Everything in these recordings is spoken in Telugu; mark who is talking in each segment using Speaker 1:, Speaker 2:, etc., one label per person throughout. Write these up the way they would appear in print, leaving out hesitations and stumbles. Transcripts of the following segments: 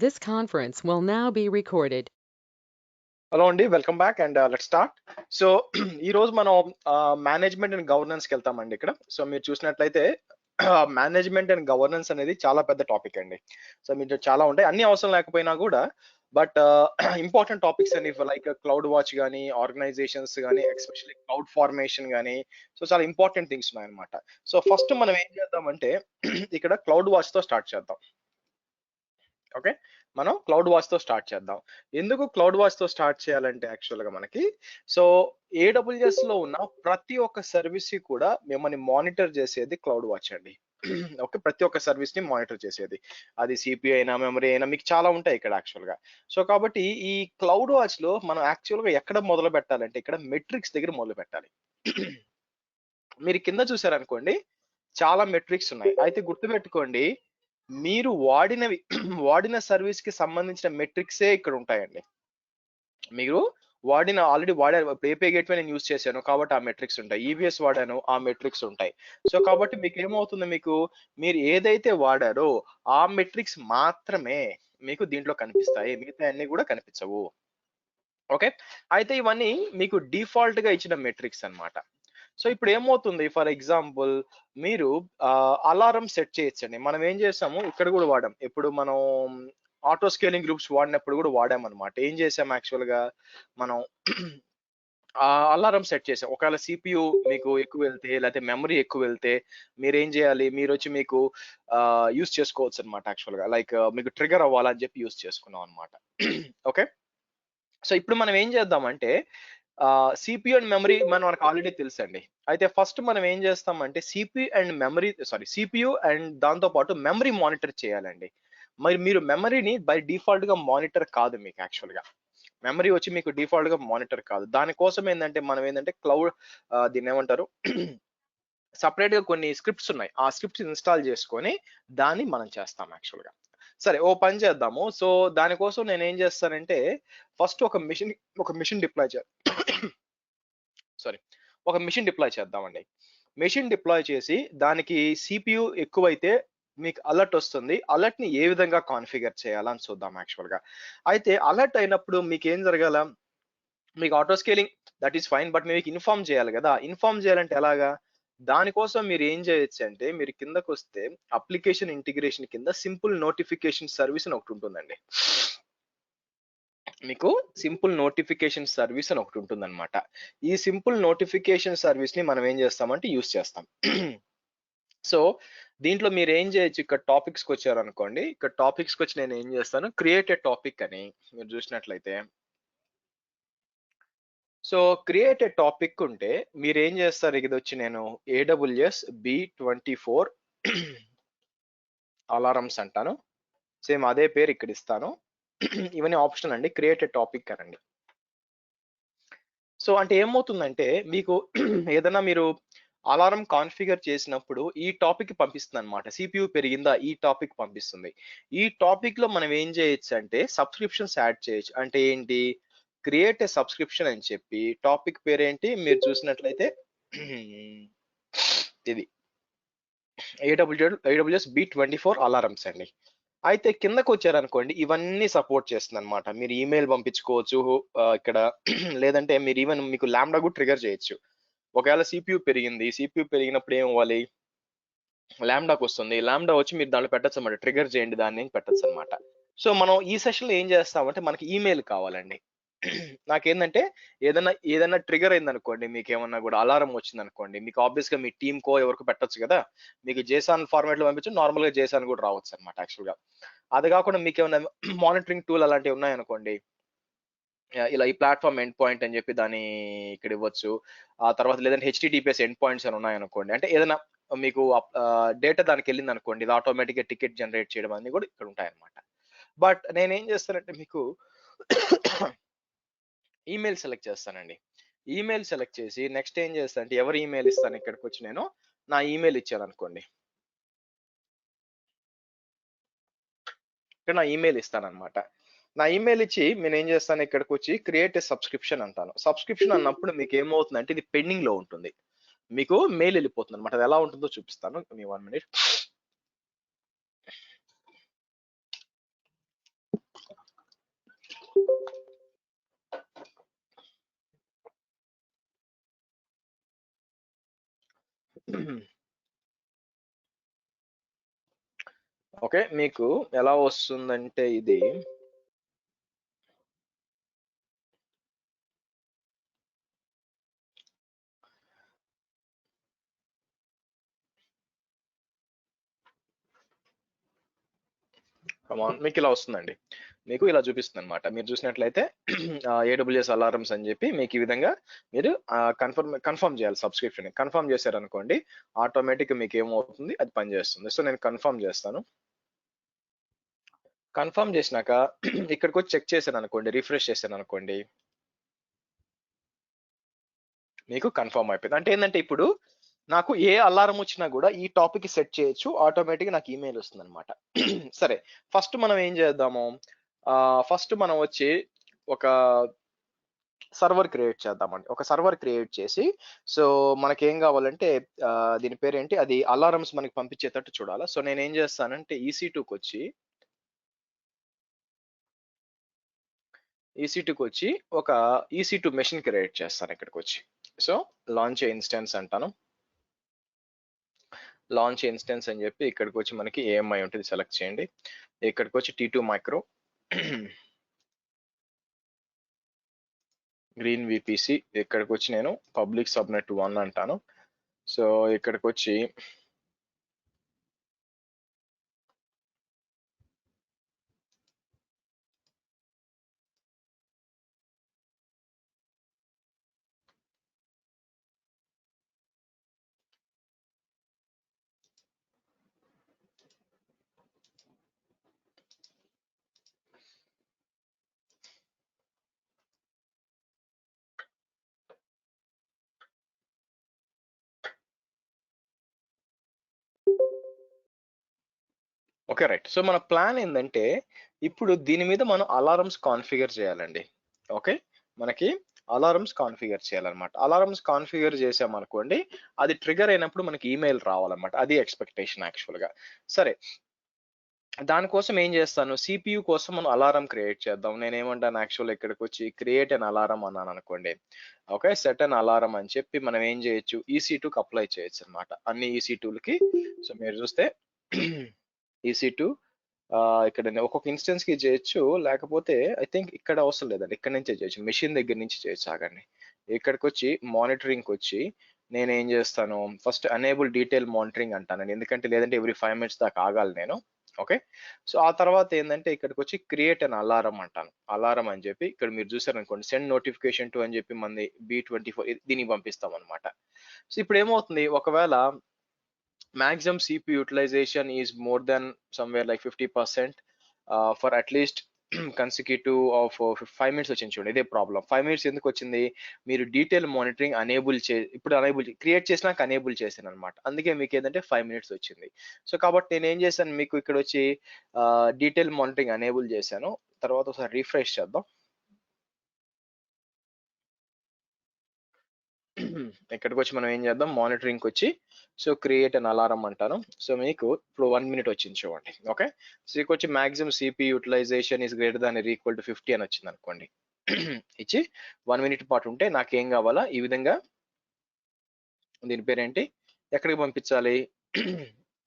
Speaker 1: This conference will now be recorded.
Speaker 2: Hello అండి, welcome back and let start. So ఈ రోజు మనం మేనేజ్మెంట్ అండ్ గవర్నెన్స్కి వెళ్తామండి. ఇక్కడ సో మీరు చూసినట్లయితే మేనేజ్మెంట్ అండ్ గవర్నెన్స్ అనేది చాలా పెద్ద టాపిక్ అండి. సో మీరు చాలా ఉంటాయి, అన్ని అవసరం లేకపోయినా కూడా, బట్ ఇంపార్టెంట్ టాపిక్స్ అండి. లైక్ క్లౌడ్ వాచ్ కానీ, ఆర్గనైజేషన్స్ కానీ, ఎస్పెషల్లీ క్లౌడ్ ఫార్మేషన్ కానీ, సో చాలా ఇంపార్టెంట్ థింగ్స్ ఉన్నాయన్నమాట. సో ఫస్ట్ మనం ఏం చేద్దామంటే ఇక్కడ క్లౌడ్ వాచ్ తో స్టార్ట్ చేద్దాం. ఓకే, మనం క్లౌడ్ వాచ్ తో స్టార్ట్ చేద్దాం. ఎందుకు క్లౌడ్ వాచ్ తో స్టార్ట్ చేయాలంటే యాక్చువల్ గా మనకి సో AWS లో ఉన్న ప్రతి ఒక్క సర్వీస్ కూడా మిమ్మల్ని మానిటర్ చేసేది క్లౌడ్ వాచ్ అండి. ఓకే, ప్రతి ఒక్క సర్వీస్ ని మానిటర్ చేసేది, అది సిపిఐ అయినా మెమరీ అయినా మీకు చాలా ఉంటాయి ఇక్కడ యాక్చువల్ గా. సో కాబట్టి ఈ క్లౌడ్ వాచ్ లో మనం యాక్చువల్ గా ఎక్కడ మొదలు పెట్టాలంటే ఇక్కడ మెట్రిక్స్ దగ్గర మొదలు పెట్టాలి. మీరు కింద చూసారనుకోండి, చాలా మెట్రిక్స్ ఉన్నాయి. అయితే గుర్తుపెట్టుకోండి, మీరు వాడినవి వాడిన సర్వీస్ కి సంబంధించిన మెట్రిక్సే ఇక్కడ ఉంటాయండి. మీరు ఆల్రెడీ వాడారు, ఇప్పుడు ఏపీ గేట్వే నేను యూజ్ చేశాను కాబట్టి ఆ మెట్రిక్స్ ఉంటాయి, ఈబిఎస్ వాడాను ఆ మెట్రిక్స్ ఉంటాయి. సో కాబట్టి మీకు ఏమవుతుంది, మీరు ఏదైతే వాడారో ఆ మెట్రిక్స్ మాత్రమే మీకు దీంట్లో కనిపిస్తాయి, మిగతా అన్ని కూడా కనిపించవు. ఓకే, అయితే ఇవన్నీ మీకు డిఫాల్ట్ గా ఇచ్చిన మెట్రిక్స్ అన్నమాట. సో ఇప్పుడు ఏమవుతుంది, ఫర్ ఎగ్జాంపుల్ మీరు అలారం సెట్ చేయొచ్చండి. మనం ఏం చేసాము ఇక్కడ కూడా వాడాం, ఇప్పుడు మనం ఆటో స్కేలింగ్ గ్రూప్స్ వాడినప్పుడు కూడా వాడామన్నమాట. ఏం చేసాం యాక్చువల్ గా మనం అలారం సెట్ చేసాం. ఒకవేళ సిపియు మీకు ఎక్కువ వెళ్తే, లేకపోతే మెమరీ ఎక్కువ వెళ్తే మీరు ఏం చేయాలి, మీరు వచ్చి మీకు యూస్ చేసుకోవచ్చు అనమాట. యాక్చువల్ గా లైక్ మీకు ట్రిగర్ అవ్వాలని చెప్పి యూస్ చేసుకున్నాం అనమాట. ఓకే, సో ఇప్పుడు మనం ఏం చేద్దామంటే సిపియు అండ్ మెమరీ మనకు ఆల్రెడీ తెలుసండి. అయితే ఫస్ట్ మనం ఏం చేస్తామంటే సిపియు అండ్ దాంతో పాటు మెమరీ మానిటర్ చేయాలండి. మరి మీరు మెమరీని బై డిఫాల్ట్ గా మానిటర్ కాదు మీకు యాక్చువల్ గా. మెమరీ వచ్చి మీకు డిఫాల్ట్ గా మానిటర్ కాదు. దానికోసం ఏంటంటే మనం ఏంటంటే క్లౌడ్ దీన్ని ఏమంటారు సపరేట్ గా కొన్ని స్క్రిప్ట్స్ ఉన్నాయి, ఆ స్క్రిప్ట్స్ ఇన్స్టాల్ చేసుకొని దాన్ని మనం చేస్తాం యాక్చువల్ గా. సరే, ఓ పని చేద్దాము. సో దానికోసం నేను ఏం చేస్తానంటే ఫస్ట్ ఒక మిషన్ డిప్లాయ్ సారీ ఒక మిషన్ డిప్లాయ్ చేద్దామండి. మెషిన్ డిప్లాయ్ చేసి దానికి సిపియు ఎక్కువైతే మీకు అలర్ట్ వస్తుంది. అలర్ట్ ని ఏ విధంగా కాన్ఫిగర్ చేయాలని చూద్దాం యాక్చువల్ గా. అయితే అలర్ట్ అయినప్పుడు మీకు ఏం జరగాల, మీకు auto scaling that is fine, but మీకు ఇన్ఫార్మ్ చేయాలి కదా. ఇన్ఫార్మ్ చేయాలంటే ఎలాగా, దానికోసం మీరు ఏం చేయొచ్చు అంటే మీరు కిందకు వస్తే అప్లికేషన్ ఇంటిగ్రేషన్ కింద సింపుల్ నోటిఫికేషన్ సర్వీస్ అని ఒకటి ఉంటుందండి. మీకు సింపుల్ నోటిఫికేషన్ సర్వీస్ అని ఒకటి ఉంటుంది అనమాట. ఈ సింపుల్ నోటిఫికేషన్ సర్వీస్ ని మనం ఏం చేస్తామంటే యూస్ చేస్తాం. సో దీంట్లో మీరు ఏం చేయొచ్చు, ఇక్కడ టాపిక్స్కి వచ్చారనుకోండి, ఇక్కడ టాపిక్స్కి వచ్చి నేను ఏం చేస్తాను, క్రియేట్ ఏ టాపిక్ అని మీరు చూసినట్లయితే, సో క్రియేట్ ఏ టాపిక్ ఉంటే మీరు ఏం చేస్తారు, ఇది వచ్చి నేను AWS B24 అలారమ్స్ అంటాను. సేమ్ అదే పేరు ఇక్కడ ఇస్తాను. ఇవన్నీ ఆప్షనల్ అండి, క్రియేట్ ఏ టాపిక్ అనండి. సో అంటే ఏమవుతుందంటే మీకు ఏదైనా మీరు అలారం కాన్ఫిగర్ చేసినప్పుడు ఈ టాపిక్ పంపిస్తుంది అనమాట. సిపియు పెరిగిందా, ఈ టాపిక్ పంపిస్తుంది. ఈ టాపిక్ లో మనం ఏం చేయొచ్చు అంటే సబ్స్క్రిప్షన్స్ యాడ్ చేయొచ్చు. అంటే ఏంటి, క్రియేట్ ఏ సబ్స్క్రిప్షన్ అని చెప్పి టాపిక్ పేరేంటి మీరు చూసినట్లయితే ఇది AWS B24 అలారమ్స్ అండి. అయితే కిందకు వచ్చారనుకోండి, ఇవన్నీ సపోర్ట్ చేస్తుంది అనమాట. మీరు ఈమెయిల్ పంపించుకోవచ్చు ఇక్కడ లేదంటే మీరు ఈవెన్ మీకు లాంబ్డా కూడా ట్రిగర్ చేయొచ్చు. ఒకవేళ సిపియు పెరిగింది, సిపియు పెరిగినప్పుడు ఏం అవ్వాలి, లాంబ్డాకి వస్తుంది, లాంబ్డా వచ్చి మీరు దాంట్లో పెట్టచ్చు అనమాట, ట్రిగర్ చేయండి దాన్ని పెట్టచ్చు అనమాట. సో మనం ఈ సెషన్ లో ఏం చేస్తామంటే మనకి ఈమెయిల్ కావాలండి. నాకేంటంటే ఏదైనా ట్రిగర్ అయింది అనుకోండి, మీకు ఏమన్నా కూడా అలారం వచ్చింది అనుకోండి, మీకు ఆబ్వియస్ గా మీ టీమ్ కో ఎవరికి పెట్టొచ్చు కదా. మీకు జేసాన్ ఫార్మాట్ లో పంపించు, నార్మల్ గా జేసాన్ కూడా రావచ్చు అనమాట యాక్చువల్ గా. అది కాకుండా మీకు ఏమైనా మానిటరింగ్ టూల్ అలాంటివి ఉన్నాయనుకోండి, ఇలా ఈ ప్లాట్ఫామ్ ఎండ్ పాయింట్ అని చెప్పి దాన్ని ఇక్కడ ఇవ్వచ్చు. ఆ తర్వాత లేదంటే హెచ్టిటిపిఎస్ ఎండ్ పాయింట్స్ అని ఉన్నాయనుకోండి, అంటే ఏదైనా మీకు డేటా దానికి వెళ్ళింది అనుకోండి, ఇది ఆటోమేటిక్ గా టికెట్ జనరేట్ చేయడం అన్ని కూడా ఇక్కడ ఉంటాయి అనమాట. బట్ నేనేం చేస్తానంటే మీకు ఈమెయిల్ సెలెక్ట్ చేస్తానండి. ఈమెయిల్ సెలెక్ట్ చేసి నెక్స్ట్ ఏం చేస్తానంటే ఎవరి ఈమెయిల్ ఇస్తాను, ఇక్కడికి వచ్చి నేను నా ఈమెయిల్ ఇచ్చాను అనుకోండి, ఇక్కడ నా ఈమెయిల్ ఇస్తాను అనమాట. నా ఈమెయిల్ ఇచ్చి నేను ఏం చేస్తాను, ఇక్కడికి వచ్చి క్రియేట్ ఏ సబ్స్క్రిప్షన్ అంటాను. సబ్స్క్రిప్షన్ అన్నప్పుడు మీకు ఏమవుతుందంటే ఇది పెండింగ్ లో ఉంటుంది, మీకు మెయిల్ వెళ్ళిపోతుంది అనమాట. అది ఎలా ఉంటుందో చూపిస్తాను, మీ 1 minute. ఓకే, మీకు ఎలా వస్తుందంటే ఇది కమాన్, మీకు ఇలా వస్తుందండి. మీకు ఇలా చూపిస్తుంది అనమాట. మీరు చూసినట్లయితే ఏడబ్ల్యూఎస్ అలారమ్స్ అని చెప్పి మీకు ఈ విధంగా మీరు కన్ఫర్మ్ చేయాలి. సబ్స్క్రిప్షన్ కన్ఫర్మ్ చేశారనుకోండి, ఆటోమేటిక్ మీకు ఏమవుతుంది, అది పనిచేస్తుంది. సో నేను కన్ఫర్మ్ చేస్తాను. కన్ఫర్మ్ చేసినాక ఇక్కడికి వచ్చి చెక్ చేశాను అనుకోండి, రిఫ్రెష్ చేశాను అనుకోండి, మీకు కన్ఫర్మ్ అయిపోయింది. అంటే ఏంటంటే ఇప్పుడు నాకు ఏ అలారం వచ్చినా కూడా ఈ టాపిక్ సెట్ చేయొచ్చు, ఆటోమేటిక్ నాకు ఈమెయిల్ వస్తుంది అనమాట. సరే, ఫస్ట్ మనం ఏం చేద్దాము, ఫస్ట్ మనం వచ్చి ఒక సర్వర్ క్రియేట్ చేద్దామండి. ఒక సర్వర్ క్రియేట్ చేసి, సో మనకేం కావాలంటే దీని పేరేంటి, అది అలారమ్స్ మనకి పంపించేటట్టు చూడాలి. సో నేను ఏం చేస్తానంటే EC2కి వచ్చి ఒక EC2 మెషిన్ క్రియేట్ చేస్తాను ఇక్కడికి వచ్చి. సో లాంచ్ ఇన్స్టెన్స్ అంటాను. లాంచ్ ఇన్స్టెన్స్ అని చెప్పి ఇక్కడికి వచ్చి మనకి AMI ఉంటుంది, సెలెక్ట్ చేయండి. ఇక్కడికి వచ్చి T2 మైక్రో గ్రీన్ VPC, ఇక్కడికి వచ్చి నేను పబ్లిక్ సబ్నెట్ 1 అంటాను. సో ఇక్కడికి వచ్చి ఓకే, రైట్. సో మన ప్లాన్ ఏంటంటే ఇప్పుడు దీని మీద మనం అలారమ్స్ కాన్ఫిగర్ చేయాలండి. ఓకే, మనకి అలారమ్స్ కాన్ఫిగర్ చేయాలన్నమాట. అలారమ్స్ కాన్ఫిగర్ చేసామనుకోండి, అది ట్రిగర్ అయినప్పుడు మనకి ఈమెయిల్ రావాలన్నమాట. అది ఎక్స్పెక్టేషన్ యాక్చువల్ గా. సరే, దానికోసం ఏం చేస్తాను, CPU కోసం మనం అలారం క్రియేట్ చేద్దాం. నేను ఏమంటాను యాక్చువల్, ఇక్కడికి వచ్చి క్రియేట్ అన్ అలారం అన్నాను అనుకోండి. ఓకే, సెట్ అన్ అలారం అని చెప్పి మనం ఏం చేయొచ్చు, EC2కి అప్లై చేయొచ్చు అనమాట, అన్ని EC2లకి. సో మీరు చూస్తే EC2 ఇక్కడ ఒక్కొక్క ఇన్స్టెన్స్ కి చేయొచ్చు, లేకపోతే ఐ థింక్ ఇక్కడ అవసరం లేదండి, ఇక్కడ నుంచే చేయొచ్చు, మెషిన్ దగ్గర నుంచి చేయొచ్చు. ఆగండి, ఇక్కడికి వచ్చి మానిటరింగ్ వచ్చి నేను ఏం చేస్తాను, ఫస్ట్ అనేబుల్ డీటెయిల్ మానిటరింగ్ అంటానండి, ఎందుకంటే లేదంటే ఎవ్రీ 5 minutes దాకా ఆగాలి నేను. ఓకే, సో ఆ తర్వాత ఏంటంటే ఇక్కడికి వచ్చి క్రియేట్ అన్ అలారం అంటాను. అలారం అని చెప్పి ఇక్కడ మీరు చూసారనుకోండి, సెండ్ నోటిఫికేషన్ టు అని చెప్పి మంది B24 దీనికి పంపిస్తాం అనమాట. సో ఇప్పుడు ఏమవుతుంది, ఒకవేళ maximum CPU utilization is more than somewhere like 50% for at least consecutive of 5 minutes వచ్చింది చూడండి, ఇదే ప్రాబ్లం. 5 minutes ఎందుకు వచ్చింది, మీరు డీటెయిల్ మానిటరింగ్ అనేబుల్ ఇప్పుడు అనేబుల్ క్రియేట్ చేసినాక అనేబుల్ చేశాను అనమాట, అందుకే మీకు ఏంటంటే 5 minutes వచ్చింది. సో కాబట్టి నేను ఏం చేశాను, మీకు ఇక్కడ వచ్చి డీటెయిల్ మానిటరింగ్ అనేబుల్ చేశాను. తర్వాత ఒకసారి రిఫ్రెష్ చేద్దాం. ఇక్కడికి వచ్చి మనం ఏం చేద్దాం, మానిటరింగ్కి వచ్చి సో క్రియేట్ అన్ అలారం అంటాను. సో మీకు ఇప్పుడు 1 minute వచ్చింది చూడండి. ఓకే, సో ఇక వచ్చి maximum CPU utilization is greater than equal to 50 అని వచ్చింది అనుకోండి. ఇచ్చి 1 minute పాటు ఉంటే నాకేం కావాలా, ఈ విధంగా దీని పేరేంటి, ఎక్కడికి పంపించాలి,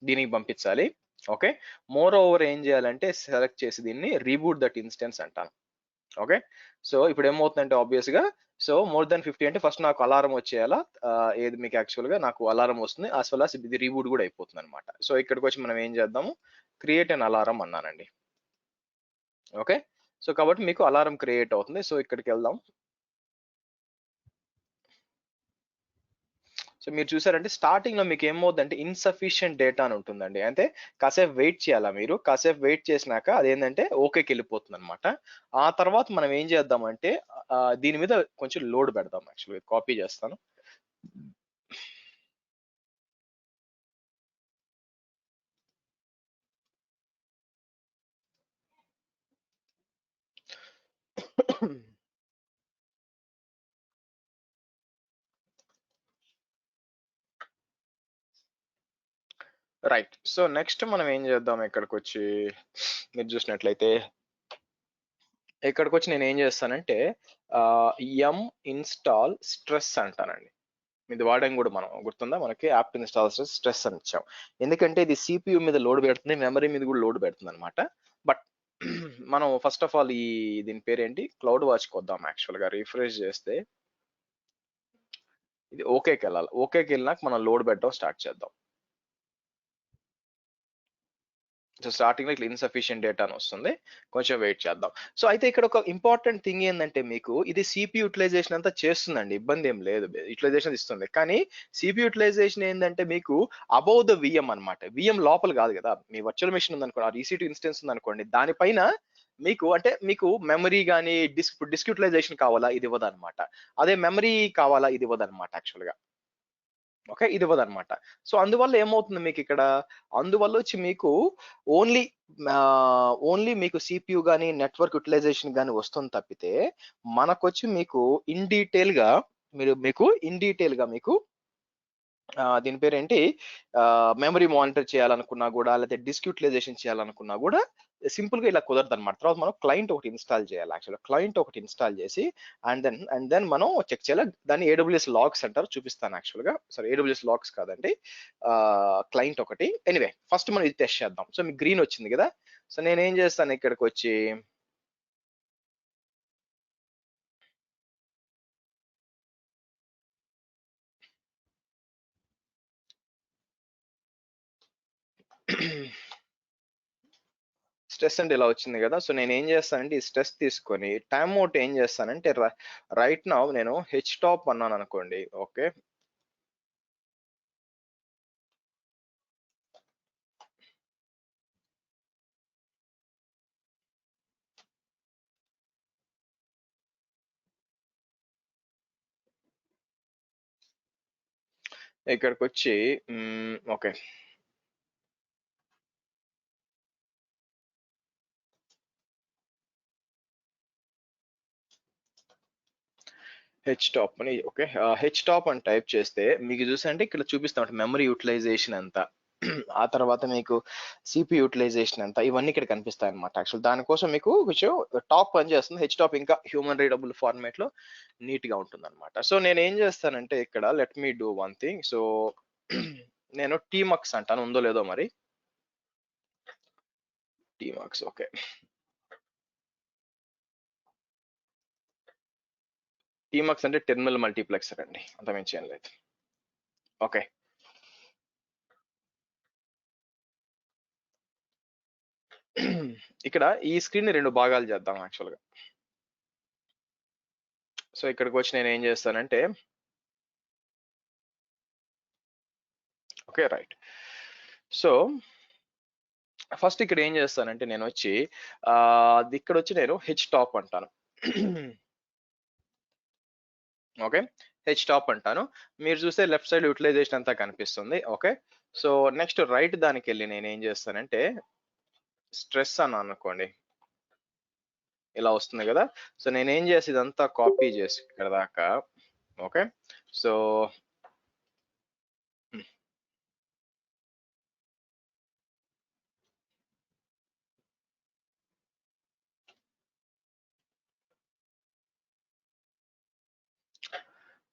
Speaker 2: దీనికి పంపించాలి. ఓకే, మోర్ ఓవర్ ఏం చేయాలంటే సెలెక్ట్ చేసి దీన్ని రీబూట్ దట్ ఇన్స్టెన్స్ అంటాను. ఓకే, సో ఇప్పుడు ఏమవుతుందంటే ఆబ్వియస్ గా, సో మోర్ దాన్ 50 అంటే ఫస్ట్ నాకు అలారం వచ్చేయాలా, ఏది మీకు యాక్చువల్ గా నాకు అలారం వస్తుంది, యాజ్ వెల్ as ఇది రీబూట్ కూడా అయిపోతుంది అనమాట. సో ఇక్కడికి వచ్చి మనం ఏం చేద్దాము, క్రియేట్ అన్ అలారం అన్నానండి. ఓకే, సో కాబట్టి మీకు అలారం క్రియేట్ అవుతుంది. సో ఇక్కడికి వెళ్దాం. సో మీరు చూసారంటే స్టార్టింగ్ లో మీకు ఏమవుతుందంటే ఇన్సఫిషియంట్ డేటా అని ఉంటుందండి, అంటే కాసేపు వెయిట్ చేయాలా, మీరు కాసేపు వెయిట్ చేసినాక అదేంటంటే ఓకేకి వెళ్ళిపోతుంది అనమాట. ఆ తర్వాత మనం ఏం చేద్దామంటే దీని మీద కొంచెం లోడ్ పెడదాం. యాక్చువల్గా కాపీ చేస్తాను. రైట్, సో నెక్స్ట్ మనం ఏం చేద్దాం, ఇక్కడికి వచ్చి మీరు చూసినట్లయితే ఇక్కడికి వచ్చి నేను ఏం చేస్తానంటే ఎం ఇన్స్టాల్ స్ట్రెస్ అంటానండి. ఇది వాడడం కూడా మనం గుర్తుందా, మనకి యాప్ ఇన్స్టాల్ స్ట్రెస్ అని ఇచ్చాం. ఎందుకంటే ఇది సిపియు మీద లోడ్ పెడుతుంది, మెమరీ మీద కూడా లోడ్ పెడుతుంది అనమాట. బట్ మనం ఫస్ట్ ఆఫ్ ఆల్ దీని పేరేంటి, క్లౌడ్ వాచ్కి వద్దాం. యాక్చువల్ గా రిఫ్రెష్ చేస్తే ఇది ఓకేకి వెళ్ళాలి. ఓకేకి వెళ్ళినాక మనం లోడ్ పెట్టడం స్టార్ట్ చేద్దాం. సో స్టార్టింగ్ లో ఇట్లా ఇన్సఫిషియెంట్ డేటా అని వస్తుంది, కొంచెం వెయిట్ చేద్దాం. సో అయితే ఇక్కడ ఒక ఇంపార్టెంట్ థింగ్ ఏంటంటే, మీకు ఇది సిపి యూటిలైజేషన్ అంతా చేస్తుందండి, ఇబ్బంది ఏం లేదు, యూటిలైజేషన్ ఇస్తుంది. కానీ సిపి యూటిలైజేషన్ ఏంటంటే మీకు అబౌవ్ ద విఎం అనమాట. విఎం లోపల కాదు కదా, మీ వర్చువల్ మెషిన్ ఉందనుకోండి, ఆ EC2 ఇన్స్టెన్స్ ఉందనుకోండి, దానిపైన మీకు అంటే మీకు మెమరీ కానీ డిస్క్ యూటిలైజేషన్ కావాలా, ఇది ఇవ్వదు అనమాట. అదే మెమరీ కావాలా, ఇది ఇవ్వదు అనమాట యాక్చువల్ గా. ఓకే, ఇది ఇవ్వదన్నమాట. సో అందువల్ల ఏమవుతుంది మీకు ఇక్కడ, అందువల్ల వచ్చి మీకు ఓన్లీ ఓన్లీ మీకు సిపియు కానీ నెట్వర్క్ యూటిలైజేషన్ కానీ వస్తుంది తప్పితే, మనకొచ్చి మీకు ఇన్ డీటెయిల్ గా మీకు దీని పేరేంటి, మెమరీ మానిటర్ చేయాలనుకున్నా కూడా, లేకపోతే డిస్క్ యూటిలైజేషన్ చేయాలనుకున్నా కూడా సింపుల్ గా ఇలా కుదరదు అనమాట. తర్వాత మనం క్లయింట్ ఒకటి ఇన్స్టాల్ చేయాలి. యాక్చువల్గా క్లయింట్ ఒకటి ఇన్స్టాల్ చేసి అండ్ దెన్ మనం చెక్ చేయాలి. దాన్ని AWS లాగ్స్ అంటారు, చూపిస్తాను. యాక్చువల్గా సరే, AWS లాగ్స్ కాదండి, క్లయింట్ ఒకటి. ఎనీవే ఫస్ట్ మనం ఇది టెస్ట్ చేద్దాం. సో మీకు గ్రీన్ వచ్చింది కదా, సో నేనేం చేస్తాను ఇక్కడికి వచ్చి స్ట్రెస్ అంటే ఇలా వచ్చింది కదా. సో నేను ఏం చేస్తానంటే ఈ స్ట్రెస్ తీసుకొని టైమ్ అవుట్ ఏం చేస్తానంటే, రైట్ నౌ నేను టాప్ అన్నాను అనుకోండి. ఓకే, ఇక్కడికి వచ్చి ఓకే, టాప్ అని, ఓకే, టాప్ అని టైప్ చేస్తే మీకు చూసంటే ఇక్కడ చూపిస్తాం మెమరీ యూటిలైజేషన్ ఎంత, ఆ తర్వాత మీకు సిపి యూటిలైజేషన్ ఎంత, ఇవన్నీ ఇక్కడ కనిపిస్తాయి అనమాట. యాక్చువల్ దానికోసం మీకు కొంచెం టాప్ పని చేస్తుంది. టాప్ ఇంకా హ్యూమన్ రీడబుల్ ఫార్మేట్ లో నీట్ గా ఉంటుంది అనమాట. సో నేను ఏం చేస్తానంటే ఇక్కడ let me do one thing. So నేను టీమక్స్ అంటాను, ఉందో లేదో మరి, టీమక్స్. ఓకే, టీమక్స్ అంటే టెర్మినల్ మల్టీప్లెక్సర్ అండి, అంత మించి ఏం లేదు. ఓకే, ఇక్కడ ఈ స్క్రీన్ ని 2 భాగాలు చేద్దాం యాక్చువల్గా. సో ఇక్కడికి వచ్చి నేను ఏం చేస్తానంటే, ఓకే రైట్, సో ఫస్ట్ ఇక్కడ ఏం చేస్తానంటే నేను వచ్చి ఇక్కడ వచ్చి నేను టాప్ అంటాను. ఓకే, టాప్ అంటాను. మీరు చూస్తే లెఫ్ట్ సైడ్ యూటిలైజేషన్ అంతా కనిపిస్తుంది. ఓకే, సో నెక్స్ట్ రైట్ దానికి వెళ్ళి నేను ఏం చేస్తానంటే స్ట్రెస్ అని అనుకోండి, ఇలా వస్తుంది కదా. సో నేనేం చేసి ఇదంతా కాపీ చేసి ఇక్కడ దాకా. Okay, so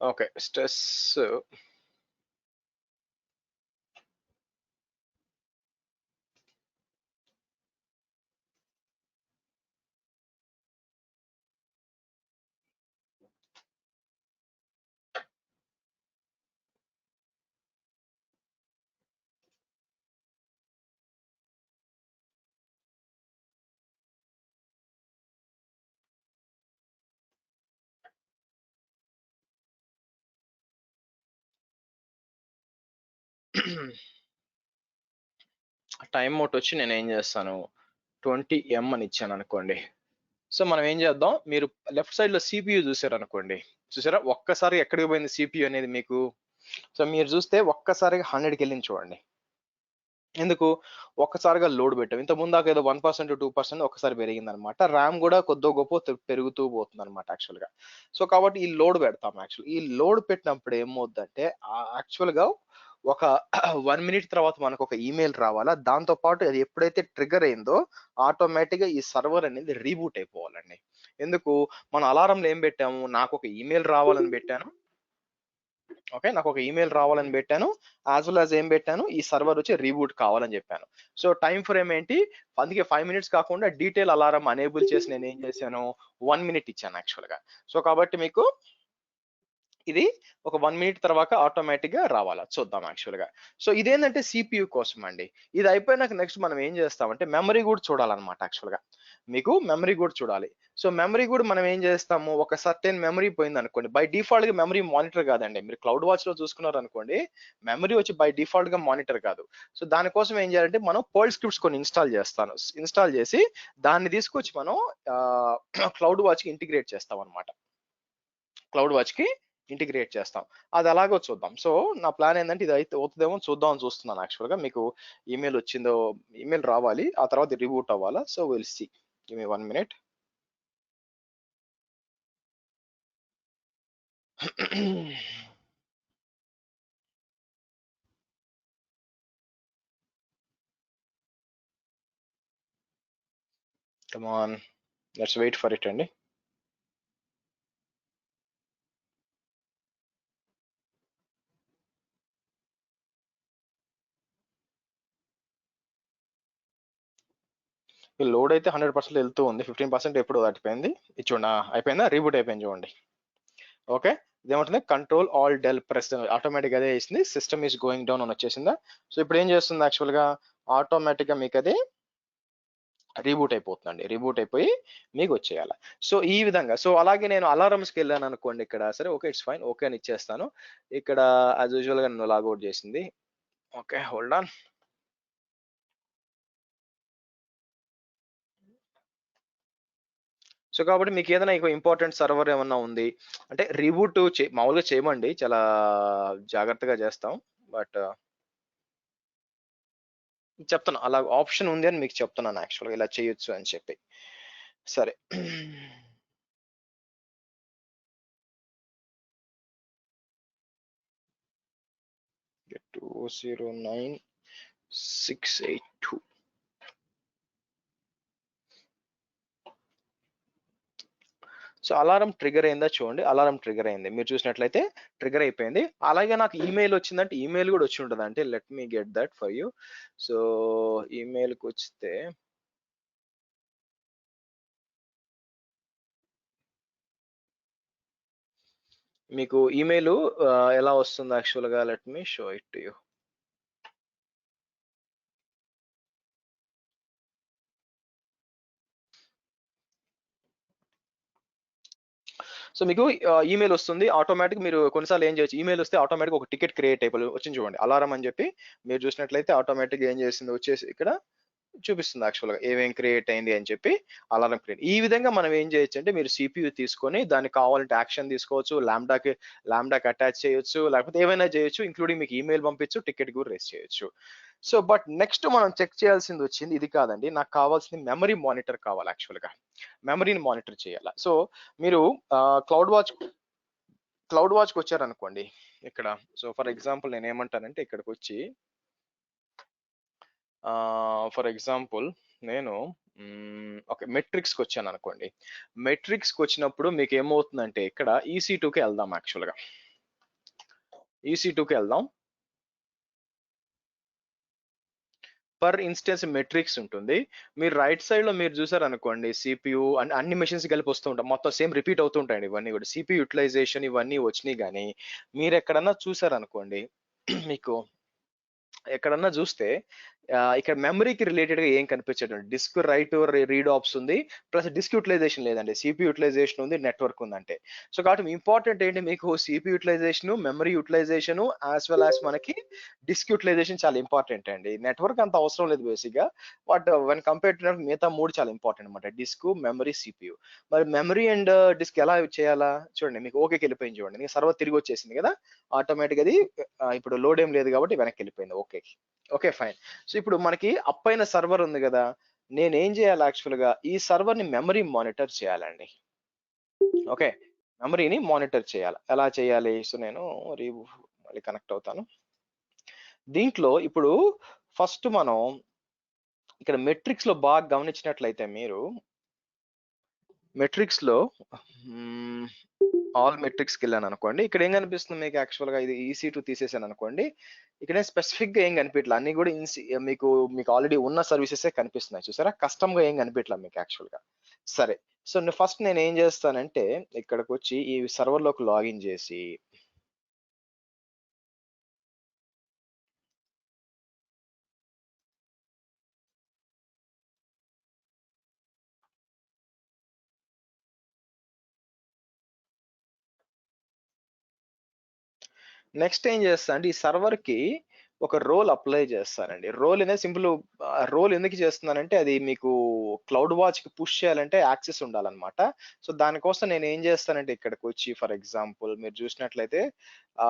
Speaker 2: okay, stress time out వచ్చి నేను ఏం చేస్తాను 20M అని ఇచ్చాను అనుకోండి. సో మనం ఏం చేద్దాం, మీరు లెఫ్ట్ సైడ్ లో సిపియు చూసారు అనుకోండి, చూసారా ఒక్కసారి ఎక్కడికి పోయింది సిపియు అనేది మీకు. సో మీరు చూస్తే ఒక్కసారిగా 100కి వెళ్ళింది చూడండి. ఎందుకు, ఒక్కసారిగా లోడ్ పెట్టాం. ఇంత ముందాక ఏదో 1% 2% ఒక్కసారి పెరిగింది అనమాట. ర్యామ్ కూడా కొద్దో గొప్ప పెరుగుతూ పోతుంది అనమాట యాక్చువల్ గా. సో కాబట్టి ఈ లోడ్ పెడతాం. యాక్చువల్ ఈ లోడ్ పెట్టినప్పుడు ఏమవుద్దంటే యాక్చువల్ గా ఒక 1 మినిట్ తర్వాత మనకు ఒక ఈమెయిల్ రావాలా. దాంతో పాటు అది ఎప్పుడైతే ట్రిగ్గర్ అయిందో ఆటోమేటిక్‌గా ఈ సర్వర్ అనేది రీబూట్ అయిపోవాలండి. ఎందుకు? మనం అలారంలో ఏం పెట్టాము? నాకొక ఈమెయిల్ రావాలని పెట్టాను. ఓకే. నాకొక ఈమెయిల్ రావాలని పెట్టాను. యాస్ వెల్ యాస్ ఏం పెట్టాను? ఈ సర్వర్ వచ్చి రీబూట్ కావాలని చెప్పాను. సో, టైమ్ ఫ్రేమ్ ఏంటి? అందుకే 5 మినిట్స్ కాకుండా డీటెయిల్ అలారం ఎనేబుల్ చేసి నేనేం చేశాను? 1 మినిట్ ఇచ్చాను యాక్చువల్‌గా. సో, కాబట్టి మీకు ఇది ఒక 1 మినిట్ తర్వాత ఆటోమేటిక్‌గా రావాలా చూద్దాం యాక్చువల్‌గా. సో, ఇదేంటంటే సీపీయూ కోసం అండి. ఇది అయిపోయినాక నెక్స్ట్ మనం ఏం చేస్తామంటే మెమరీ కూడా చూడాలన్నమాట యాక్చువల్‌గా. మీకు మెమరీ కూడా చూడాలి. సో, మెమరీ కూడా మనం ఏం చేస్తాము ఒక సర్టెన్ మెమరీ పోయిందనుకోండి. బై డిఫాల్ట్‌గా మెమరీ మానిటర్ కాదండి. మీరు క్లౌడ్ వాచ్‌లో చూసుకున్నారనుకోండి, మెమరీ వచ్చి బై డిఫాల్ట్‌గా మానిటర్ కాదు. సో, దానికోసం ఏం చేయాలంటే మనం పర్ల్ స్క్రిప్ట్స్ కొన్ని ఇన్‌స్టాల్ చేసి దాన్ని తీసుకొచ్చి మనం క్లౌడ్ వాచ్‌కి ఇంటిగ్రేట్ చేస్తామన్నమాట. క్లౌడ్ వాచ్‌కి ఇంటిగ్రేట్ చేస్తాం. అది ఎలాగో చూద్దాం. సో, నా ప్లాన్ ఏందంటే ఇది అయితే అవుతదేమో చూద్దాం అని చూస్తున్నాను యాక్చువల్‌గా. మీకు ఈమెయిల్ వచ్చిందో ఈమెయిల్ రావాలి. ఆ తర్వాత రిబూట్ అవ్వాలా. So, will see. Give me 1 minute. Come on. Let's wait for it అండి. ఈ లోడ్ అయితే 100% వెళ్తూ ఉంది. 15% ఎప్పుడో దాటిపోయింది. ఇది చూడండి. అయిపోయిందా? రీబూట్ అయిపోయింది చూడండి. ఓకే. ఇదేమంటుంది కంట్రోల్ ఆల్ డెల్ ప్రెస్ ఆటోమేటిక్‌గా అదే చేసింది. సిస్టమ్ ఈస్ గోయింగ్ డౌన్ అని వచ్చేసిందా? సో, ఇప్పుడు ఏం చేస్తుంది యాక్చువల్‌గా ఆటోమేటిక్‌గా మీకది రీబూట్ అయిపోతుందండి. రీబూట్ అయిపోయి మీకొచ్చేయాల. సో, ఈ విధంగా సో, అలాగే నేను అలారమ్స్‌కెళ్ళాననుకోండి ఇక్కడ. సరే ఓకే. It's fine. ఓకే అని ఇచ్చేస్తాను. ఇక్కడ యాస్ యూజువల్‌గా నన్ను లాగౌట్ చేసింది. ఓకే. Hold on. సో, కాబట్టి మీకేదైనా ఇంకో ఇంపార్టెంట్ సర్వర్ ఏమన్నా ఉంది. అంటే రీబూట్ మామూలుగా చేయమండి. చాలా జాగ్రత్తగా చేస్తాం. బట్ చెప్తున్నా. అలా ఆప్షన్ ఉంది అని మీకు చెప్తున్నాను యాక్చువల్‌గా ఇలా చేయొచ్చు అని చెప్పి. సరే. 209682. సో, అలారం ట్రిగ్గర్ అయిందా చూడండి. అలారం ట్రిగ్గర్ అయింది. మీరు చూసినట్లయితే ట్రిగ్గర్ అయిపోయింది. అలాగే నాకు ఈమెయిల్ వచ్చిందంటే ఈమెయిల్ గూడా వచ్చి ఉంటదంటే let me get that for you. So, ఈమెయిల్‌కొస్తే మీకు ఈమెయిలు ఎలా వస్తుంది యాక్చువల్‌గా let me show it to you. So, మీకు ఈమెయిల్ వస్తుంది. ఆటోమేటిక్ మీరు కొన్నిసార్లు ఏం చేయొచ్చు ఈమెయిల్ వస్తే ఆటోమేటిక్‌గా ఒక టికెట్ క్రియేట్ అయిపోయి వచ్చింది చూడండి. అలారం అని చెప్పి మీరు చూసినట్లయితే ఆటోమేటిక్‌గా ఏం చేసింది వచ్చేసి ఇక్కడ చూపిస్తుంది యాక్చువల్‌గా ఏమేం క్రియేట్ అయింది అని చెప్పి అలారం క్రియేట్. ఈ విధంగా మనం ఏం చేయొచ్చంటే మీరు సీపీయూ తీసుకొని దానికి కావాలంటే యాక్షన్ తీసుకోవచ్చు. లాంబ్డాకి అటాచ్ చేయొచ్చు. లేకపోతే ఏవైనా చేయొచ్చు. ఇంక్లూడింగ్ మీకు ఈమెయిల్ పంపించు, టికెట్ కూడా రైజ్ చేయొచ్చు. సో, బట్ నెక్స్ట్ మనం చెక్ చేయాల్సిందొచ్చింది ఇది కాదండి. నాకు కావాల్సింది మెమరీ మానిటర్ కావాలి యాక్చువల్‌గా. మెమరీని మానిటర్ చేయాల. సో, మీరు క్లౌడ్ వాచ్‌కొచ్చారనుకోండి ఇక్కడ. సో, ఫర్ ఎగ్జాంపుల్ నేనేమంటానంటే ఇక్కడికొచ్చి ఫర్ ఎగ్జాంపుల్ నేను ఓకే. మెట్రిక్స్‌కొచ్చాననుకోండి. మెట్రిక్స్‌కొచ్చినప్పుడు మీకేమవుతుందంటే ఇక్కడ ఈసీ2కి ఎళ్దాం యాక్చువల్‌గా. ఈసీ2కి ఎళ్దాం. పర్ ఇన్స్టెన్స్ మెట్రిక్స్ ఉంటుంది. మీరు రైట్ సైడ్‌లో మీరు చూసారనుకోండి సీపీయూ అన్ని మెషిన్స్ కలిపి వస్తూ ఉంటాయి. మొత్తం సేమ్ రిపీట్ అవుతూ ఉంటాయండి ఇవన్నీ కూడా. సీపీయూ యుటిలైజేషన్ ఇవన్నీ వచ్చినియి గానీ, మీరెక్కడన్నా చూసారనుకోండి మీకు ఎక్కడన్నా చూస్తే ఇక్కడ మెమరీకి రిలేటెడ్‌గా ఏం కనిపించదండి. డిస్క్ రైట్ రీడ్ ఆప్స్ ఉంది. ప్లస్ డిస్క్ యుటిలైజేషన్ లేదండి. సీపీ యుటిలైజేషన్ ఉంది. నెట్వర్క్ ఉందంటే. సో, కాబట్టి ఇంపార్టెంట్ ఏంటి మీకు CPU utilization, memory utilization as well as మనకి డిస్క్ యుటిలైజేషన్ చాలా ఇంపార్టెంట్ అండి. నెట్వర్క్ అంత అవసరం లేదు బేసిక్‌గా. బట్ వెన్ కంపేర్డ్ టు మిగతా 3 చాలా ఇంపార్టెంట్ అన్నమాట. Disk, memory, CPU. మరి మెమరీ అండ్ డిస్క్ ఎలా చేయాలా? చూడండి మీకు ఓకేకి వెళ్ళిపోయింది చూడండి. మీకు సర్వర్ తిరిగి వచ్చేసింది కదా! ఆటోమేటిక్‌గా అది ఇప్పుడు లోడ్ ఏం లేదు కాబట్టి వెనక్కి వెళ్ళిపోయింది ఓకేకి. ఓకే. ఫైన్. సో, ఇప్పుడు మనకి అప్ అయిన సర్వర్ ఉంది గదా! నేనేం జేయాలి యాక్చువల్‌గా ఈ సర్వర్‌ని మెమరీ మానిటర్ చేయాలండి. ఓకే. మెమరీని మానిటర్ చేయాలి. ఎలా చేయాలి? సో, నేను రీ మళ్ళీ కనెక్ట్ అవుతాను. దీంట్లో ఇప్పుడు ఫస్ట్ మనం ఇక్కడ మెట్రిక్స్ లో బాగా గమనించినట్లయితే మీరు మెట్రిక్స్ లో ఆల్ మెట్రిక్స్కి వెళ్ళాను అనుకోండి, ఇక్కడ ఏం కనిపిస్తుంది మీకు యాక్చువల్ గా, ఇది EC2 తీసేసాను అనుకోండి, ఇక్కడ స్పెసిఫిక్ గా ఏం కనిపించట్లేదు, అన్ని కూడా మీకు మీకు ఆల్రెడీ ఉన్న సర్వీసెస్ కనిపిస్తున్నాయి చూసారా, కస్టమ్ గా ఏం కనిపించట్లేదు మీకు యాక్చువల్ గా. సరే, సో ఫస్ట్ నేను ఏం చేస్తానంటే ఇక్కడికి వచ్చి ఈ సర్వర్ లోకి లాగిన్ చేసి నెక్స్ట్ ఏం చేస్తా అంటే ఈ సర్వర్ కి ఒక రోల్ అప్లై చేస్తానండి. రోల్ అనేది సింపుల్. రోల్ ఎందుకు చేస్తున్నానంటే అది మీకు క్లౌడ్ వాచ్ కి పుష్ చేయాలంటే యాక్సెస్ ఉండాలన్నమాట. సో దానికోసం నేను ఏం చేస్తానంటే ఇక్కడికి వచ్చి ఫర్ ఎగ్జాంపుల్ మీరు చూసినట్లయితే ఆ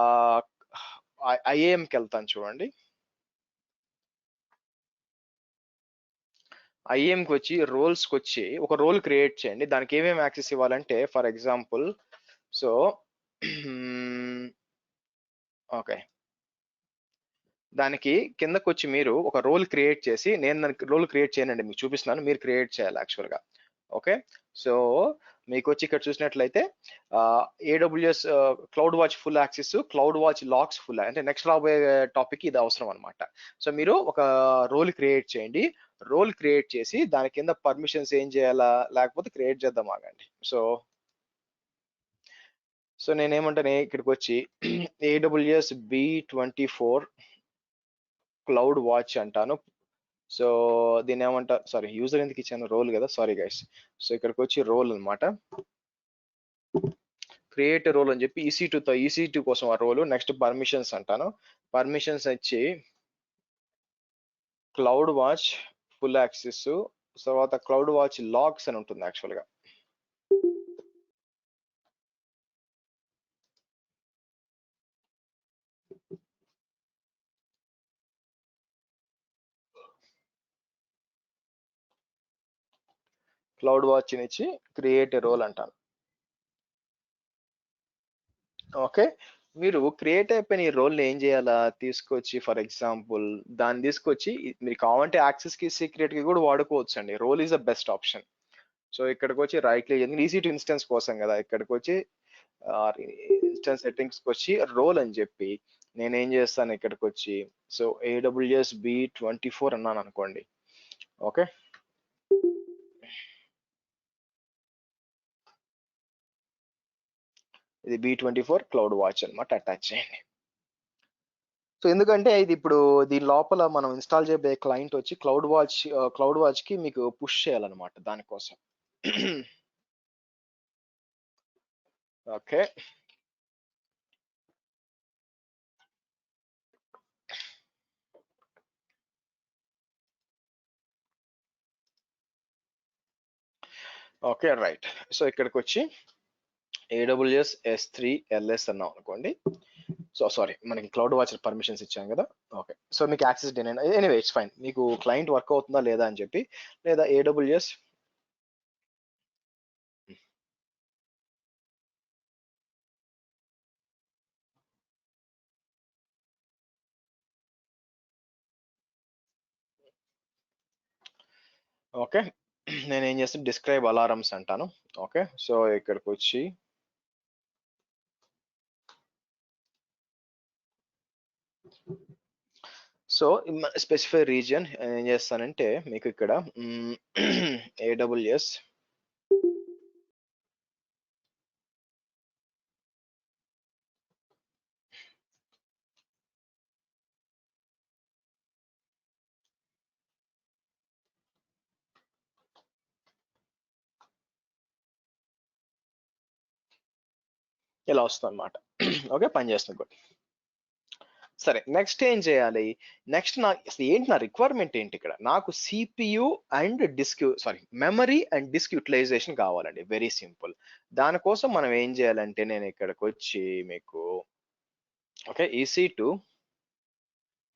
Speaker 2: ఐఏఎంకి వెళ్తాను చూడండి. ఐఏఎంకి వచ్చి రోల్స్కి వచ్చి ఒక రోల్ క్రియేట్ చేయండి. దానికి ఏమేమి యాక్సెస్ ఇవ్వాలంటే ఫర్ ఎగ్జాంపుల్ సో ఓకే, దానికి కిందకు వచ్చి మీరు ఒక రోల్ క్రియేట్ చేసి, నేను దానికి రోల్ క్రియేట్ చేయనండి, మీకు చూపిస్తున్నాను, మీరు క్రియేట్ చేయాలి యాక్చువల్ గా. ఓకే, సో మీకు వచ్చి ఇక్కడ చూసినట్లయితే AWS cloud watch full access, cloud watch lakhs full, అంటే నెక్స్ట్ రాబోయే టాపిక్ ఇది అవసరం అనమాట. సో మీరు ఒక రోల్ క్రియేట్ చేయండి. రోల్ క్రియేట్ చేసి దాని కింద పర్మిషన్స్ ఏం చేయాలా, లేకపోతే క్రియేట్ చేద్దాం ఆగండి. సో నేనేమంటాను ఇక్కడికి వచ్చి AWS B24 క్లౌడ్ వాచ్ అంటాను. సో దీన్ని ఏమంటారు, సారీ యూజర్ ఎందుకు ఇచ్చాను, రోల్ కదా, సారీ గైస్. సో ఇక్కడికి వచ్చి రోల్ అన్నమాట, క్రియేట్ రోల్ అని చెప్పి EC2 కోసం ఆ రోల్. నెక్స్ట్ పర్మిషన్స్ అంటాను, పర్మిషన్స్ వచ్చి క్లౌడ్ వాచ్ ఫుల్ యాక్సెస్, తర్వాత క్లౌడ్ వాచ్ లాగ్స్ అని ఉంటుంది యాక్చువల్ గా. క్లౌడ్ వాచ్ ఇచ్చి క్రియేట్ రోల్ అంటాను. ఓకే, మీరు క్రియేట్ అయిపోయిన ఈ రోల్ని ఏం చేయాలా, తీసుకొచ్చి ఫర్ ఎగ్జాంపుల్ దాన్ని తీసుకొచ్చి మీరు కావాలంటే యాక్సెస్ కి సీక్రెట్ కి కూడా వాడుకోవచ్చు అండి. Role is the best option. So ఇక్కడికి వచ్చి రైట్ క్లిక్, EC2 ఇన్స్టెన్స్ కోసం కదా, ఇక్కడికి వచ్చి ఇన్స్టెన్స్ సెట్టింగ్స్ కి వచ్చి రోల్ అని చెప్పి నేనేం చేస్తాను ఇక్కడికి వచ్చి సో AWS B24 అన్నాను అనుకోండి. ఓకే, ఇది B24 క్లౌడ్ వాచ్ అన్నమాట, అటాచ్ చేయండి. సో ఎందుకంటే ఇది ఇప్పుడు దీని లోపల మనం ఇన్స్టాల్ చేయబోయే క్లయింట్ వచ్చి క్లౌడ్ వాచ్ కి మీకు పుష్ చేయాలన్నమాట దానికోసం. Okay, okay right. సో ఇక్కడికి వచ్చి AWS S3 LS అన్నాం అనుకోండి. సో సారీ, మనకి క్లౌడ్ వాచ్ పర్మిషన్స్ ఇచ్చాం కదా. ఓకే, సో మీకు యాక్సెస్ డినైన్, ఎనీవే ఇట్స్ ఫైన్, మీకు క్లయింట్ వర్క్ అవుతుందా లేదా అని చెప్పి, లేదా AWS ఓకే, నేను ఏం చేస్తాను డిస్క్రైబ్ అలారమ్స్ అంటాను. ఓకే, సో ఇక్కడికి వచ్చి సో స్పెసిఫై రీజియన్ ఏం చేస్తానంటే మీకు ఇక్కడ AWS ఇలా వస్తుంది అనమాట. ఓకే, పనిచేస్తుంది కూడా. సరే, నెక్స్ట్ ఏం చేయాలి, నెక్స్ట్ అసలు ఏంటి నా రిక్వైర్మెంట్ ఏంటి ఇక్కడ, నాకు CPU and memory and disk utilization కావాలండి, వెరీ సింపుల్. దానికోసం మనం ఏం చేయాలంటే నేను ఇక్కడికి వచ్చి మీకు okay EC2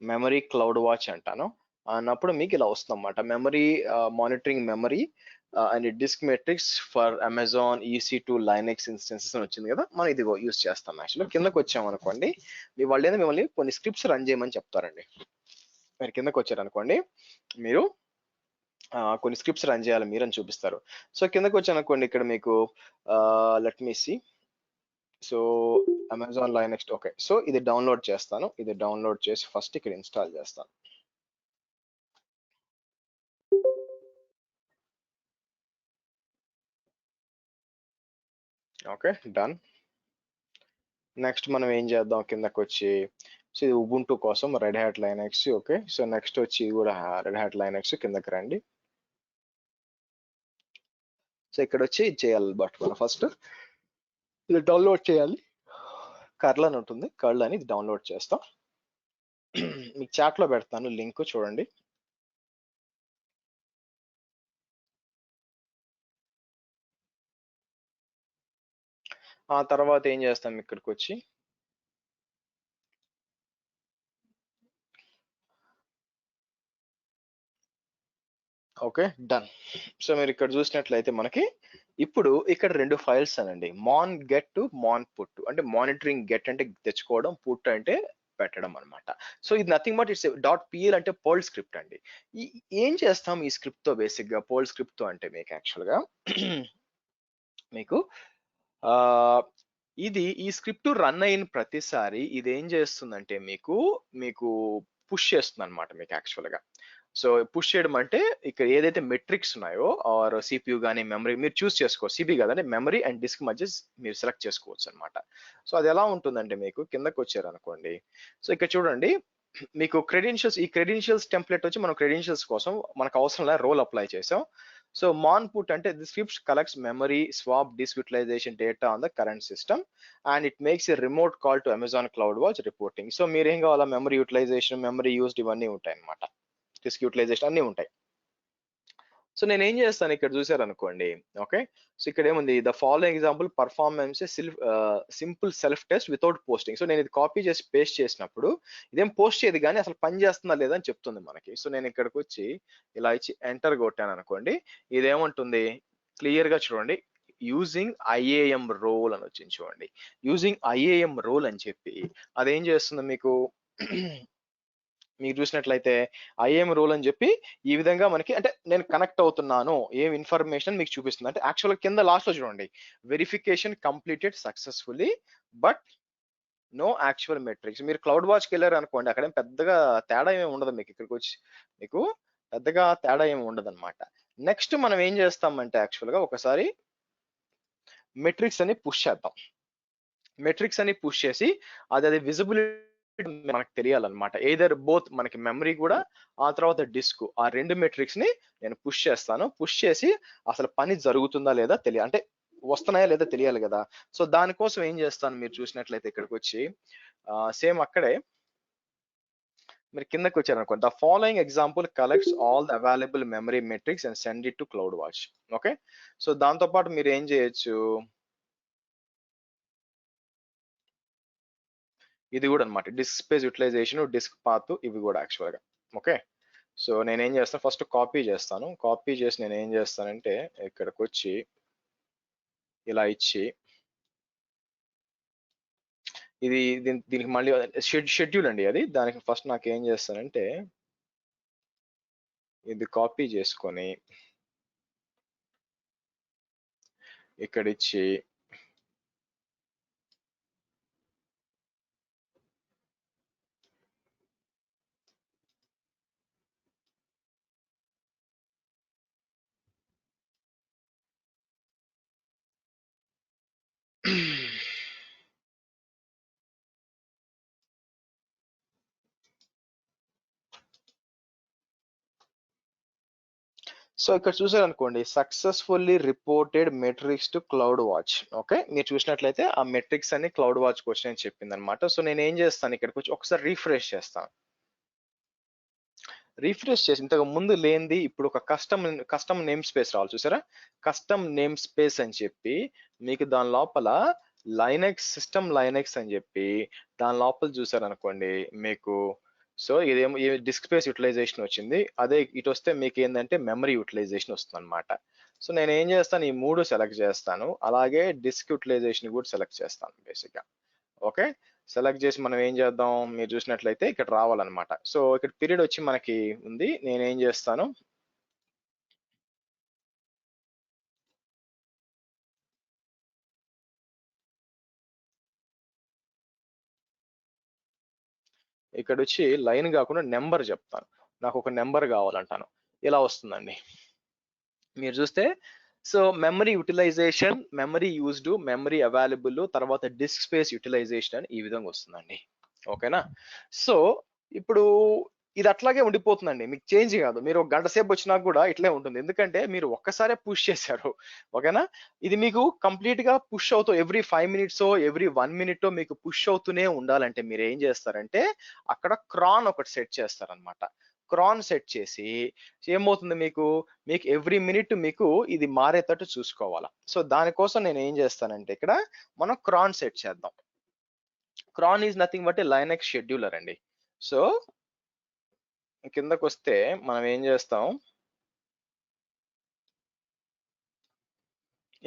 Speaker 2: memory cloud watch అంటాను అన్నప్పుడు మీకు ఇలా వస్తుంది అన్నమాట, memory monitoring memory and disk metrics for Amazon EC2 Linux instances అని వచ్చింది కదా, మనం ఇది యూస్ చేస్తాం. యాక్చువల్గా కిందకి వచ్చామనుకోండి, మీ వాళ్ళు ఏదో మిమ్మల్ని కొన్ని స్క్రిప్ట్స్ రన్ చేయమని చెప్తారండి. మీరు కిందకి వచ్చారనుకోండి, మీరు కొన్ని స్క్రిప్ట్స్ రన్ చేయాలి మీరు అని చూపిస్తారు. సో కిందకి వచ్చాననుకోండి, ఇక్కడ మీకు let me see. So Amazon Linux, okay. So ఇది డౌన్లోడ్ చేస్తాను. ఇది డౌన్లోడ్ చేసి ఫస్ట్ ఇక్కడ ఇన్స్టాల్ చేస్తాను. Okay, done. నెక్స్ట్ మనం ఏం చేద్దాం, కిందకి వచ్చి, సో ఇది ఉబుంటూ కోసం red hat Linux. Okay, so next వచ్చి ఇది కూడా రెడ్ హ్యాట్ లైనెక్స్. కిందకి రండి. సో ఇక్కడ వచ్చి ఇది చేయాలి, బట్ మనం ఫస్ట్ ఇది డౌన్లోడ్ చేయాలి. కర్ల్ అని ఉంటుంది, కర్ల్ అని ఇది డౌన్లోడ్ చేస్తాం. మీకు చాట్ లో పెడతాను లింక్, చూడండి. ఆ తర్వాత ఏం చేస్తాం, ఇక్కడికి వచ్చి ఓకే, డన్. సో మీరు ఇక్కడ చూసినట్లయితే మనకి ఇప్పుడు ఇక్కడ రెండు ఫైల్స్ అనండి, mon get to mon put. అంటే మానిటరింగ్ గెట్ అంటే తెచ్చుకోవడం, పుట్ అంటే పెట్టడం అనమాట. సో ఇది నథింగ్ బట్ ఇట్స్ .pl అంటే పర్ల్ స్క్రిప్ట్ అండి. ఏం చేస్తాం ఈ స్క్రిప్ట్ తో, బేసిక్ గా పర్ల్ స్క్రిప్ట్ తో అంటే మీకు యాక్చువల్ గా మీకు ఆ ఇది ఈ స్క్రిప్ట్ రన్ అయిన ప్రతిసారి ఇది ఏం చేస్తుందంటే మీకు మీకు పుష్ చేస్తుంది అనమాట మీకు యాక్చువల్ గా. సో పుష్ చేయడం అంటే ఇక్కడ ఏదైతే మెట్రిక్స్ ఉన్నాయో ఆర్ CPU కానీ మెమరీ మీరు చూస్ చేసుకోవచ్చు. సిబి కదండి, మెమరీ అండ్ డిస్క్ మధ్య మీరు సెలెక్ట్ చేసుకోవచ్చు అనమాట. సో అది ఎలా ఉంటుందంటే మీకు కిందకి వచ్చారు అనుకోండి, సో ఇక్కడ చూడండి మీకు క్రెడెన్షియల్స్, ఈ క్రెడెన్షియల్స్ టెంప్లెట్ వచ్చి మనం క్రెడెన్షియల్స్ కోసం మనకు అవసరం లేదు, రోల్ అప్లై చేసాం. సో మాన్ పుట్ అంటే the script collects memory swap disk utilization data on the current system and it makes a remote call to Amazon CloudWatch reporting. So మీరు ఏం కావాలా, మెమరీ యూటిలైజేషన్, మెమరీ యూస్డ్ ఇవన్నీ ఉంటాయి అనమాట, డిస్క్ యూటిలైజేషన్ అన్ని ఉంటాయి. సో నేను ఏం చేస్తాను, ఇక్కడ చూసారు అనుకోండి. ఓకే, సో ఇక్కడ ఏముంది, the following example performance simple self test without posting. So నేను ఇది కాపీ చేసి పేస్ట్ చేసినప్పుడు ఇదేం పోస్ట్ చేయదు, కానీ అసలు పని చేస్తుందా లేదా అని చెప్తుంది మనకి. సో నేను ఇక్కడికి వచ్చి ఇలా ఇచ్చి ఎంటర్ కొట్టాను అనుకోండి, ఇదేమంటుంది క్లియర్ గా చూడండి, యూజింగ్ IAM రోల్ అని వచ్చింది చూడండి. యూజింగ్ IAM రోల్ అని చెప్పి అదేం చేస్తుంది మీకు మీరు చూసినట్లయితే IAM రోల్ అని చెప్పి ఈ విధంగా మనకి, అంటే నేను కనెక్ట్ అవుతున్నాను ఏం ఇన్ఫర్మేషన్ మీకు చూపిస్తుంది. అంటే యాక్చువల్ కింద లాస్ట్ లో చూడండి, verification completed successfully but no actual metrics. మీరు క్లౌడ్ వాచ్కి వెళ్ళారు అనుకోండి, అక్కడ పెద్దగా తేడా ఏమి ఉండదు మీకు, ఇక్కడికి వచ్చి మీకు పెద్దగా తేడా ఏమి ఉండదు అనమాట. నెక్స్ట్ మనం ఏం చేస్తామంటే యాక్చువల్ గా ఒకసారి మెట్రిక్స్ అని పుష్ చేద్దాం. మెట్రిక్స్ అని పుష్ చేసి అది విజిబిలిటీ మనకు తెలియాలన్నమాట. ఎయిదర్ బోత్ మనకి మెమరీ కూడా ఆ తర్వాత డిస్క్, ఆ రెండు మెట్రిక్స్ ని నేను పుష్ చేస్తాను. పుష్ చేసి అసలు పని జరుగుతుందా లేదా తెలియాలి, అంటే వస్తున్నాయా లేదా తెలియాలి కదా. సో దానికోసం ఏం చేస్తాను, మీరు చూసినట్లయితే ఇక్కడికి వచ్చి సేమ్ అక్కడే మీరు కిందకి వచ్చారు అనుకోండి, the following example collects all the available memory metrics and send it to CloudWatch. Okay, so దాంతో పాటు మీరు ఏం చేయొచ్చు, ఇది కూడా అనమాట, disk space utilization, disk path, ఇవి కూడా యాక్చువల్ గా. ఓకే, సో నేను ఏం చేస్తాను, ఫస్ట్ కాపీ చేస్తాను. కాపీ చేసి నేను ఏం చేస్తానంటే ఇక్కడికి వచ్చి ఇలా ఇచ్చి ఇది దీనికి మళ్ళీ షెడ్యూల్ అండి అది. దానికి ఫస్ట్ నాకు ఏం చేస్తానంటే ఇది కాపీ చేసుకొని ఇక్కడ ఇచ్చి సో ఇక్కడ చూసారు అనుకోండి, successfully reported metrics to CloudWatch. Okay, మీరు చూసినట్లయితే ఆ మెట్రిక్స్ అన్ని క్లౌడ్ వాచ్ క్వశ్చన్ అని చెప్పింది అనమాట. సో నేను ఏం చేస్తాను, ఇక్కడికి వచ్చి ఒకసారి రీఫ్రెష్ చేస్తాను. రీఫ్రెష్ చేసి ఇంతకు ముందు లేనిది ఇప్పుడు ఒక కస్టమ్ నేమ్ స్పేస్ రావాలి, చూసారా, కస్టమ్ నేమ్ స్పేస్ అని చెప్పి మీకు దాని లోపల లైనెక్స్ సిస్టమ్ లైనెక్స్ అని చెప్పి దాని లోపల చూసారు అనుకోండి మీకు. సో ఇదేమో డిస్క్ స్పేస్ యూటిలైజేషన్ వచ్చింది, అదే ఇటు వస్తే మీకు ఏంటంటే మెమరీ యూటిలైజేషన్ వస్తుంది అనమాట. సో నేనేం చేస్తాను, ఈ 3 సెలెక్ట్ చేస్తాను. అలాగే డిస్క్ యుటిలైజేషన్ కూడా సెలెక్ట్ చేస్తాను బేసిక్‌గా. ఓకే. సెలెక్ట్ చేసి మనం ఏం చేద్దాం, మీరు చూసినట్లయితే ఇక్కడ రావాలన్నమాట. సో ఇక్కడ పీరియడ్ వచ్చి మనకి ఉంది. నేనేం చేస్తాను, ఇక్కడొచ్చి లైన్ కాకుండా నెంబర్ చెప్తాను. నాకు ఒక నెంబర్ కావాలంటాను. ఇలా వస్తుందండి. మీరు చూస్తే so memory utilization, memory used, memory available, తర్వాత డిస్క్ స్పేస్ యుటిలైజేషన్ అని ఈ విధంగా వస్తుందండి. ఓకేనా. సో ఇప్పుడు ఇది అట్లాగే ఉండిపోతుందండి, మీకు చేంజ్ కాదు. మీరు ఒక గంట సేపు వచ్చినా కూడా ఇట్లే ఉంటుంది, ఎందుకంటే మీరు ఒక్కసారే పుష్ చేశారు. ఓకేనా. ఇది మీకు కంప్లీట్ గా పుష్ అవుతూ ఎవ్రీ 5 మినిట్స్ ఎవ్రీ 1 మినిట్ మీకు పుష్ అవుతూనే ఉండాలంటే మీరు ఏం చేస్తారంటే అక్కడ క్రాన్ ఒకటి సెట్ చేస్తారనమాట. క్రాన్ సెట్ చేసి ఏమవుతుంది మీకు, మీకు ఎవ్రీ మినిట్ మీకు ఇది మారేటట్టు చూసుకోవాలా. సో దానికోసం నేను ఏం చేస్తానంటే ఇక్కడ మనం క్రాన్ సెట్ చేద్దాం. Cron is nothing but a Linux scheduler అండి. సో కిందకు వస్తే మనం ఏం చేస్తాం,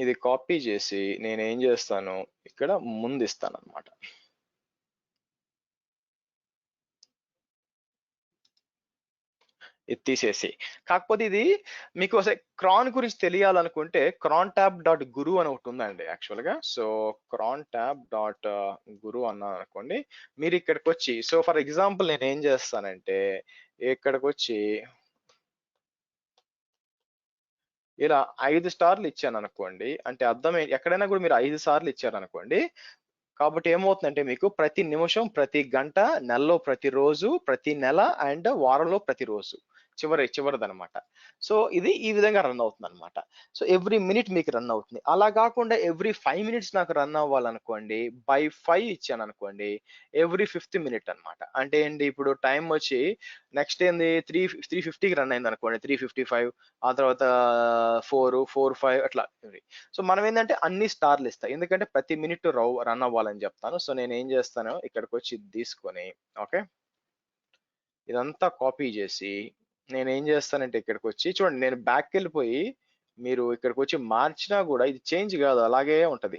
Speaker 2: ఇది కాపీ చేసి నేను ఏం చేస్తాను ఇక్కడ ముందు ఇస్తాను అనమాట. ఇది తీసేసి, కాకపోతే ఇది మీకు అసలు క్రాన్ గురించి తెలియాలనుకుంటే క్రాన్ ట్యాబ్ డాట్ గురు అని ఒకటి ఉందండి యాక్చువల్ గా. సో క్రాన్ ట్యాబ్ డాట్ గురు అన్నాను అనుకోండి, మీరు ఇక్కడికి వచ్చి, సో ఫర్ ఎగ్జాంపుల్ నేను ఏం చేస్తానంటే ఇక్కడికి వచ్చి ఇలా 5 స్టార్లు ఇచ్చాను అనుకోండి, అంటే అర్థం ఎక్కడైనా కూడా మీరు 5 సార్లు ఇచ్చారు అనుకోండి, కాబట్టి ఏమవుతుందంటే మీకు ప్రతి నిమిషం, ప్రతి గంట, నెలలో ప్రతిరోజు, ప్రతి నెల అండ్ వారంలో ప్రతిరోజు చివరిదనమాట. సో ఇది ఈ విధంగా రన్ అవుతుంది అనమాట. సో ఎవ్రీ మినిట్ మీకు రన్ అవుతుంది. అలా కాకుండా ఎవ్రీ 5 మినిట్స్ నాకు రన్ అవ్వాలనుకోండి, బై 5 ఇచ్చాను అనుకోండి, ఎవ్రీ 5th మినిట్ అనమాట. అంటే ఏంటి, ఇప్పుడు టైం వచ్చి నెక్స్ట్ ఏంది 3:50కి రన్ అయింది అనుకోండి, 3:55, ఆ తర్వాత 4:05 అట్లా. సో మనం ఏంటంటే అన్ని స్టార్లు ఇస్తాయి, ఎందుకంటే ప్రతి మినిట్ రన్ అవ్వాలని చెప్తాను. సో నేను ఏం చేస్తాను, ఇక్కడికి వచ్చి ఇది తీసుకొని ఓకే, ఇదంతా కాపీ చేసి నేను ఏం చేస్తానంటే ఇక్కడికి వచ్చి చూడండి, నేను బ్యాక్ వెళ్ళిపోయి మీరు ఇక్కడికి వచ్చి మార్చినా కూడా ఇది చేంజ్ కాదు, అలాగే ఉంటది.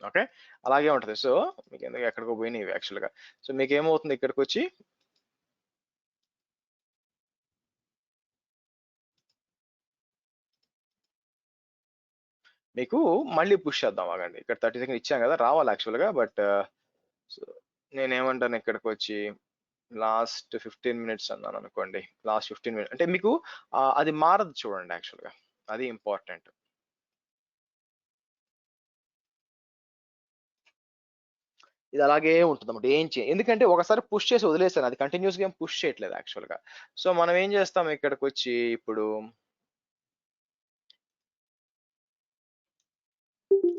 Speaker 2: ఓకే, అలాగే ఉంటది. సో మీకు ఎందుకు ఎక్కడికో పోయినాయి యాక్చువల్ గా. సో మీకు ఏమవుతుంది, ఇక్కడికి వచ్చి మీకు మళ్ళీ పుష్ చేద్దాం ఆగండి. ఇక్కడ 30 సెకండ్ ఇచ్చాం కదా, రావాలి యాక్చువల్ గా. బట్ సో నేనేమంటాను ఇక్కడికి వచ్చి లాస్ట్ 15 మినిట్స్ అన్నాను అనుకోండి. లాస్ట్ 15 మినిట్స్ అంటే మీకు అది మారదు చూడండి యాక్చువల్ గా, అది ఇంపార్టెంట్. ఇది అలాగే ఉంటుంది అన్నమాట, ఎందుకంటే ఒకసారి పుష్ చేసి వదిలేసాను, అది కంటిన్యూస్ గా పుష్ చేయట్లేదు యాక్చువల్ గా. సో మనం ఏం చేస్తాం ఇక్కడికి వచ్చి ఇప్పుడు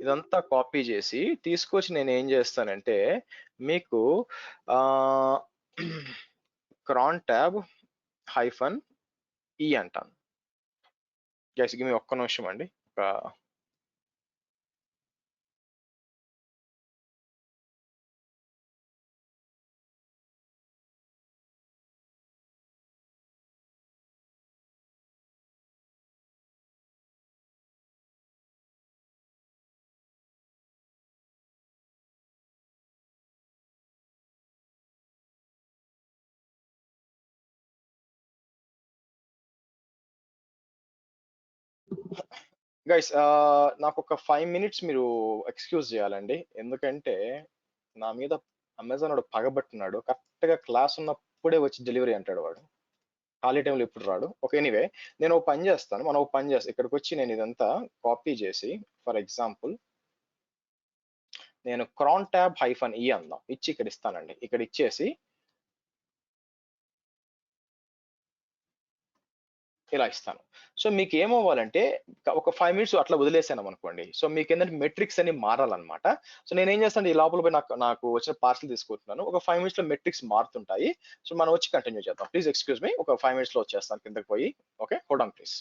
Speaker 2: ఇదంతా కాపీ చేసి తీసుకొచ్చి నేను ఏం చేస్తానంటే మీకు ఆ క్రాన్ ట్యాబ్ హైఫన్ ఈ అంటాను. గైస్ గివ్ మీ ఒక్క నిమిషం అండి. ఒక గైస్ నాకు ఒక 5 మినిట్స్ మీరు ఎక్స్క్యూజ్ చేయాలండి, ఎందుకంటే నా మీద అమెజాన్ వాడు పగబట్టున్నాడు. కరెక్ట్ గా క్లాస్ ఉన్నప్పుడే వచ్చి డెలివరీ అంటాడు వాడు, ఖాళీ టైంలో ఎప్పుడు రాడు. ఓకే ఎనీవే, నేను ఒక పని చేస్తాను, మనం ఒక పని చేస్తాను. ఇక్కడికి వచ్చి నేను ఇదంతా కాపీ చేసి ఫర్ ఎగ్జాంపుల్ నేను క్రాన్ ట్యాబ్ హైఫన్ ఈ అందాం, ఇచ్చి ఇక్కడ ఇస్తానండి. ఇక్కడ ఇచ్చేసి ఇలా ఇస్తాను. సో మీకు ఏమవ్వాలంటే ఒక 5 మినిట్స్ అట్లా వదిలేసాను అనుకోండి, సో మీకు ఏంటంటే మెట్రిక్స్ అని మారాలన్నమాట. సో నేను ఏం చేస్తాను, ఈ లోపల పోయి నాకు నాకు వచ్చిన పార్సల్ తీసుకుంటున్నాను. ఒక 5 మినిట్స్ లో మెట్రిక్స్ మారుతుంటాయి. సో మనం వచ్చి కంటిన్యూ చేద్దాం. ప్లీజ్ ఎక్స్క్యూజ్ మీ, ఒక 5 మినిట్స్ లో వచ్చేస్తాను కిందకి పోయి. Okay, hold on please.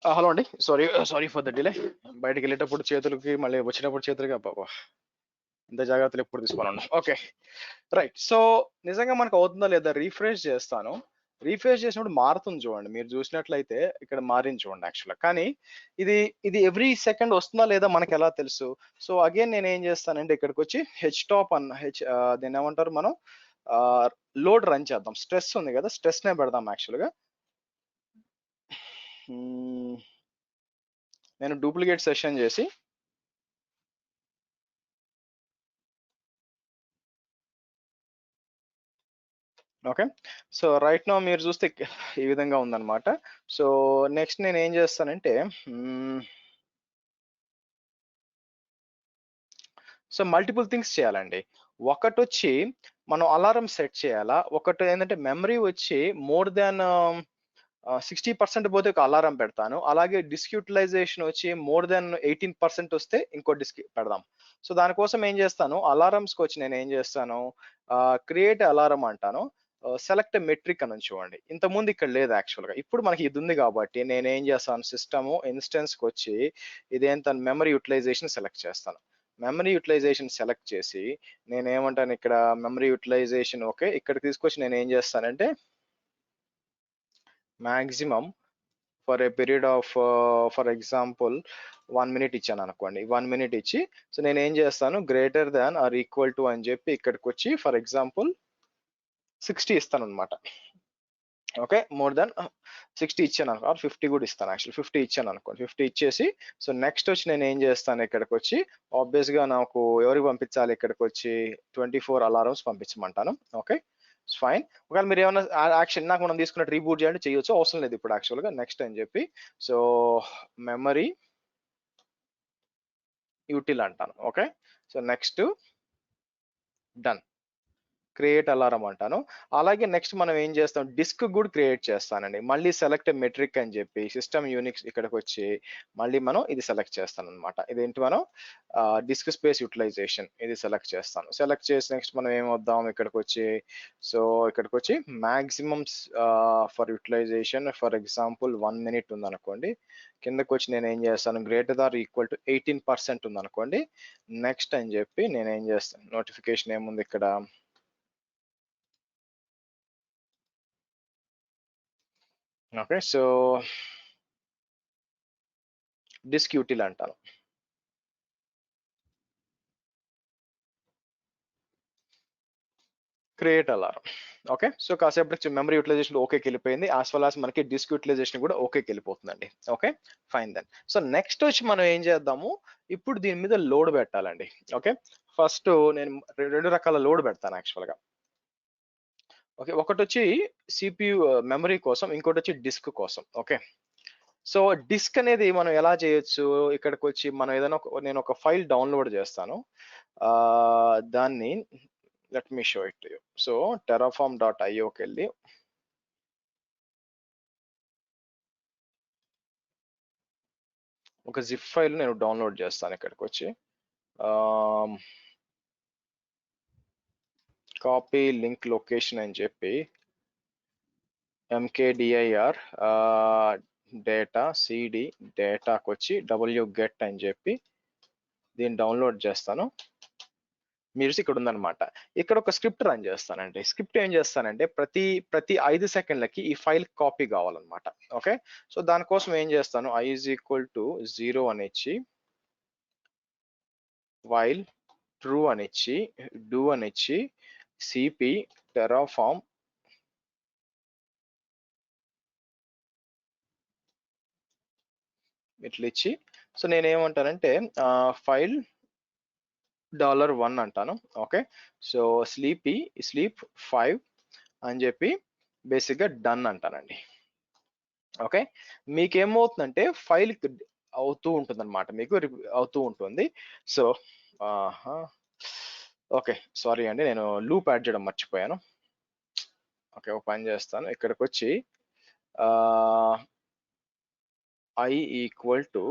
Speaker 2: Hello అండి. Sorry for the delay. బయటికి వెళ్ళేటప్పుడు చేతులకి, మళ్ళీ వచ్చినప్పుడు చేతులకి అబ్బబ్బా! ఇంత జాగ్రత్తలు ఎప్పుడు తీసుకోనుండను. ఓకే. రైట్. సో, నిజంగా మనకు అవుతుందా లేదా రిఫ్రెష్ చేస్తాను. రిఫ్రెష్ చేసినప్పుడు మారుతుంది చూడండి. మీరు చూసినట్లయితే ఇక్కడ మారింది చూడండి యాక్చువల్‌గా. కానీ ఇది ఇది ఎవ్రీ సెకండ్ వస్తుందా లేదా మనకెలా తెలుసు? సో, అగైన్ నేనేం చేస్తానంటే ఇక్కడికొచ్చి హెచ్‌టాప్ దీన్నేమంటారు మనం ఆహ్, లోడ్ రన్ చేద్దాం. స్ట్రెస్ ఉంది కదా! స్ట్రెస్‌నే పెడదాం యాక్చువల్‌గా. హ్మ్. నేను డూప్లికేట్ సెషన్ చేసి ఓకే. సో, రైట్ నౌ మీరు చూస్తే ఈ విధంగా ఉందన్నమాట. సో, నెక్స్ట్ నేనేం చేస్తానంటే హ్మ్. సో, మల్టిపుల్ థింగ్స్ చేయాలండి. ఒకటొచ్చి మనం అలారం సెట్ చేయాలా? ఒకటి ఏందంటే మెమరీ వచ్చి మోర్ థాన్ 60% పోతే ఒక అలారం పెడతాను. అలాగే డిస్క్ యుటిలైజేషన్ వచ్చి మోర్ థాన్ 18% వస్తే ఇంకో డిస్క్ పెడదాం. సో, దానికోసం ఏం చేస్తాను, అలారమ్స్‌కొచ్చి నేనేం చేస్తాను, క్రియేట్ అలారం అంటాను. సెలెక్ట్ మెట్రిక్ అని ఉంది చూడండి. ఇంతకుముందు ఇక్కడ లేదు యాక్చువల్‌గా. ఇప్పుడు మనకి ఇది ఉంది కాబట్టి నేనేం చేస్తాను, సిస్టము ఇన్‌స్టెన్స్‌కొచ్చి ఇదేంత మెమరీ యుటిలైజేషన్ సెలెక్ట్ చేస్తాను. మెమరీ యుటిలైజేషన్ సెలెక్ట్ చేసి నేనేమంటాను ఇక్కడ మెమరీ యుటిలైజేషన్ ఓకే. ఇక్కడికి తీసుకొచ్చి నేనేం చేస్తానంటే maximum for a period of for example 1 minute ఇచ్చాననుకోండి. 1 మినిట్ ఇచ్చి సో నేనేం చేస్తాను greater than or equal to అని చెప్పి ఇక్కడికొచ్చి ఫర్ ఎగ్జాంపుల్ 60 ఇస్తాననమాట. ఓకే. మోర్ థాన్ 60 ఇచ్చాననుకో ఆర్ 50 కూడా ఇస్తాను యాక్చువల్లీ. 50 ఇచ్చాననుకోండి. 50 ఇచ్చేసి సో నెక్స్ట్ వచ్చి నేనేం చేస్తాను ఇక్కడికొచ్చి ఆబ్వియస్‌గా నాకు ఎవరికి పంపించాలి ఇక్కడికొచ్చి 24 అలారమ్స్ పంపించమంటాను. ఓకే. It's fine. ఒకవేళ మీరేమన్నా యాక్షన్ ఇందాక మనం తీసుకున్నట్టు రీబూట్ చేయండి చేయొచ్చు. అవసరం లేదు ఇప్పుడు యాక్చువల్‌గా నెక్స్ట్ అని చెప్పి. సో మెమరీ యూటిల్ అంటాను. Okay. So next done. Create alarm అంటాను. అలాగే నెక్స్ట్ మనం ఏం చేస్తాం డిస్క్ కూడా క్రియేట్ చేస్తానండి. మళ్ళీ సెలెక్ట్ మెట్రిక్ అని చెప్పి సిస్టమ్ యూనిక్స్ ఇక్కడికొచ్చి మళ్ళీ మనం ఇది సెలెక్ట్ చేస్తానన్నమాట. ఇదేంటి మనం డిస్క్ స్పేస్ యుటిలైజేషన్ ఇది సెలెక్ట్ చేస్తాను. సెలెక్ట్ చేసి నెక్స్ట్ మనం ఏమొద్దాం ఇక్కడికొచ్చి సో ఇక్కడికొచ్చి maximums for utilisation for example 1 minute ఉందనుకోండి. కిందకొచ్చి నేనేం చేస్తాను గ్రేటర్ దార్ ఈక్వల్ టు 18% ఉందనుకోండి. నెక్స్ట్ అని చెప్పి నేనేం చేస్తాను నోటిఫికేషన్ ఏముంది ఇక్కడ ఓకే. సో డిస్క్ యూటిల్ అంటాను. Create alarm. ఓకే. సో కాసేపటికి మెమరీ యుటిలైజేషన్ ఓకేకి వెళ్ళిపోయింది. యాస్ వెల్ యాస్ మనకి డిస్క్ యుటిలైజేషన్ కూడా ఓకేకి వెళ్ళిపోతుందండి. Okay. Fine then. So next వచ్చి మనం ఏం చేద్దాము, ఇప్పుడు దీని మీద లోడ్ పెట్టాలండి. ఓకే. ఫస్ట్ నేను 2 రకాల లోడ్ పెడతాను యాక్చువల్‌గా. ఓకే. ఒకటొచ్చి సీపీయూ మెమరీ కోసం, ఇంకోటొచ్చి డిస్క్ కోసం. ఓకే. సో డిస్క్ అనేది మనం ఎలా చేయొచ్చు, ఇక్కడికొచ్చి మనం ఏదైనా నేను ఒక ఫైల్ డౌన్‌లోడ్ చేస్తాను. దాన్ని let me show it to you. So terraform.ioకెళ్ళి ఒక జిప్ ఫైల్ నేను డౌన్లోడ్ చేస్తాను ఇక్కడికొచ్చి. ఆహ్, కాపీ లింక్ లొకేషన్ అని చెప్పి ఎంకేడిఐఆర్ డేటా సీడీ డేటాకొచ్చి wget అని చెప్పి దీన్ని డౌన్లోడ్ చేస్తాను. మీరు ఇక్కడ ఉందన్నమాట. ఇక్కడ ఒక స్క్రిప్ట్ రన్ చేస్తానండి. స్క్రిప్ట్ ఏం చేస్తానంటే ప్రతి 5 సెకండ్లకి ఈ ఫైల్ కాపీ కావాలన్నమాట. ఓకే. సో దానికోసం ఏం చేస్తాను i ఈజ్ ఈక్వల్ టు 0 అని ఇచ్చి వైల్ ట్రూ అని ఇచ్చి డూ అని ఇచ్చి సిపి టెరాఫార్మ్ ఇట్లా ఇచ్చి సో నేనేమంటానంటే ఫైల్ $1 అంటాను. ఓకే. సో స్లీప్ 5 అని చెప్పి బేసిక్‌గా డన్ అంటానండి. ఓకే. మీకేమవుతుందంటే ఫైల్ అవుతూ ఉంటుందన్నమాట. మీకు అవుతూ ఉంటుంది. సో ఆహా! ఓకే. సారీ అండి. నేను లూప్ యాడ్ చేయడం మర్చిపోయాను. ఓకే. ఒక పని చేస్తాను. ఇక్కడికొచ్చి ah, i equal to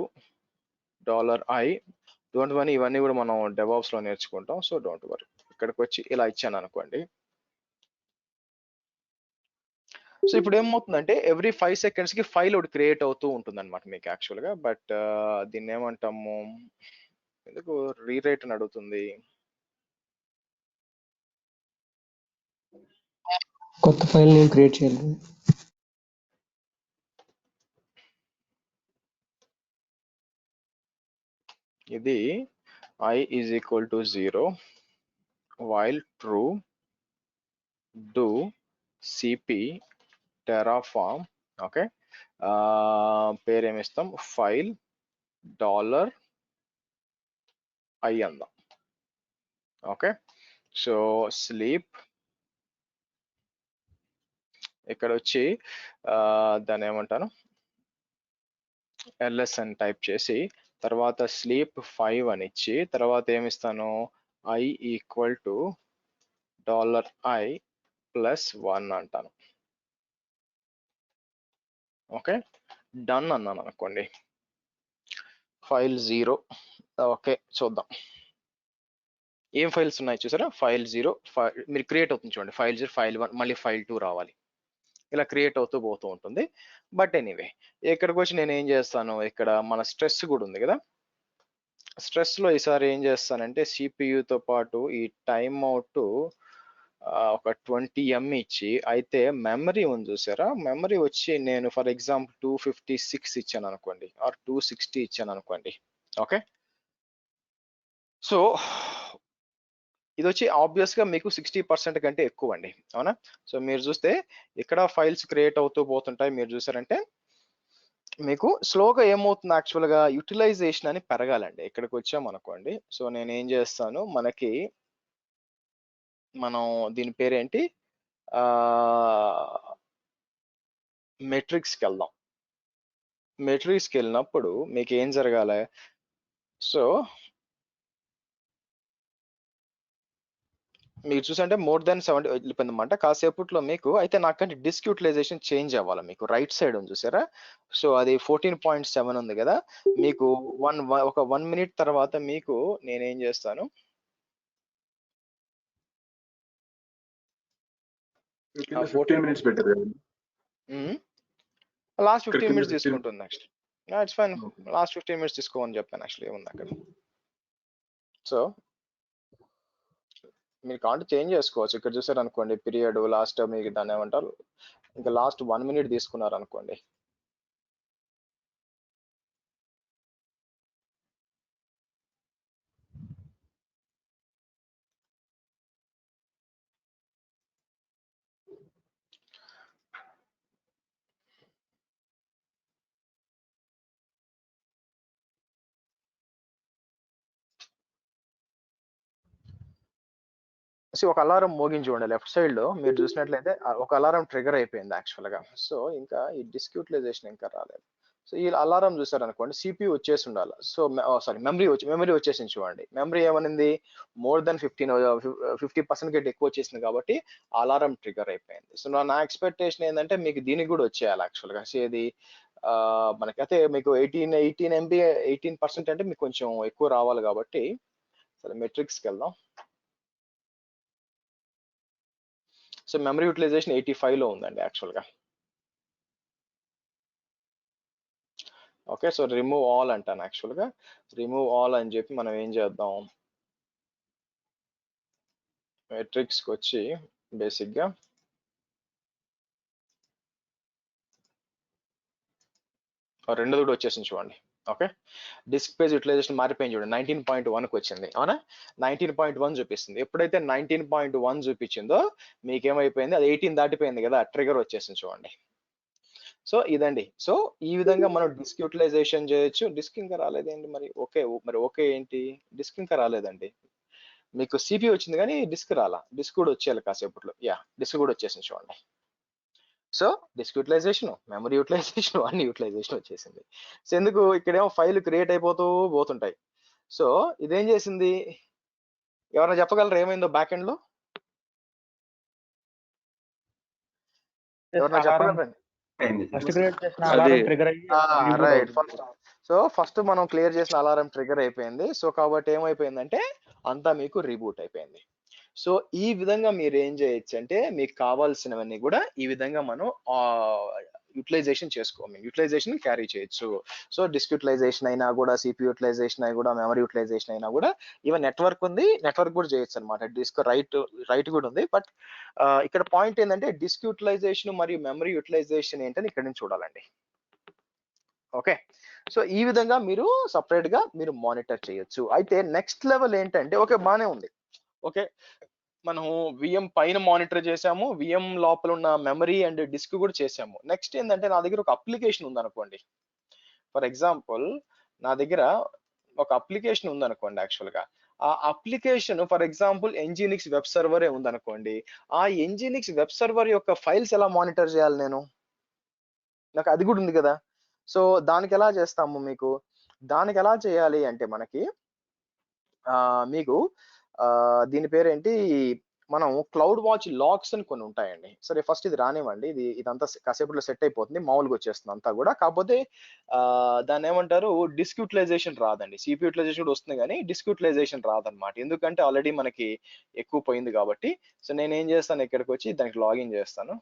Speaker 2: $i don't worry ఇవన్నీ కూడా మనం డెవాప్స్‌లో నేర్చుకుంటాం. So don't worry. ఇక్కడికొచ్చి ఇలా ఇచ్చాననుకోండి. సో ఇప్పుడు ఏమవుతుందంటే ఎవ్రీ 5 సెకండ్స్ కి ఫైల్ ఒకటి క్రియేట్ అవుతూ ఉంటుంది అనమాట మీకు యాక్చువల్ గా. బట్ దీన్ని ఏమంటాము, ఎందుకు రీరైట్ అని అడుగుతుంది.
Speaker 3: కొత్త ఫైల్ నేను క్రియేట్ చేయాలి.
Speaker 2: ఇది I is equal to 0 while true do cp terraform. Okay, పేరు ఏమిస్తాం, ఫైల్ $i అందాం. ఓకే, సో స్లీప్ ఇక్కడ వచ్చి దాన్ని ఏమంటాను, ls అని టైప్ చేసి తర్వాత స్లీప్ 5 అని ఇచ్చి తర్వాత ఏమిస్తాను, I equal to $i plus 1 అంటాను. ఓకే, డన్ అన్నాను అనుకోండి, ఫైల్ 0. ఓకే, చూద్దాం ఏం ఫైల్స్ ఉన్నాయి చూసారా. ఫైల్ 0 మీరు క్రియేట్ అవుతుంది చూడండి, ఫైల్ 0, ఫైల్ 1, మళ్ళీ ఫైల్ 2 రావాలి, ఇలా క్రియేట్ అవుతూ పోతూ ఉంటుంది. బట్ ఎనీవే ఇక్కడికి వచ్చి నేను ఏం చేస్తాను, ఇక్కడ మన స్ట్రెస్ కూడా ఉంది కదా, స్ట్రెస్ లో ఈసారి ఏం చేస్తానంటే సిపియుతో పాటు ఈ టైమ్ అవుట్ ఒక 20 M ఇచ్చి, అయితే మెమరీ ఉంది చూసారా, మెమరీ వచ్చి నేను ఫర్ ఎగ్జాంపుల్ 256 ఇచ్చాను అనుకోండి, ఆర్ 260 ఇచ్చాను అనుకోండి. ఓకే, సో ఇది వచ్చి ఆబ్వియస్ గా మీకు 60% కంటే ఎక్కువ అండి, అవునా. సో మీరు చూస్తే ఇక్కడ ఫైల్స్ క్రియేట్ అవుతూ పోతుంటాయి, మీరు చూసారంటే మీకు స్లోగా ఏమవుతుంది యాక్చువల్ గా యూటిలైజేషన్ అని పెరగాలండి. ఇక్కడికి వచ్చాం అనుకోండి, సో నేను ఏం చేస్తాను, మనం దీని పేరేంటి, మెట్రిక్స్కి వెళ్దాం. మెట్రిక్స్కి వెళ్ళినప్పుడు మీకు ఏం జరగాలి, సో మీరు చూసంటే మోర్ దాన్ 70 వెళ్ళిపోయిందన్నమాట కాసేపట్లో మీకు. అయితే నాకంటే డిస్క్ యూటిలైజేషన్ చేంజ్ అవ్వాలి, మీకు రైట్ సైడ్ ఉంది చూసారా, సో అది 14.7 ఉంది కదా, మీకు ఒక 1 minute తర్వాత మీకు నేనేం చేస్తాను, లాస్ట్ 15 minutes తీసుకుంటుంది next. It's fine, last 15 minutes తీసుకోమని చెప్పాను యాక్చువల్లీ, ఏముంది అక్కడ. సో మీరు కాంట్ చేంజ్ చేసుకోవచ్చు, ఇక్కడ చూసారు అనుకోండి పీరియడ్ లాస్ట్, మీకు దాన్ని ఏమంటారు, ఇంకా లాస్ట్ 1 minute తీసుకున్నారు అనుకోండి, ఒక అలారం మోగించి చూడండి లెఫ్ట్ సైడ్ లో, మీరు చూసినట్లయితే ఒక అలారం ట్రిగర్ అయిపోయింది యాక్చువల్ గా. సో ఇంకా ఈ డిస్క్ యూటిలైజేషన్ ఇంకా రాలేదు. సో ఈ అలారం చూసారు అనుకోండి, సిపియూ వచ్చేసి ఉండాలి. సో సారీ, మెమరీ వచ్చేసింది చూడండి. మెమరీ ఏమనింది, మోర్ దెన్ 50% కంటే ఎక్కువ వచ్చేసింది కాబట్టి అలారం ట్రిగర్ అయిపోయింది. సో నా ఎక్స్పెక్టేషన్ ఏంటంటే మీకు దీనికి కూడా వచ్చేయాలి యాక్చువల్ గా. సో ఇది మనకైతే మీకు 18% అంటే మీకు కొంచెం ఎక్కువ రావాలి కాబట్టి, సరే మెట్రిక్స్కి వెళ్దాం. సో మెమరీ యూటిలైజేషన్ 85 లో ఉందండి యాక్చువల్ గా. ఓకే, సో రిమూవ్ ఆల్ అంటాను యాక్చువల్ గా. రిమూవ్ ఆల్ అని చెప్పి మనం ఏం చేద్దాం, మెట్రిక్స్కి వచ్చి బేసిక్ గా రెండు కూడా వచ్చేసింది చూడండి. ఓకే, డిస్క్ పేజ్ యూటిలైజేషన్ మారిపోయింది చూడండి, 19.1కి వచ్చింది, అవునా. 19.1 చూపిస్తుంది. ఎప్పుడైతే 19.1 చూపించిందో మీకేమైపోయింది, అది 18 దాటిపోయింది కదా, ట్రిగర్ వచ్చేసింది చూడండి. సో ఇదండి. సో ఈ విధంగా మనం డిస్క్ యూటిలైజేషన్ చేయొచ్చు. డిస్క్ ఇంకా రాలేదేంటి మరి, ఓకే ఏంటి, డిస్క్ ఇంకా రాలేదండి. మీకు సిపి వచ్చింది కానీ డిస్క్ రాలా, డిస్క్ కూడా వచ్చేయాలి కాసేపట్లో. డిస్క్ కూడా వచ్చేసింది చూడండి. So disk utilization, memory utilization, అన్ని యూటిలైజేషన్ వచ్చేసింది. సో ఎందుకు, ఇక్కడేమో ఫైల్ క్రియేట్ అయిపోతూ పోతుంటాయి. సో ఇదేం చేసింది, ఎవరైనా చెప్పగలరు ఏమైందో బ్యాక్ ఎండ్ లో, ఎవరైనా చెప్పగలరండి. రైట్, ఫస్ట్ మనం క్లియర్ చేసిన అలారం ట్రిగర్ అయిపోయింది. సో కాబట్టి ఏమైపోయిందంటే అంతా మీకు రీబూట్ అయిపోయింది. సో ఈ విధంగా మీరు ఏం చేయొచ్చు అంటే మీకు కావాల్సినవన్నీ కూడా ఈ విధంగా మనం యూటిలైజేషన్ యూటిలైజేషన్ క్యారీ చేయొచ్చు. సో డిస్క్ యూటిలైజేషన్ అయినా కూడా, సిపి యూటిలైజేషన్ అయినా కూడా, మెమరీ యూటిలైజేషన్ అయినా కూడా, ఈవెన్ నెట్వర్క్ ఉంది, నెట్వర్క్ కూడా చేయొచ్చు అనమాట. డిస్క్ రైట్ కూడా ఉంది. బట్ ఇక్కడ పాయింట్ ఏంటంటే డిస్క్ యూటిలైజేషన్ మరియు మెమరీ యూటిలైజేషన్ ఏంటని ఇక్కడ నుంచి చూడాలండి. ఓకే, సో ఈ విధంగా మీరు సపరేట్ గా మీరు మానిటర్ చేయొచ్చు. అయితే నెక్స్ట్ లెవెల్ ఏంటంటే, ఓకే బానే ఉంది, ఓకే మనం విఎం పైన మానిటర్ చేసాము, విఎం లోపల ఉన్న మెమరీ అండ్ డిస్క్ కూడా చేసాము. నెక్స్ట్ ఏంటంటే నా దగ్గర ఒక అప్లికేషన్ ఉంది అనుకోండి. ఫర్ ఎగ్జాంపుల్ నా దగ్గర ఒక అప్లికేషన్ ఉంది అనుకోండి. యాక్చువల్ గా ఆ అప్లికేషన్ ఫర్ ఎగ్జాంపుల్ ఎన్జినిక్స్ వెబ్ సర్వరే ఉంది అనుకోండి. ఆ ఎన్జినిక్స్ వెబ్ సర్వర్ యొక్క ఫైల్స్ ఎలా మానిటర్ చేయాలి నేను? నాకు అది కూడా ఉంది కదా. సో దానికి ఎలా చేస్తాము మీకు? దానికి ఎలా చేయాలి అంటే మనకి మీకు దీని పేరేంటి, మనం క్లౌడ్ వాచ్ లాగ్స్ అని కొన్ని ఉంటాయండి. సరే ఫస్ట్ ఇది రానివ్వండి, ఇదంతా కాసేపట్లో సెట్ అయిపోతుంది, మామూలుగా వచ్చేస్తుంది అంతా కూడా. కాకపోతే దాన్ని ఏమంటారు, డిస్క్ యూటిలైజేషన్ రాదండి. సిపి యూటిలైజేషన్ కూడా వస్తుంది కానీ డిస్క్ యూటిలైజేషన్ రాదనమాట. ఎందుకంటే ఆల్రెడీ మనకి ఎక్కువ పోయింది కాబట్టి. సో నేను ఏం చేస్తాను, ఇక్కడికి వచ్చి దానికి లాగిన్ చేస్తాను.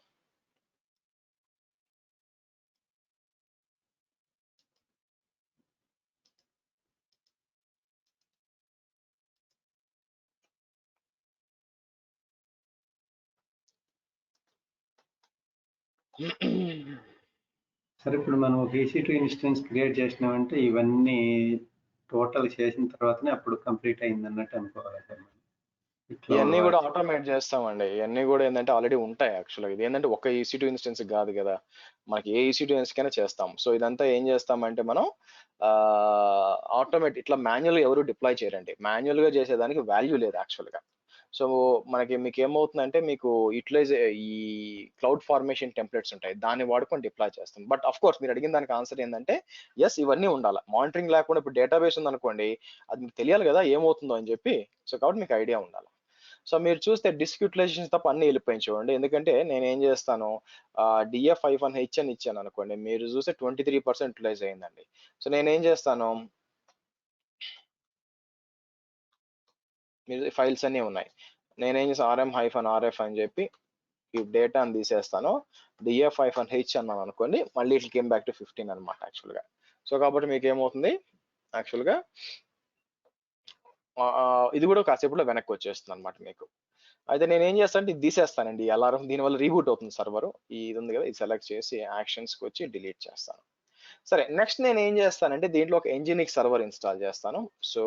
Speaker 4: సరే ఇప్పుడు మనం ఒక EC2 ఇన్స్టెన్స్ క్రియేట్ చేసినామంటే ఇవన్నీ టోటల్ చేసిన తర్వాతనే అప్పుడు కంప్లీట్ అయింది అన్నట్టు అనుకోవాలి సార్.
Speaker 2: ఇవన్నీ కూడా ఆటోమేట్ చేస్తామండి. ఇవన్నీ కూడా ఏంటంటే ఆల్రెడీ ఉంటాయి. యాక్చువల్గా ఇది ఏంటంటే ఒక EC2 ఇన్స్టెన్స్ కాదు కదా, మనకి ఏ EC2 ఇన్స్టెన్స్ కైనా చేస్తాం. సో ఇదంతా ఏం చేస్తామంటే మనం ఆటోమేట్ ఇట్లా మాన్యువల్ ఎవరు డిప్లాయ్ చేయరండి. మాన్యువల్ గా చేసేదానికి వాల్యూ లేదు యాక్చువల్గా. సో మీకు ఏమవుతుందంటే, మీకు యూటిలైజ్ ఈ క్లౌడ్ ఫార్మేషన్ టెంప్లెట్స్ ఉంటాయి, దాన్ని వాడుకొని డిప్లాయ్ చేస్తాం. బట్ అఫ్ కోర్స్ మీరు అడిగిన దానికి ఆన్సర్ ఏంటంటే ఎస్, ఇవన్నీ ఉండాలి. మానిటరింగ్ లేకుండా ఇప్పుడు డేటాబేస్ ఉందనుకోండి, అది మీకు తెలియాలి కదా ఏమవుతుందో అని చెప్పి. సో కాబట్టి మీకు ఐడియా ఉండాలి. సో మీరు చూస్తే డిస్క్ యూటిలైజేషన్ తప్ప అన్ని వెళ్ళిపోయి చూడండి. ఎందుకంటే నేను ఏం చేస్తాను, DF51H అని ఇచ్చాను అనుకోండి, మీరు చూస్తే 23% యూటిలైజ్ అయిందండి. సో నేను ఏం చేస్తాను, మీరు ఫైల్స్ అన్నీ ఉన్నాయి, నేనేం చేస్తాను RM-RF అని చెప్పి ఈ డేటాని తీసేస్తాను. DF51H అన్నాను అనుకోండి, మళ్ళీ ఇట్ కేమ్ బ్యాక్ టు 15 అనమాట యాక్చువల్గా. సో కాబట్టి మీకు ఏమవుతుంది యాక్చువల్గా, ఇది కూడా కాసేపులో వెనక్కి వచ్చేస్తుంది అనమాట మీకు. అయితే నేను ఏం చేస్తానంటే ఇది తీసేస్తానండి, అలారం. దీనివల్ల రీబూట్ అవుతుంది సర్వర్. ఇది ఉంది కదా, ఇది సెలెక్ట్ చేసి యాక్షన్స్కి వచ్చి డిలీట్ చేస్తాను. సరే నెక్స్ట్ నేను ఏం చేస్తానంటే దీంట్లో ఒక Nginx సర్వర్ ఇన్స్టాల్ చేస్తాను. So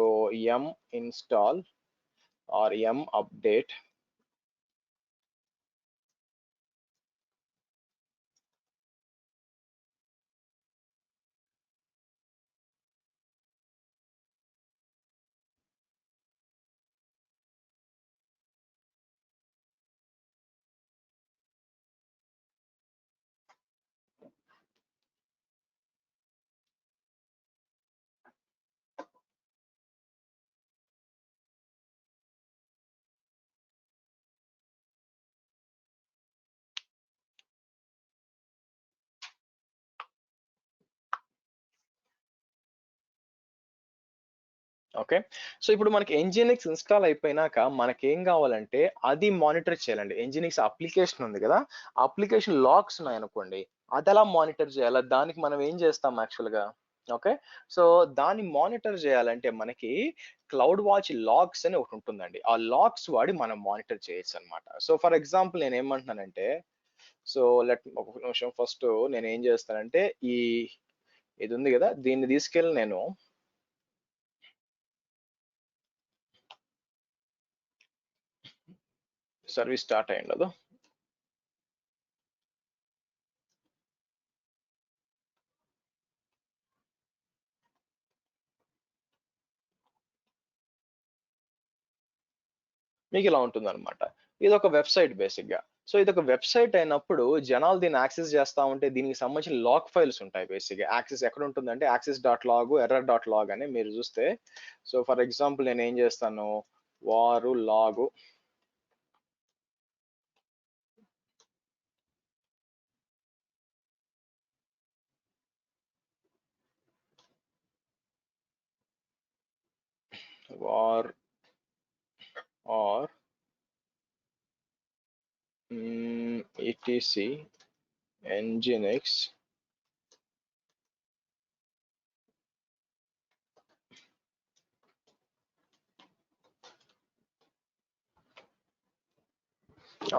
Speaker 2: m install or m update okay. So ఇప్పుడు మనకి Nginx ఇన్స్టాల్ అయిపోయినాక మనకేం కావాలంటే అది మానిటర్ చేయాలండి. Nginx అప్లికేషన్ ఉంది కదా, అప్లికేషన్ లాగ్స్ ఉన్నాయనుకోండి, అది ఎలా మానిటర్ చేయాలి? దానికి మనం ఏం చేస్తాం యాక్చువల్గా? ఓకే, సో దాన్ని మానిటర్ చేయాలంటే మనకి క్లౌడ్ వాచ్ లాగ్స్ అని ఒకటి ఉంటుందండి. ఆ లాగ్స్ వాడి మనం మానిటర్ చేయొచ్చు అనమాట. సో ఫర్ ఎగ్జాంపుల్ నేను ఏమంటున్నానంటే, సో ఒక నిమిషం, ఫస్ట్ నేను ఏం చేస్తానంటే ఇది ఉంది కదా, దీన్ని తీసుకెళ్ళి నేను సర్వీస్ స్టార్ట్ అయ్యిండదు. మీకు ఇలా ఉంటుంది అనమాట. ఇది ఒక వెబ్సైట్ బేసిక్ గా. సో ఇది ఒక వెబ్సైట్ అయినప్పుడు జనాలు దీన్ని యాక్సెస్ చేస్తా ఉంటే దీనికి సంబంధించిన లాగ్ ఫైల్స్ ఉంటాయి బేసిక్ గా. యాక్సెస్ ఎక్కడ ఉంటుందంటే access.log, error.log అని మీరు చూస్తే. సో ఫర్ ఎగ్జాంపుల్ నేను ఏం చేస్తాను, వారు లాగు వార్ ఆర్ etc nginx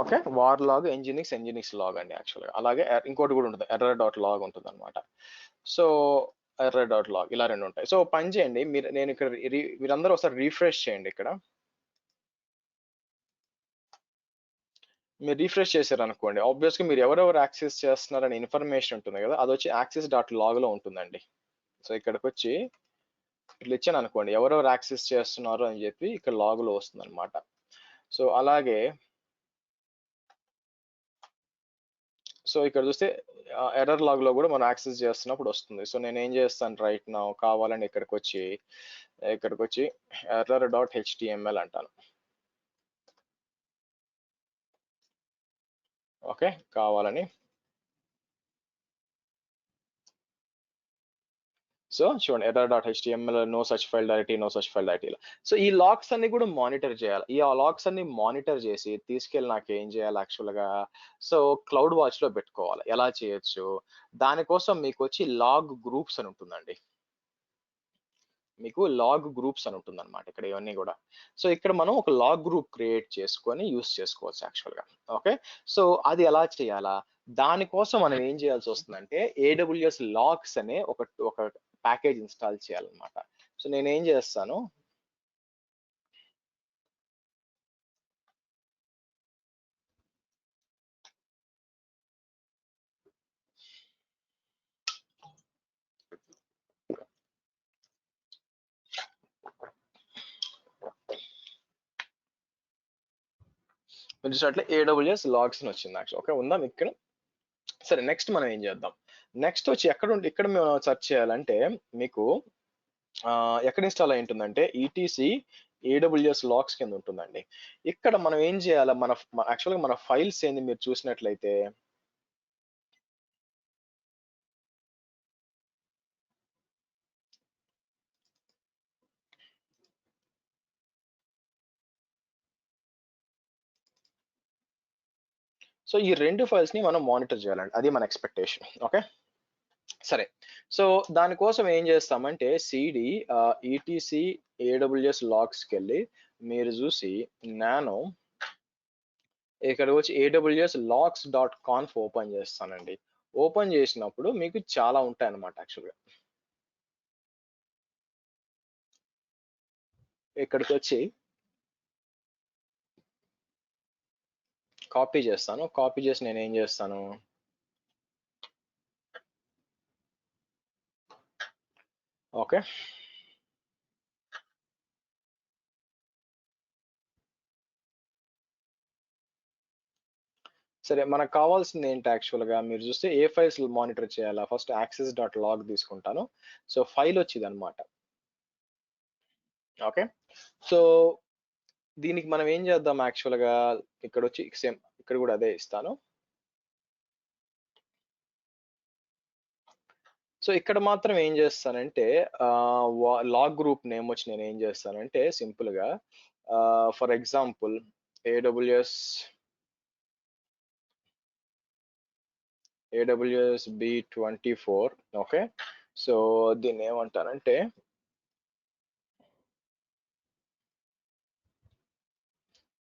Speaker 2: okay var log nginx log అండి యాక్చువల్గా. అలాగే ఇంకోటి కూడా ఉంటుంది, ఎర్రర్ డాట్ లాగ్ ఉంటుంది అనమాట. సో ఎర్రర్ డాట్ లాగ్ ఇలా రెండు ఉంటాయి. సో పని చేయండి మీరు, నేను ఇక్కడ మీరందరూ ఒకసారి రీఫ్రెష్ చేయండి. ఇక్కడ మీరు రీఫ్రెష్ చేశారు అనుకోండి, ఆబ్వియస్గా మీరు ఎవరెవరు యాక్సెస్ చేస్తున్నారనే ఇన్ఫర్మేషన్ ఉంటుంది కదా, అది వచ్చి యాక్సెస్ డాట్ లాగ్లో ఉంటుందండి. సో ఇక్కడికి వచ్చి ఇట్లా ఇచ్చాను అనుకోండి, ఎవరెవరు యాక్సెస్ చేస్తున్నారు అని చెప్పి ఇక్కడ లాగ్లో వస్తుంది అనమాట. సో అలాగే సో ఇక్కడ చూస్తే ఎర్రర్ లాగ్ లో కూడా మనం యాక్సెస్ చేస్తున్నప్పుడు వస్తుంది. సో నేను ఏం చేస్తాను రైట్ నౌ, కావాలని ఇక్కడికి వచ్చి ఎర్రర్ డాట్ హెచ్టిఎంఎల్ అంటాను. ఓకే కావాలని. సో చూడండి error dot HTML no such file directory. So ఈ లాగ్స్ అన్ని కూడా మానిటర్ చేయాలి. ఈ లాగ్స్ అన్ని మానిటర్ చేసి తీసుకెళ్ళి నాకు ఏం చేయాలి యాక్చువల్గా, సో క్లౌడ్ వాచ్ లో పెట్టుకోవాలి. ఎలా చేయొచ్చు దానికోసం మీకు వచ్చి లాగ్ గ్రూప్స్ అని ఉంటుందండి. మీకు లాగ్ గ్రూప్స్ అని ఉంటుంది అనమాట ఇక్కడ ఇవన్నీ కూడా. సో ఇక్కడ మనం ఒక లాగ్ గ్రూప్ క్రియేట్ చేసుకొని యూస్ చేసుకోవచ్చు యాక్చువల్గా. ఓకే సో అది ఎలా చేయాలా, దానికోసం మనం ఏం చేయాల్సి వస్తుందంటే AWS లాగ్స్ అనే ఒక ప్యాకేజ్ ఇన్స్టాల్ చేయాలన్నమాట. సో నేను ఏం చేస్తాను, చూసినట్లే AWS లాగ్స్ అని వచ్చింది యాక్చువల్. ఓకే ఉందాం ఇక్కడ. సరే నెక్స్ట్ మనం ఏం చేద్దాం, నెక్స్ట్ వచ్చి ఇక్కడ మేము సెర్చ్ చేయాలంటే మీకు ఎక్కడ ఇన్స్టాల్ అయి ఉంటుందంటే ఈటీసీ AWS లాగ్స్ కింద ఉంటుందండి. ఇక్కడ మనం ఏం చేయాలి, మన యాక్చువల్గా మన ఫైల్స్ ఏంది మీరు చూసినట్లయితే సో ఈ రెండు ఫైల్స్ ని మనం మానిటర్ చేయాలండి, అది మన ఎక్స్పెక్టేషన్. ఓకే సరే సో దానికోసం ఏం చేస్తామంటే సిడి ఈటీసీ AWS లాగ్స్కి వెళ్ళి మీరు చూసి నానో ఇక్కడ వచ్చి AWS logs.conf ఓపెన్ చేస్తానండి. ఓపెన్ చేసినప్పుడు మీకు చాలా ఉంటాయి అన్నమాట యాక్చువల్గా. ఇక్కడికి వచ్చి కాపీ చేస్తాను. కాపీ చేసి నేను ఏం చేస్తాను, ఓకే సరే మనకు కావాల్సింది ఏంటి యాక్చువల్గా మీరు చూస్తే ఏ ఫైల్స్ మానిటర్ చేయాలా, ఫస్ట్ యాక్సెస్ డాట్ లాగ్ తీసుకుంటాను. సో ఫైల్ వచ్చింది అనమాట. ఓకే సో దీనికి మనం ఏం చేద్దాం యాక్చువల్గా, ఇక్కడ వచ్చి సేమ్ ఇక్కడ కూడా అదే ఇస్తాను. సో ఇక్కడ మాత్రం ఏం చేస్తానంటే లాగ్ గ్రూప్ నేమ్ వచ్చి నేను ఏం చేస్తానంటే సింపుల్ గా for example AWS B24. Okay so దీన్ని ఏమంటానంటే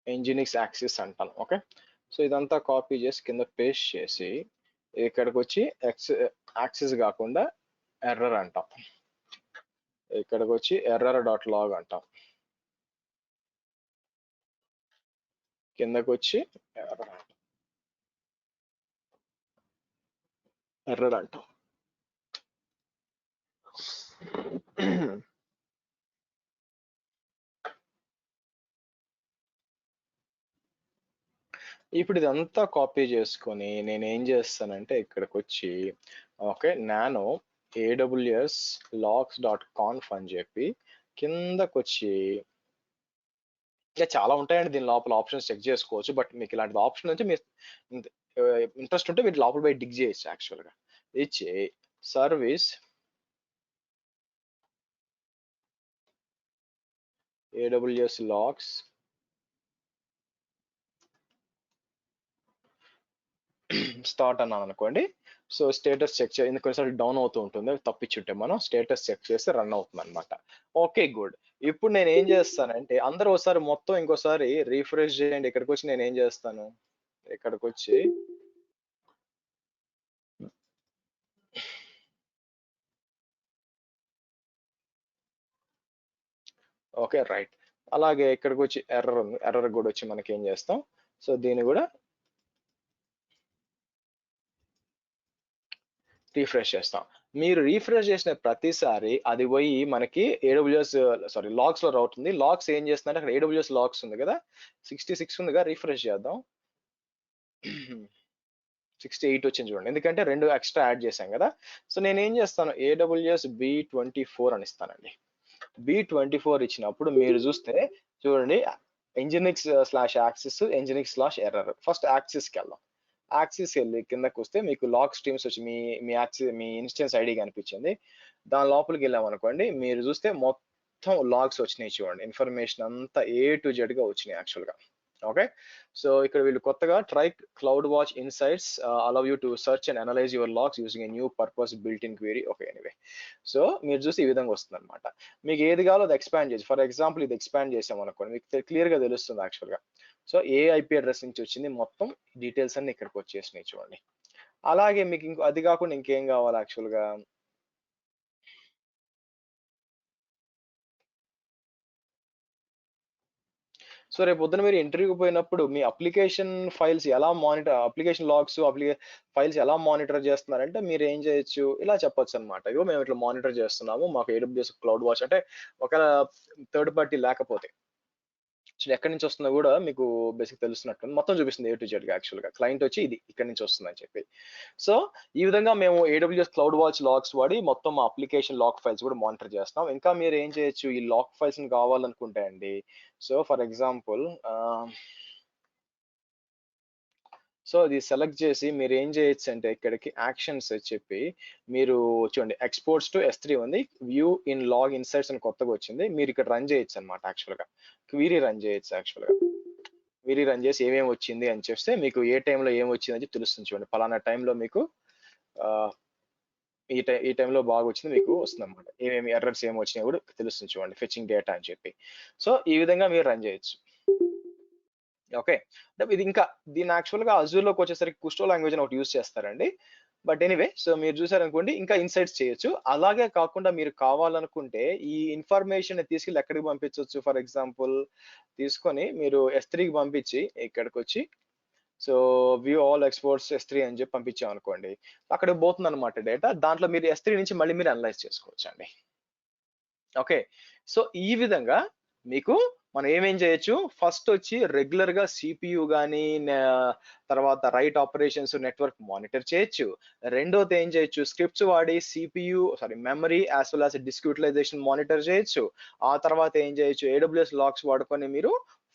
Speaker 2: nginx యాక్సెస్ అంటాను. ఓకే సో ఇదంతా కాపీ చేసి కింద పేస్ట్ చేసి ఇక్కడికి వచ్చి యాక్సెస్ కాకుండా ఎర్రర్ అంటాం. ఇక్కడికి వచ్చి ఎర్రర్ డాట్ లాగ్ అంటాం. కిందకి వచ్చి ఎర్రర్ అంటాం. ఇప్పుడు ఇదంతా కాపీ చేసుకొని నేను ఏం చేస్తానంటే ఇక్కడికి వచ్చి ఓకే నానో AWS logs.conf అని చెప్పి కిందకు వచ్చి ఇంకా చాలా ఉంటాయండి దీని లోపల ఆప్షన్స్ చెక్ చేసుకోవచ్చు. బట్ మీకు ఇలాంటి ఆప్షన్ నుంచి మీరు ఇంట్రెస్ట్ ఉంటే మీరు లోపల పోయి డిగ్ చేయొచ్చు యాక్చువల్గా. ఇచ్చి సర్వీస్ AWS లాగ్స్ స్టార్ట్ అన్నాను అనుకోండి. సో స్టేటస్ చెక్ చేయండి, కొన్నిసార్లు డౌన్ అవుతూ ఉంటుంది, తప్పించుంటే మనం స్టేటస్ చెక్ చేస్తే రన్ అవుతుంది అనమాట. Okay good. ఇప్పుడు నేను ఏం చేస్తానంటే అందరూ ఒకసారి మొత్తం ఇంకోసారి రీఫ్రెష్ చేయండి. ఇక్కడికి వచ్చి నేను ఏం చేస్తాను, ఇక్కడికి వచ్చి ఓకే రైట్. అలాగే ఇక్కడికి వచ్చి ఎర్రర్ ఉంది, ఎర్రర్ కూడా వచ్చి మనకి ఏం చేస్తాం, సో దీన్ని కూడా రీఫ్రెష్ చేస్తాం. మీరు రీఫ్రెష్ చేసిన ప్రతిసారి అది పోయి మనకి ఏడబ్ల్యూఎస్ సారీ లాగ్స్ లో అవుతుంది. లాగ్స్ ఏం చేస్తుందంటే అక్కడ ఏడబ్ల్యూఎస్ లాగ్స్ ఉంది కదా, 66 ఉందిగా, రీఫ్రెష్ చేద్దాం. 68 వచ్చింది చూడండి, ఎందుకంటే 2 ఎక్స్ట్రా యాడ్ చేశాం కదా. సో నేను ఏం చేస్తాను, ఏడబ్ల్యూఎస్ B24 అని ఇస్తానండి. B24 ఇచ్చినప్పుడు మీరు చూస్తే చూడండి, nginx slash access, nginx slash error. First యాక్సిస్కి వెళ్దాం. యాక్సిస్ వెళ్ళి కిందకు వస్తే మీకు లాగ్ స్ట్రీమ్స్ వచ్చి మీ మీ యాక్సిస్ మీ ఇన్స్టెన్స్ ఐడి కనిపించింది. దాని లోపలికి వెళ్ళాం అనుకోండి, మీరు చూస్తే మొత్తం లాగ్స్ వచ్చినాయి చూడండి, ఇన్ఫర్మేషన్ అంతా A to Z గా వచ్చినాయి యాక్చువల్గా. ఓకే. సో ఇక్కడ వీళ్ళు కొత్తగా try CloudWatch insights allow you to search and analyze your logs using a new purpose built in query. Okay anyway, so మీరు చూసి ఈ విధంగా వస్తుంది అనమాట. మీకు ఏది కావాలో అది ఎక్స్పాండ్ చేసి, ఫర్ ఎగ్జాంపుల్ ఇది ఎక్స్పాండ్ చేసాం అనుకోండి, మీకు క్లియర్ గా తెలుస్తుంది యాక్చువల్గా. సో ఏ ఐపీ అడ్రస్ నుంచి వచ్చింది, మొత్తం డీటెయిల్స్ అన్ని ఇక్కడికి వచ్చేసినాయి చూడండి. అలాగే మీకు ఇంకో అది కాకుండా ఇంకేం కావాలి యాక్చువల్గా, సో రేపు పొద్దున మీరు ఇంటర్వ్యూకి పోయినప్పుడు మీ అప్లికేషన్ ఫైల్స్ ఎలా మానిటర్, అప్లికేషన్ లాగ్స్ ఫైల్స్ ఎలా మానిటర్ చేస్తున్నారంటే మీరు ఏం చేయొచ్చు, ఇలా చెప్పొచ్చు అనమాట. ఇగో మేము ఇట్లా మానిటర్ చేస్తున్నాము, మాకు AWS క్లౌడ్ వాచ్ అంటే ఒక థర్డ్ పార్టీ లేకపోతే సో ఎక్కడి నుంచి వస్తుందో కూడా మీకు బేసిక్ తెలుస్తున్నట్టు మొత్తం చూపిస్తుంది A to Z గా. యాక్చువల్గా క్లయింట్ వచ్చి ఇది ఇక్కడి నుంచి వస్తుందని చెప్పి. సో ఈ విధంగా మేము AWS క్లౌడ్ వాచ్ లాగ్స్ వాడి మొత్తం మా అప్లికేషన్ లాగ్ ఫైల్స్ కూడా మానిటర్ చేస్తాం. ఇంకా మీరు ఏం చేయొచ్చు, ఈ లాగ్ ఫైల్స్ కావాలనుకుంటే అండి, సో ఫర్ ఎగ్జాంపుల్ సో ఇది సెలెక్ట్ చేసి మీరు ఏం చేయొచ్చు అంటే ఇక్కడికి యాక్షన్స్ చెప్పి మీరు చూడండి, ఎక్స్పోర్ట్స్ టు S3 ఉంది, వ్యూ ఇన్ లాగ్ ఇన్సైట్స్ అని కొత్తగా వచ్చింది, మీరు ఇక్కడ రన్ చేయొచ్చు అనమాట. యాక్చువల్గా క్వీరీ రన్ చేయొచ్చు. యాక్చువల్గా క్వీరీ రన్ చేసి ఏమేమి వచ్చింది అని చేస్తే మీకు ఏ టైంలో ఏం వచ్చింది అని తెలుస్తుంది చూడండి. పలానా టైంలో మీకు ఈ టైంలో బాగా వచ్చింది మీకు వస్తుంది అనమాట, ఏమేమి ఎర్రర్స్ ఏమి వచ్చినాయి కూడా తెలుస్తుంది చూడండి, ఫెచింగ్ డేటా అని చెప్పి. సో ఈ విధంగా మీరు రన్ చేయొచ్చు. ఓకే. ఇది ఇంకా దీన్ని యాక్చువల్గా అజూర్లోకి వచ్చేసరికి కుస్టో లాంగ్వేజ్ అని ఒకటి యూజ్ చేస్తారండి. బట్ ఎనీవే, సో మీరు చూసారనుకోండి ఇంకా ఇన్సైట్స్ చేయొచ్చు. అలాగే కాకుండా మీరు కావాలనుకుంటే ఈ ఇన్ఫర్మేషన్ తీసుకెళ్ళి ఎక్కడికి పంపించవచ్చు, ఫర్ ఎగ్జాంపుల్ తీసుకొని మీరు S3కి పంపించి ఇక్కడికి వచ్చి so view all exports S3 అని చెప్పి పంపించాం అనుకోండి, అక్కడికి పోతుంది అనమాట డేటా. దాంట్లో మీరు S3 నుంచి మళ్ళీ మీరు అనలైజ్ చేసుకోవచ్చు అండి. ఓకే. సో ఈ విధంగా మీకు మనం ఏమేం చేయొచ్చు, ఫస్ట్ వచ్చి రెగ్యులర్ గా CPU కానీ తర్వాత రైట్ ఆపరేషన్స్ నెట్వర్క్ మానిటర్ చేయొచ్చు. రెండోది ఏం చేయొచ్చు, స్క్రిప్ట్స్ వాడి CPU memory as well as disk utilization monitor చేయొచ్చు. ఆ తర్వాత ఏం చేయొచ్చు, AWS లాగ్స్ వాడుకొని మీరు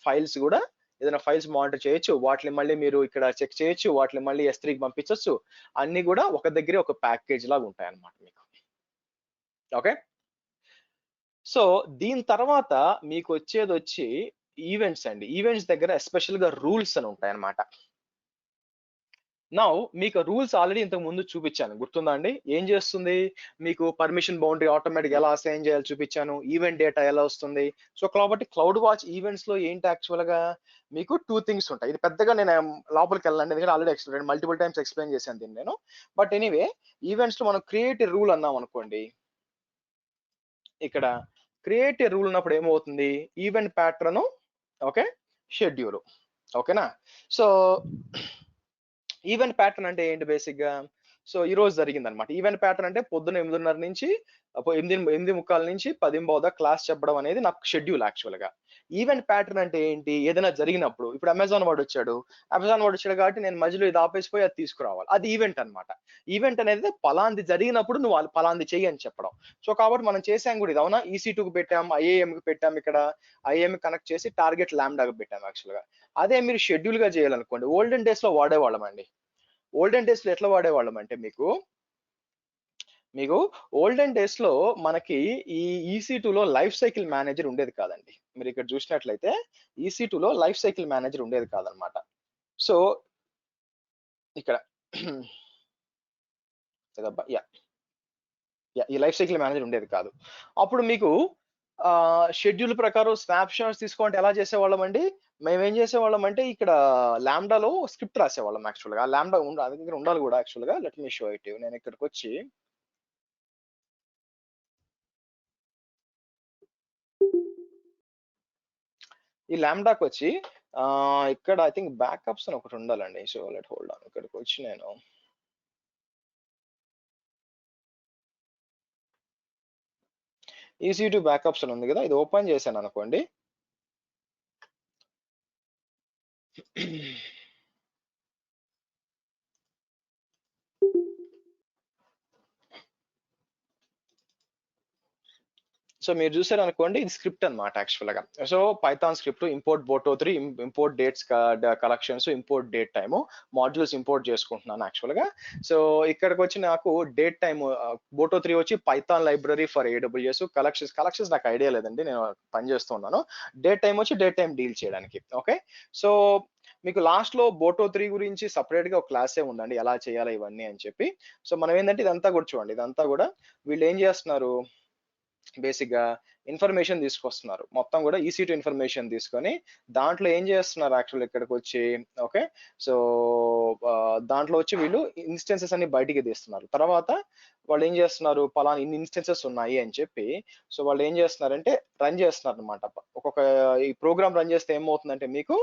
Speaker 2: ఫైల్స్ కూడా ఏదైనా ఫైల్స్ మానిటర్ చేయొచ్చు. వాటిని మళ్ళీ మీరు ఇక్కడ చెక్ చేయొచ్చు, వాటిని మళ్ళీ S3కి పంపించవచ్చు. అన్ని కూడా ఒక దగ్గరే ఒక ప్యాకేజ్ లాగా ఉంటాయి అన్నమాట మీకు. ఓకే. సో దీని తర్వాత మీకు వచ్చేది వచ్చి ఈవెంట్స్ అండి. ఈవెంట్స్ దగ్గర ఎస్పెషల్ గా రూల్స్ అని ఉంటాయి అన్నమాట. నౌ మీకు రూల్స్ ఆల్రెడీ ఇంతకు ముందు చూపించాను, గుర్తుందా అండి? ఏం చేస్తుంది, మీకు పర్మిషన్ బౌండరీ ఆటోమేటిక్ ఎలా అసైన్ చేయాలి చూపించాను, ఈవెంట్ డేటా ఎలా వస్తుంది. సో కాబట్టి క్లౌడ్ వాచ్ ఈవెంట్స్ లో ఏంటి యాక్చువల్ గా మీకు 2 థింగ్స్ ఉంటాయి. ఇది పెద్దగా నేను లోపలికి వెళ్ళండి, ఎందుకంటే already explain multiple times explain చేశాను దీన్ని నేను. బట్ ఎనీవే, ఈవెంట్స్ లో మనం క్రియేట్ రూల్ అన్నాం అనుకోండి, ఇక్కడ క్రియేట్ ఏ రూల్ ఉన్నప్పుడు ఏమవుతుంది, ఈవెంట్ ప్యాటర్న్, ఓకే, షెడ్యూల్. ఓకేనా. సో ఈవెంట్ ప్యాటర్న్ అంటే ఏంటి బేసిక్ గా, సో ఈ రోజు జరిగింది అనమాట. ఈవెంట్ ప్యాటర్న్ అంటే పొద్దున్న 8:30 నుంచి 8:45 నుంచి 10:15 దాకా క్లాస్ చెప్పడం అనేది నాకు షెడ్యూల్ యాక్చువల్ గా. ఈవెంట్ ప్యాటర్న్ అంటే ఏంటి, ఏదైనా జరిగినప్పుడు, ఇప్పుడు అమెజాన్ వాడు వచ్చాడు కాబట్టి నేను మధ్యలో ఇది ఆపేసిపోయి అది తీసుకురావాలి, అది ఈవెంట్ అన్నమాట. ఈవెంట్ అనేది పలాంది జరిగినప్పుడు నువ్వు పలాంది చెయ్యి అని చెప్పడం. సో కాబట్టి మనం చేసాం కూడా ఇది, అవునా, EC2కి పెట్టాం, IAMకి పెట్టాం, ఇక్కడ IAM కనెక్ట్ చేసి టార్గెట్ ల్యాండాకి పెట్టాం యాక్చువల్ గా. అదే మీరు షెడ్యూల్ గా చేయాలనుకోండి, ఓల్డెన్ డేస్ లో వాడేవాళ్ళం అండి. ఓల్డెన్ డేస్ లో ఎట్లా వాడేవాళ్ళం అంటే మీకు ఓల్డెన్ డేస్ లో మనకి ఈ EC2లో లైఫ్ సైకిల్ మేనేజర్ ఉండేది కాదండి. మీరు ఇక్కడ చూసినట్లయితే EC2లో లైఫ్ సైకిల్ మేనేజర్ ఉండేది కాదనమాట. సో ఇక్కడ యా ఈ లైఫ్ సైకిల్ మేనేజర్ ఉండేది కాదు. అప్పుడు మీకు షెడ్యూల్ ప్రకారం స్నాప్ షాట్స్ తీసుకోవాలంటే ఎలా చేసేవాళ్ళం అండి? మేమేం చేసేవాళ్ళం అంటే ఇక్కడ లాంబ్డాలో స్క్రిప్ట్ రాసేవాళ్ళం యాక్చువల్‌గా. ఆ లాంబ్డా అది దగ్గర ఉండాలి కూడా యాక్చువల్‌గా. Let me show it you. నేను ఇక్కడికొచ్చి ఈ లాంబ్డాకొచ్చి ఇక్కడ ఐ థింక్ బ్యాకప్స్ అని ఒకటి ఉండాలండి. So let hold on. ఇక్కడికొచ్చి నేను EC2 బ్యాకప్స్ అని ఉంది కదా, ఇది ఓపెన్ చేశాను అనుకోండి. సో మీరు చూసారు అనుకోండి, ఇది స్క్రిప్ట్ అనమాట యాక్చువల్ గా. సో పైథాన్ స్క్రిప్ట్ ఇంపోర్ట్ బోటో3, import dates collections, import date time, modules import చేసుకుంటున్నాను యాక్చువల్ గా. సో ఇక్కడికి వచ్చి నాకు డేట్ టైమ్ బోటో3 వచ్చి Python library for AWS. Collections నాకు ఐడియా లేదండి, నేను పని చేస్తున్నాను. డేట్ టైమ్ వచ్చి డేట్ టైం డీల్ చేయడానికి. ఓకే, సో మీకు లాస్ట్ లో బోటో3 గురించి సపరేట్ గా ఒక క్లాసే ఉందండి, ఎలా చేయాలి ఇవన్నీ అని చెప్పి. సో మనం ఏంటంటే ఇదంతా కూడా చూడండి, ఇదంతా కూడా వీళ్ళు ఏం చేస్తున్నారు, బేసిక్ గా ఇన్ఫర్మేషన్ తీసుకొస్తున్నారు. మొత్తం కూడా EC2 ఇన్ఫర్మేషన్ తీసుకొని దాంట్లో ఏం చేస్తున్నారు యాక్చువల్ ఇక్కడికి వచ్చి. ఓకే, సో దాంట్లో వచ్చి వీళ్ళు ఇన్స్టెన్సెస్ అన్ని బయటికి తీస్తున్నారు. తర్వాత వాళ్ళు ఏం చేస్తున్నారు, పలానా ఇన్ని ఇన్స్టెన్సెస్ ఉన్నాయి అని చెప్పి, సో వాళ్ళు ఏం చేస్తున్నారంటే రన్ చేస్తున్నారు అనమాట. ఒక్కొక్క ఈ ప్రోగ్రామ్ రన్ చేస్తే ఏమవుతుందంటే మీకు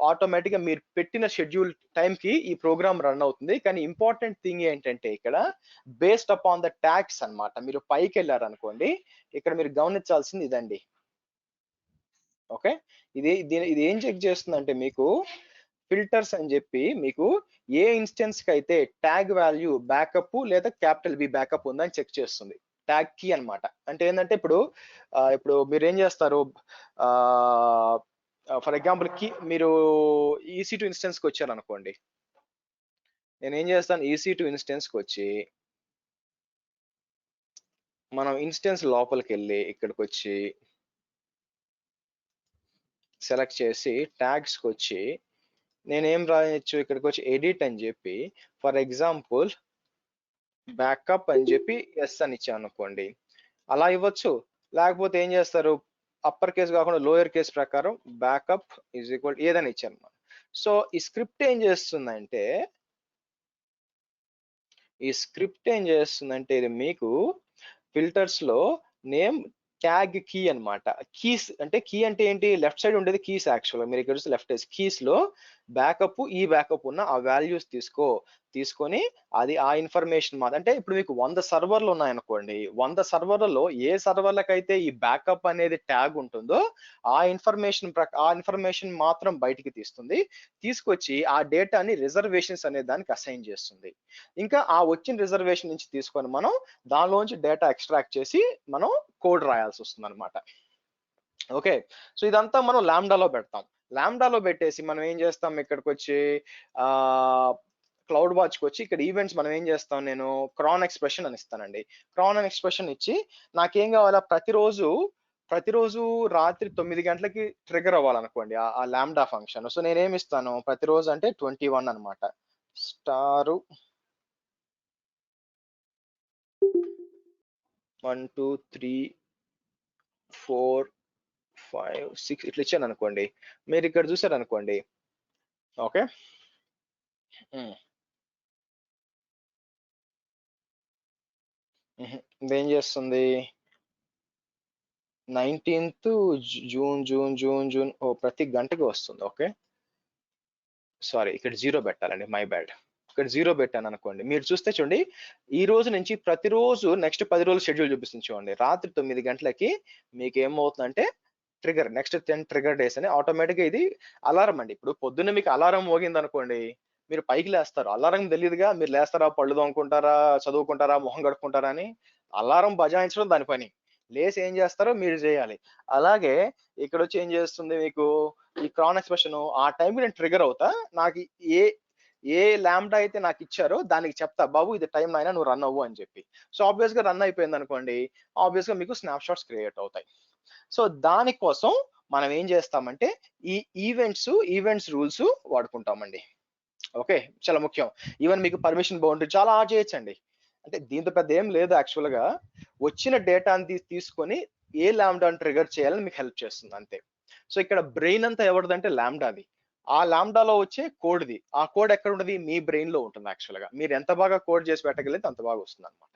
Speaker 2: ఆటోమేటిక్ గా మీరు పెట్టిన షెడ్యూల్ టైం కి ఈ ప్రోగ్రామ్ రన్ అవుతుంది. కానీ ఇంపార్టెంట్ థింగ్ ఏంటంటే ఇక్కడ బేస్డ్ అపాన్ ద ట్యాగ్స్ అన్నమాట. మీరు పైకి వెళ్ళారు అనుకోండి, ఇక్కడ మీరు గమనించాల్సింది ఇదండి. ఓకే, ఇది ఏం చెక్ చేస్తుందంటే మీకు ఫిల్టర్స్ అని చెప్పి, మీకు ఏ ఇన్స్టెన్స్ కి అయితే ట్యాగ్ వాల్యూ బ్యాకప్ లేదా క్యాపిటల్ B బ్యాకప్ ఉందని చెక్ చేస్తుంది. ట్యాగ్ కీ అన్నమాట. అంటే ఏంటంటే ఇప్పుడు మీరు ఏం చేస్తారు, ఫర్ ఎగ్జాంపుల్ కి మీరు EC2 ఇన్స్టెన్స్ కి వచ్చారు అనుకోండి. నేను ఏం చేస్తాను, EC2 ఇన్స్టెన్స్ కి వచ్చి మనం ఇన్స్టెన్స్ లోపలికి వెళ్ళి ఇక్కడికి వచ్చి సెలెక్ట్ చేసి ట్యాగ్స్ కి వచ్చి నేనేం రాయొచ్చు, ఇక్కడికి వచ్చి ఎడిట్ అని చెప్పి ఫర్ ఎగ్జాంపుల్ బ్యాకప్ అని చెప్పి ఎస్ అని ఇచ్చాను అనుకోండి. అలా ఇవ్వచ్చు. లేకపోతే ఏం చేస్తారు, అప్పర్ కేస్ కాకుండా లోయర్ కేస్ ప్రకారం బ్యాకప్ ఈజ్ ఈక్వల్ ఏదని ఇచ్చాను అనమాట. సో ఈ స్క్రిప్ట్ ఏం చేస్తుందంటే ఇది మీకు ఫిల్టర్స్ లో నేమ్ ట్యాగ్ కీ అన్నమాట. కీస్ అంటే కీ అంటే ఏంటి, లెఫ్ట్ సైడ్ ఉండేది కీస్. యాక్చువల్ మీరు ఇక్కడ చూస్తే లెఫ్ట్ కీస్ లో బ్యాకప్ ఈ బ్యాకప్ ఉన్న ఆ వాల్యూస్ తీసుకొని అది ఆ ఇన్ఫర్మేషన్ అంటే ఇప్పుడు మీకు 100 సర్వర్లు ఉన్నాయనుకోండి, 100 సర్వర్లలో ఏ సర్వర్లకైతే ఈ బ్యాకప్ అనేది ట్యాగ్ ఉంటుందో ఆ ఇన్ఫర్మేషన్ మాత్రం బయటికి తీసుకొచ్చి ఆ డేటాని రిజర్వేషన్స్ అనే దానికి అసైన్ చేస్తుంది. ఇంకా ఆ వచ్చిన రిజర్వేషన్ నుంచి తీసుకొని మనం దానిలోంచి డేటా ఎక్స్ట్రాక్ట్ చేసి మనం కోడ్ రాయాల్సి వస్తుంది అనమాట. ఓకే, సో ఇదంతా మనం లాంబ్డాలో పెడతాం. లాంబ్డాలో పెట్టేసి మనం ఏం చేస్తాం, ఇక్కడికి వచ్చి క్లౌడ్ వాచ్కి వచ్చి ఇక్కడ ఈవెంట్స్ మనం ఏం చేస్తాం, నేను క్రాన్ ఎక్స్ప్రెషన్ అని ఇస్తానండి. క్రాన్ ఎక్స్ప్రెషన్ ఇచ్చి నాకేం కావాలా, ప్రతిరోజు రాత్రి 9 గంటలకి ట్రిగర్ అవ్వాలనుకోండి ఆ లాంబ్డా ఫంక్షన్. సో నేనేమి ఇస్తాను, ప్రతిరోజు అంటే 21 అనమాట. స్టారు 1 2 3 4 5 6 ఇట్లా ఇచ్చాను అనుకోండి. మీరు ఇక్కడ చూసారు అనుకోండి. ఓకే, ఇదేం చేస్తుంది, 19th జూన్ ప్రతి గంటకి వస్తుంది. ఓకే, సారీ ఇక్కడ 0 పెట్టాలండి, మై బ్యాడ్. ఇక్కడ 0 పెట్టాను అనుకోండి. మీరు చూస్తే చూడండి, ఈ రోజు నుంచి ప్రతిరోజు నెక్స్ట్ 10 రోజులు షెడ్యూల్ చూపిస్తుంది చూడండి. రాత్రి 9 గంటలకి మీకు ఏమవుతుందంటే ట్రిగర్, నెక్స్ట్ 10 ట్రిగర్ డేస్ అని ఆటోమేటిక్గా ఇది అలారం అండి. ఇప్పుడు పొద్దున్న మీకు అలారం మోగింది అనుకోండి, మీరు పైకి లేస్తారు. అలారం తెలియదుగా, మీరు లేస్తారా, పళ్ళు తోముకుంటారా, చదువుకుంటారా, మొహం కడుక్కుంటారా అని. అలారం బజాయించడం దాని పని. లేసి ఏం చేస్తారో మీరు చేయాలి. అలాగే ఇక్కడ వచ్చి ఏం చేస్తుంది మీకు ఈ క్రాన్ ఎక్స్ప్రెషన్ ఆ టైంకి నేను ట్రిగర్ అవుతా. నాకు ఏ లాంబ్డా అయితే నాకు ఇచ్చారో దానికి చెప్తా, బాబు ఇది టైం అయినా నువ్వు రన్ అవ్వు అని చెప్పి. సో ఆబ్వియస్ గా రన్ అయిపోయింది అనుకోండి, ఆబ్వియస్ గా మీకు స్నాప్ షాట్స్ క్రియేట్ అవుతాయి. సో దానికోసం మనం ఏం చేస్తామంటే ఈ ఈవెంట్స్ రూల్స్ వాడుకుంటామండి. ఓకే, చాలా ముఖ్యం. ఈవెన్ మీకు పర్మిషన్ బౌండరీ చాలా చేయొచ్చండి. అంటే దీంతో పెద్ద ఏం లేదు యాక్చువల్ గా. వచ్చిన డేటాని తీసుకొని ఏ లాంబ్డాని ట్రిగర్ చేయాలని మీకు హెల్ప్ చేస్తుంది అంతే. సో ఇక్కడ బ్రెయిన్ అంతా ఎవరిదంటే లాంబ్డాది. ఆ లాంబ్డాలో వచ్చే కోడ్ది. ఆ కోడ్ ఎక్కడ ఉంటుంది? మీ బ్రెయిన్ లో ఉంటుంది యాక్చువల్ గా. మీరు ఎంత బాగా కోడ్ చేసి పెట్టగలిగితే అంత బాగా వస్తుంది అనమాట.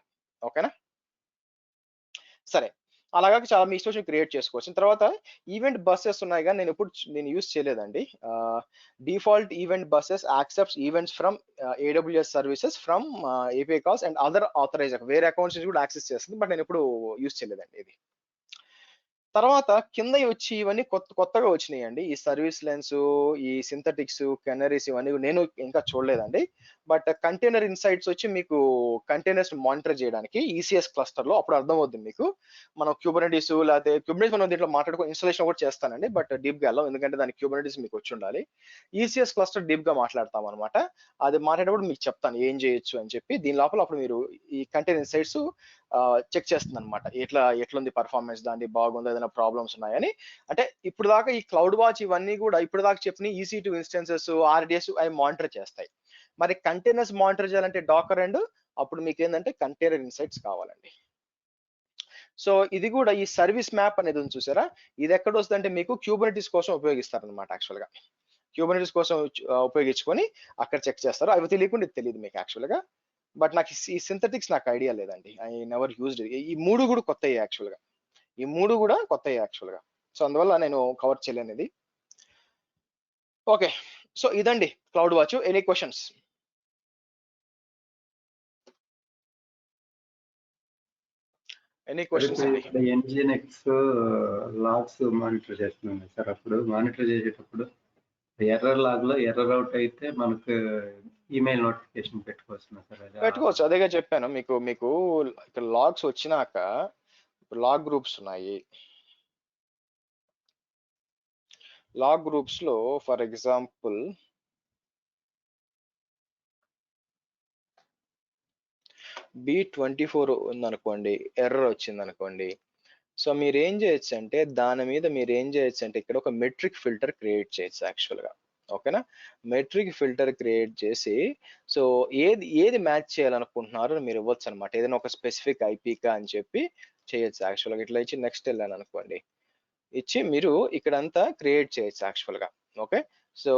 Speaker 2: ఓకేనా? సరే, అలాగా చాలా మీ ఇష్టం క్రియేట్ చేసుకోవచ్చు. తర్వాత ఈవెంట్ బస్సెస్ ఉన్నాయి, కానీ నేను యూస్ చేయలేదండి. Default event buses accepts events from AWS services from API calls and other authoriser, వేరే అకౌంట్స్ నుంచి కూడా యాక్సెస్ చేస్తుంది. బట్ నేను ఎప్పుడు యూస్ చేయలేదండి ఇది. తర్వాత కింద వచ్చి ఇవన్నీ కొత్తగా వచ్చినాయండి. ఈ సర్వీస్ లెన్స్, ఈ సింథటిక్స్, కెనరీస్ ఇవన్నీ నేను ఇంకా చూడలేదండి. బట్ కంటైనర్ ఇన్సైట్స్ వచ్చి మీకు కంటైనర్స్ మానిటర్ చేయడానికి ఈసీఎస్ క్లస్టర్ లో అప్పుడు అర్థమవుతుంది మీకు. మనం క్యూబర్నెటిస్ లేకపోతే క్యూబర్నెటిస్ మనం దీంట్లో మాట్లాడుకో ఇన్స్టాలేషన్ కూడా చేస్తానండి, బట్ డీప్ గా వెళ్ళాం ఎందుకంటే దానికి క్యూబర్నెటిస్ మీకు వచ్చి ఉండాలి. ఈసీఎస్ క్లస్టర్ డీప్ గా మాట్లాడతాం అనమాట. అది మాట్లాడేటప్పుడు మీకు చెప్తాను ఏం చేయొచ్చు అని చెప్పి. దీని లోపల అప్పుడు మీరు ఈ కంటైనర్ ఇన్సైట్స్ చెక్ చేస్తుంది అనమాట. ఎట్లుంది పర్ఫార్మెన్స్, దాన్ని బాగుంది, ఏదైనా ప్రాబ్లమ్స్ ఉన్నాయని. అంటే ఇప్పుడు దాకా ఈ క్లౌడ్ వాచ్ ఇవన్నీ కూడా ఇప్పుడు దాకా చెప్పిన EC2 ఇన్స్టెన్సెస్, ఆర్డిఎస్ అవి మానిటర్ చేస్తాయి. మరి కంటైనర్స్ మానిటర్ చేయాలంటే డాకర్ అండ్ అప్పుడు మీకు ఏంటంటే కంటైనర్ ఇన్సైట్స్ కావాలండి. సో ఇది కూడా ఈ సర్వీస్ మ్యాప్ అనేది ఉంది చూసారా, ఇది ఎక్కడ వస్తుంది అంటే మీకు క్యూబర్నెటిస్ కోసం ఉపయోగిస్తారు అనమాట. యాక్చువల్ గా క్యూబర్నెటిస్ కోసం ఉపయోగించుకొని అక్కడ చెక్ చేస్తారు. అవి తెలియకుండా ఇది తెలియదు మీకు యాక్చువల్ గా. బట్ నాకు ఈ సింథటిక్స్ నాకు ఐడియా లేదండి. I never used. ఈ మూడు కూడా కొత్త యాక్చువల్ గా. ఈ మూడు కూడా కొత్త యాక్చువల్ గా. సో అందువల్ల నేను కవర్ చేయలేను ఇది. ఓకే, సో ఇదండి cloud watch. Any questions? Any questions అండి?
Speaker 4: ఎన్జిఎన్ఎక్స్ లాగ్స్ మానిటర్ చేస్తున్నాను సార్. అప్పుడు మానిటర్ చేసేటప్పుడు ఎర్రర్ లాగ్ లో ఎర్రర్ అవుట్ అయితే మనకు ఈమెయిల్ నోటిఫికేషన్ పెట్టుకోవచ్చు సార్.
Speaker 2: పెట్టుకోవచ్చు, అదేగా చెప్పాను మీకు. ఇక్కడ లాగ్స్ వచ్చినాక లాగ్ గ్రూప్స్ ఉన్నాయి. లాగ్ గ్రూప్స్ లో ఫర్ ఎగ్జాంపుల్ B24 ఉందనుకోండి, ఎర్రర్ వచ్చింది అనుకోండి. సో మీరు ఏం చేయొచ్చు అంటే దాని మీద మీరు ఏం చేయొచ్చు అంటే ఇక్కడ ఒక మెట్రిక్ ఫిల్టర్ క్రియేట్ చేయొచ్చు యాక్చువల్ గా. ఓకేనా? మెట్రిక్ ఫిల్టర్ క్రియేట్ చేసి సో ఏది మ్యాచ్ చేయాలనుకుంటున్నారో మీరు ఇవ్వచ్చు అనమాట. ఏదైనా ఒక స్పెసిఫిక్ ఐపీకా అని చెప్పి చేయొచ్చు యాక్చువల్ గా. ఇట్లా ఇచ్చి నెక్స్ట్ వెళ్ళాను అనుకోండి, ఇచ్చి మీరు ఇక్కడంతా క్రియేట్ చేయొచ్చు యాక్చువల్ గా. ఓకే, సో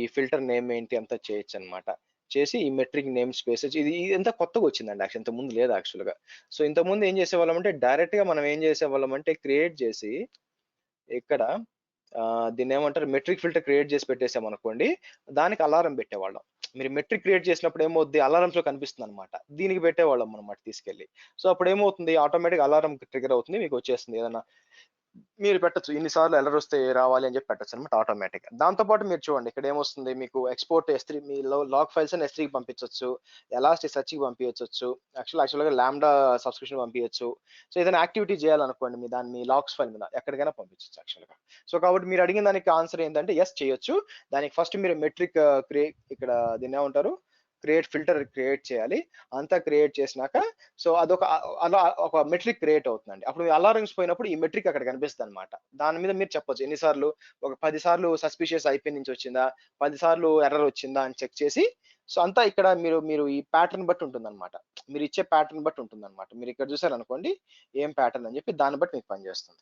Speaker 2: ఈ ఫిల్టర్ నేమ్ ఏంటి అంతా చేయొచ్చు అనమాట. చేసి ఈ మెట్రిక్ నేమ్ స్పేస్ ఇది ఎంత కొత్తగా వచ్చిందండి యాక్చువల్, ఇంత ముందు లేదు యాక్చువల్ గా. సో ఇంత ముందు ఏం చేసేవాళ్ళం అంటే డైరెక్ట్ గా మనం ఏం చేసేవాళ్ళం అంటే క్రియేట్ చేసి ఇక్కడ దీన్ని ఏమంటారు మెట్రిక్ ఫిల్టర్ క్రియేట్ చేసి పెట్టేసాం అనుకోండి, దానికి అలారం పెట్టేవాళ్ళం. మీరు మెట్రిక్ క్రియేట్ చేసినప్పుడు ఏమవుద్ది, అలారమ్స్ లో కనిపిస్తుంది అనమాట. దీనికి పెట్టేవాళ్ళం అనమాట తీసుకెళ్ళి. సో అప్పుడు ఏమవుతుంది, ఆటోమేటిక్ అలారం ట్రిగర్ అవుతుంది, మీకు వచ్చేస్తుంది. ఏదైనా మీరు పెట్టచ్చు ఇన్నిసార్లు ఎర్రర్ వస్తే రావాలి అని చెప్పి పెట్టచ్చు అనమాట ఆటోమేటిక్. దాంతో పాటు మీరు చూడండి ఇక్కడ ఏమొస్తుంది మీకు, ఎక్స్పోర్ట్ S3 మీ లాగ్ ఫైల్స్ అని S3కి పంపించవచ్చు, ఎలాస్టిక్ సర్చ్కి పంపించవచ్చు, యాక్చువల్గా లాంబ్డా సబ్స్క్రిప్షన్ పంపించవచ్చు. సో ఏదైనా యాక్టివిటీ చేయాలనుకోండి మీ లాగ్స్ ఫైల్ మీద ఎక్కడికైనా పంపించవచ్చు యాక్చువల్గా. సో కాబట్టి మీరు అడిగిన దానికి ఆన్సర్ ఏంటంటే ఎస్ చేయొచ్చు. దానికి ఫస్ట్ మీరు మెట్రిక్ ఇక్కడ దీన్ని ఏమంటారు క్రియేట్ ఫిల్టర్ క్రియేట్ చేయాలి. అంతా క్రియేట్ చేసినాక సో అదొక అలా ఒక మెట్రిక్ క్రియేట్ అవుతుందండి. అప్పుడు అలారమ్స్ పోయినప్పుడు ఈ మెట్రిక్ అక్కడ కనిపిస్తుంది అనమాట. దాని మీద మీరు చెప్పొచ్చు ఎన్నిసార్లు, ఒక 10 సార్లు సస్పిషియస్ ఐపీ నుంచి వచ్చిందా, 10 సార్లు ఎర్రర్ వచ్చిందా అని చెక్ చేసి. సో అంతా ఇక్కడ మీరు ఈ ప్యాటర్న్ బట్టి ఉంటుంది అనమాట. మీరు ఇచ్చే ప్యాటర్న్ బట్టి ఉంటుంది అనమాట. మీరు ఇక్కడ చూసారు అనుకోండి ఏం ప్యాటర్న్ అని చెప్పి, దాన్ని బట్టి మీకు పనిచేస్తుంది.